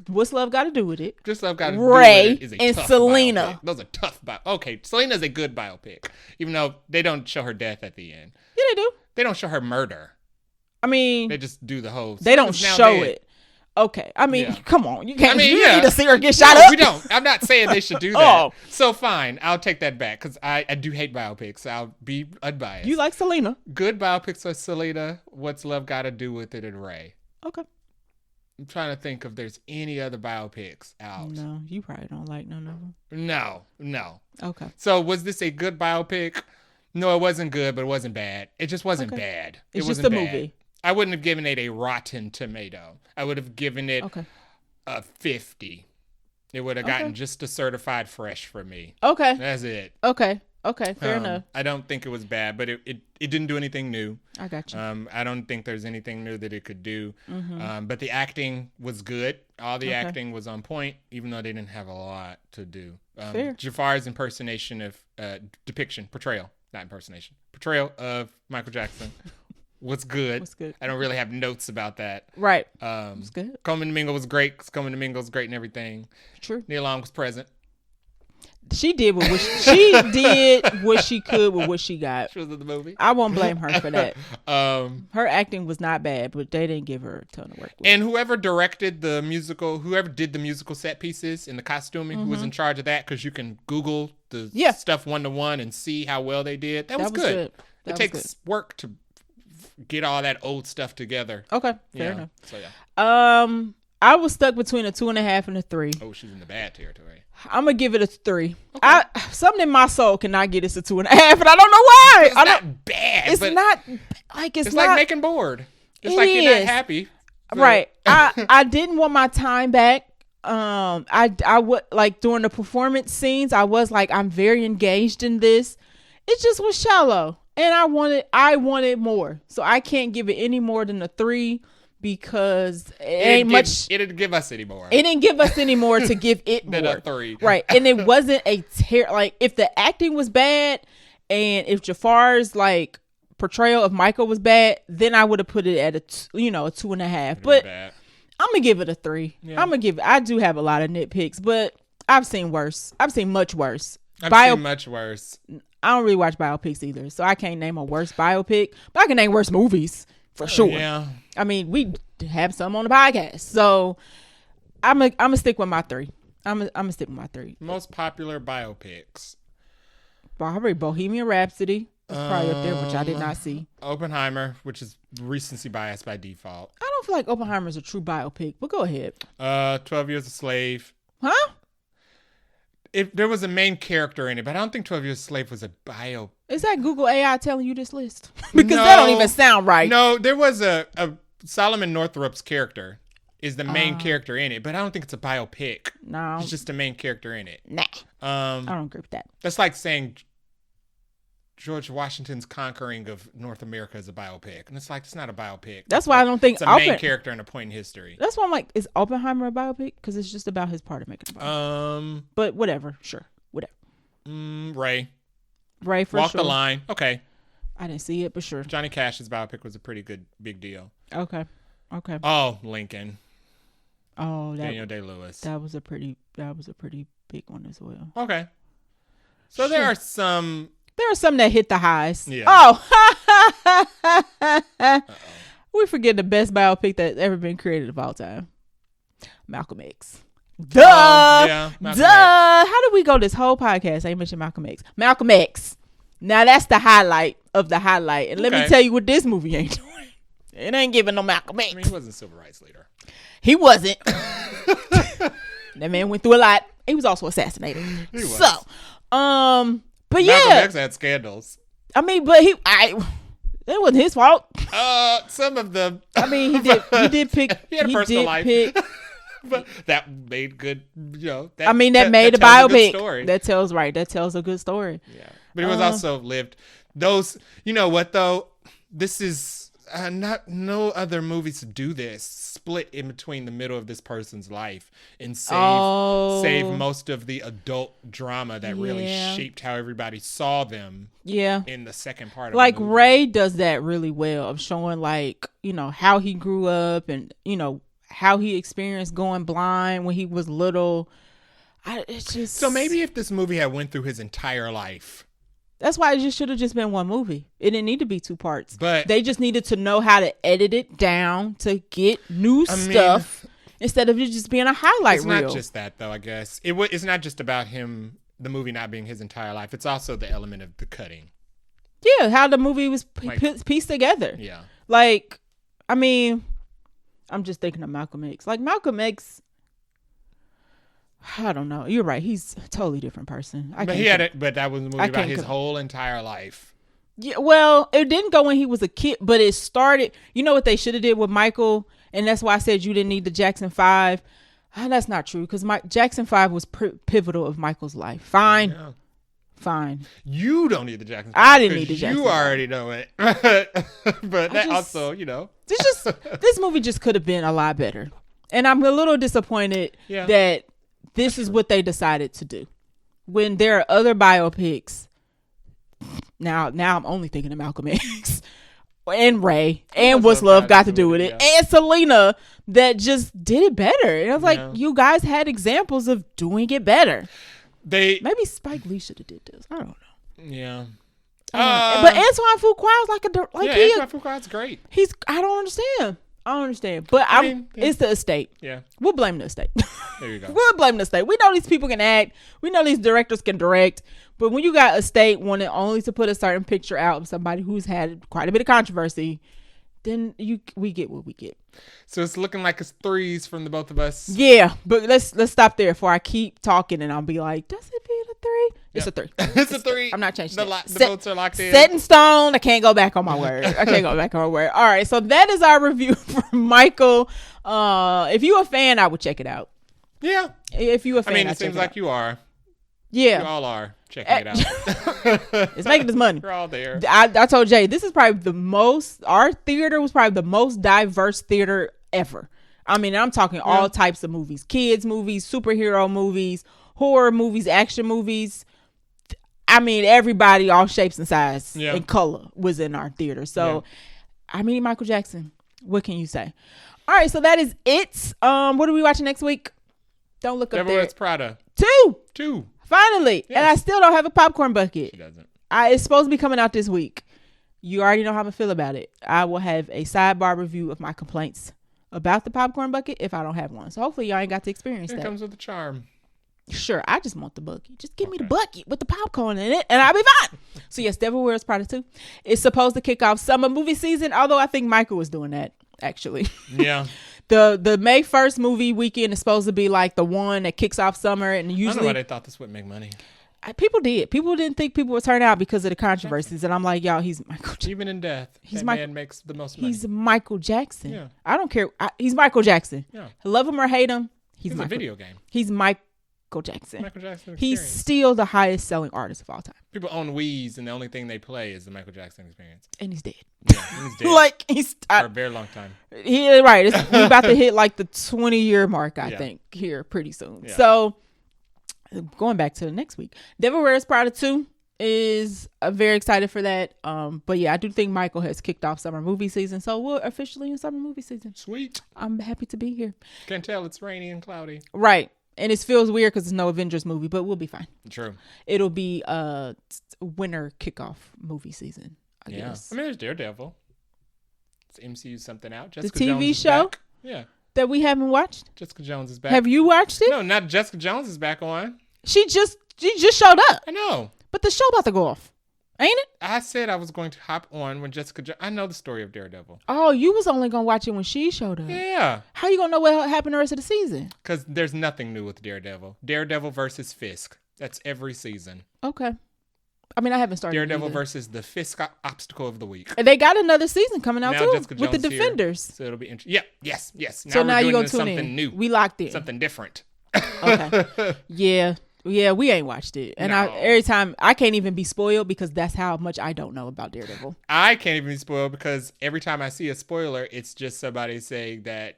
What's love got to do with it? Just love got to do Ray with it is a and tough Selena. Biopic. Those are tough Okay, Selena's a good biopic, even though they don't show her death at the end. Yeah, they do. They don't show her murder. I mean, they just do the whole. They don't show it. Okay, I mean, come on, you can't. You need to see her get shot up. We don't. I'm not saying they should do that. So fine, I'll take that back because I do hate biopics. I'll be unbiased. You like Selena? Good biopics are Selena. What's love got to do with it? And Ray. Okay. I'm trying to think if there's any other biopics out. No, you probably don't like none of them. No. Okay. So was this a good biopic? No, it wasn't good, but it wasn't bad. It just wasn't bad. It's just a movie. I wouldn't have given it a Rotten Tomato. I would have given it a 50. It would have gotten just a certified fresh for me. Okay. That's it. Okay. Fair enough. I don't think it was bad, but it didn't do anything new. I got you. I don't think there's anything new that it could do. But the acting was good. All the acting was on point, even though they didn't have a lot to do. Fair. Jafar's portrayal of Michael Jackson was good. I don't really have notes about that. Right. It's good. Coleman Domingo was great. Coleman Domingo was great and everything. True. Neil Long was present. She did what she could with what she got. She was in the movie. I won't blame her for that. Her acting was not bad, but they didn't give her a ton of work. And whoever did the musical set pieces and the costuming, who was in charge of that, because you can Google the stuff 1-to-1 and see how well they did. That was good. It takes work to get all that old stuff together. Okay, fair enough. So yeah. I was stuck between a 2.5 and a 3. Oh, she's in the bad territory. I'm gonna give it a 3. Okay. Something in my soul cannot get us a 2.5, and I don't know why. It's not bad. It's not like it's like making bored. It's like you're not happy. So. Right. I didn't want my time back. I would like during the performance scenes. I was like, I'm very engaged in this. It just was shallow, and I wanted more. So I can't give it any more than a 3. Because it didn't give us any more. It didn't give us any more to give it than more. A 3. Right. And it wasn't like if the acting was bad and if Jafar's like portrayal of Michael was bad, then I would have put it at a 2.5. But I'm gonna give it a 3. Yeah. I do have a lot of nitpicks, but I've seen worse. I've seen much worse. I've seen much worse. I don't really watch biopics either, so I can't name a worse biopic, but I can name worse movies. For sure. Yeah. I mean, we have some on the podcast, so I'm gonna stick with my 3. I'm gonna stick with my 3. Most popular biopics. Probably Bohemian Rhapsody. That's probably up there, which I did not see. Oppenheimer, which is recency bias by default. I don't feel like Oppenheimer is a true biopic, but go ahead. 12 Years a Slave. Huh? If there was a main character in it, but I don't think 12 Years a Slave was a bio. Is that Google AI telling you this list? Because that don't even sound right. No, there was a Solomon Northrup's character is the main character in it, but I don't think it's a biopic. No. It's just the main character in it. Nah. I don't agree with that. That's like saying George Washington's conquering of North America is a biopic. And it's like, it's not a biopic. That's why I don't think it's a main character and a point in history. That's why I'm like, is Oppenheimer a biopic? Because it's just about his part of making a biopic. But whatever. Sure. Whatever. Ray for Walk sure. The Line. Okay. I didn't see it, but sure. Johnny Cash's biopic was a pretty good, big deal. Okay. Oh, Lincoln. Oh, Daniel Day-Lewis. That was a pretty big one as well. Okay. So there are some that hit the highs. Yeah. Oh, we forget the best biopic that's ever been created of all time. Malcolm X. Duh. Yeah. Duh. How did we go this whole podcast? I ain't mentioned Malcolm X. Malcolm X. Now that's the highlight of the highlight. And let me tell you what this movie ain't doing. It ain't giving no Malcolm X. I mean, he wasn't a civil rights leader. He wasn't. That man went through a lot. He was also assassinated. He was. So, but Malcolm yeah. X had scandals. I mean, but it wasn't his fault. Some of them. I mean, he did pick. He had a personal life. But that made good, that made a biopic. That tells a good story. Yeah. But it was also lived. Those, you know what though? This is no other movies do this. Split in between the middle of this person's life and save most of the adult drama that really shaped how everybody saw them. Yeah. In the second part of like the movie. Ray does that really well of showing how he grew up and how he experienced going blind when he was little. So maybe if this movie had went through his entire life. That's why it just should have just been one movie. It didn't need to be 2 parts. But they just needed to know how to edit it down to get new stuff instead of it just being a highlight reel. It's not just that, though, I guess. It's not just about him, the movie not being his entire life. It's also the element of the cutting. Yeah, how the movie was pieced together. Yeah. I'm just thinking of Malcolm X. Like, Malcolm X, I don't know. You're right. He's a totally different person. But that was a movie about his whole entire life. Yeah, well, it didn't go when he was a kid, but it started. You know what they should have did with Michael, and that's why I said you didn't need the Jackson 5. That's not true because Jackson 5 was pivotal of Michael's life. Fine. Yeah. Fine. You don't need the Jackson 5. I didn't need the Jackson 5. You already know it. But that also, This movie just could have been a lot better. And I'm a little disappointed that this is what they decided to do. When there are other biopics, now I'm only thinking of Malcolm X and Ray and What's Love Got to Do with It and Selena that just did it better. And I was like, you guys had examples of doing it better. Maybe Spike Lee should have did this. I don't know. Yeah. But Antoine Fuqua is Antoine Fuqua's great. I don't understand. But it's the estate. Yeah. We'll blame the estate. There you go. We'll blame the estate. We know these people can act. We know these directors can direct. But when you got a state wanting only to put a certain picture out of somebody who's had quite a bit of controversy, then we get what we get. So it's looking like it's 3s from the both of us. Yeah, but let's stop there before I keep talking and I'll be like, does it beat a 3? It's a 3. It's a 3. I'm not changing it. The votes are locked in. Set in stone. I can't go back on my word. All right, so that is our review for Michael. If you're a fan, I would check it out. Yeah. If you're a fan, it seems like you are. Yeah. You all are checking it out. It's making us money. We're all there. I told Jay, this is probably our theater was probably the most diverse theater ever. I mean, I'm talking all types of movies. Kids movies, superhero movies, horror movies, action movies. I mean, everybody, all shapes and size and color was in our theater. So, Michael Jackson. What can you say? All right, so that is it. What are we watching next week? Don't look up Devil there. Wears Prada. 2. Finally. Yes. And I still don't have a popcorn bucket. She doesn't. It's supposed to be coming out this week. You already know how I feel about it. I will have a sidebar review of my complaints about the popcorn bucket if I don't have one. So hopefully y'all ain't got to experience that. It comes with the charm. Sure, I just want the bucket. Just give me the bucket with the popcorn in it and I'll be fine. So yes, Devil Wears Prada 2. It's supposed to kick off summer movie season, although I think Michael was doing that, actually. Yeah. The May 1st movie weekend is supposed to be like the one that kicks off summer, and usually I don't know why they thought this would make money. People didn't think people would turn out because of the controversies, and I'm like, y'all, he's Michael Jackson. Even in death, man makes the most money. He's Michael Jackson. Yeah. I don't care. He's Michael Jackson. Yeah. Love him or hate him, he's a video game. He's Michael Jackson. Michael Jackson experience. He's still the highest selling artist of all time. People own Wii's, and the only thing they play is the Michael Jackson experience. And he's dead. Yeah, he's dead. He's for a very long time. Right. We're about to hit like the 20-year mark, I think, here pretty soon. Yeah. So going back to the next week, Devil Wears Prada 2 is very excited for that. But yeah, I do think Michael has kicked off summer movie season, so we're officially in summer movie season. Sweet. I'm happy to be here. Can't tell it's rainy and cloudy. Right. And it feels weird because it's no Avengers movie, but we'll be fine. True. It'll be winter kickoff movie season, I guess. I mean, there's Daredevil. It's MCU something out. Jessica Jones TV show? Back. Yeah. That we haven't watched? Jessica Jones is back. Have you watched it? No, not Jessica Jones is back on. She just showed up. I know. But the show about to go off. Ain't it? I said I was going to hop on when I know the story of Daredevil. Oh, you was only going to watch it when she showed up. Yeah. How you going to know what happened the rest of the season? Because there's nothing new with Daredevil. Daredevil versus Fisk. That's every season. Okay. I mean, I haven't started. Daredevil versus the Fisk obstacle of the week. And they got another season coming out now too Jessica with the Jones Defenders. Here, so it'll be interesting. Yeah, yes. So now you're gonna tune something in. New. We locked in. Something different. Okay. Yeah, we ain't watched it, and every time I can't even be spoiled because that's how much I don't know about Daredevil. I can't even be spoiled because every time I see a spoiler, it's just somebody saying that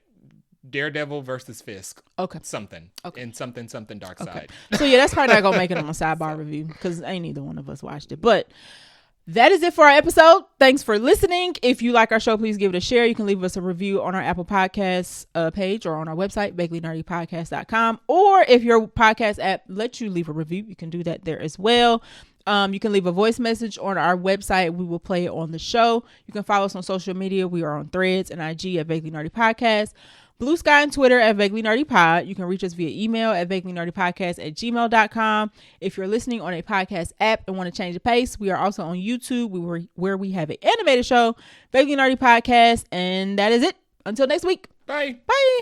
Daredevil versus Fisk. Okay. Something. Okay. And something dark side. So yeah, that's probably not gonna make it on my sidebar review because ain't either one of us watched it. But that is it for our episode. Thanks for listening. If you like our show, please give it a share. You can leave us a review on our Apple Podcasts page or on our website, vaguelynerdypodcast.com. Or if your podcast app lets you leave a review, you can do that there as well. You can leave a voice message on our website. We will play it on the show. You can follow us on social media. We are on Threads and IG at Vaguely Nerdy Podcast. Blue Sky and Twitter at Vaguely Nerdy Pod. You can reach us via email at vaguelynerdypodcast@gmail.com. If you're listening on a podcast app and want to change the pace, we are also on YouTube where we have an animated show, Vaguely Nerdy Podcast. And that is it. Until next week. Bye. Bye.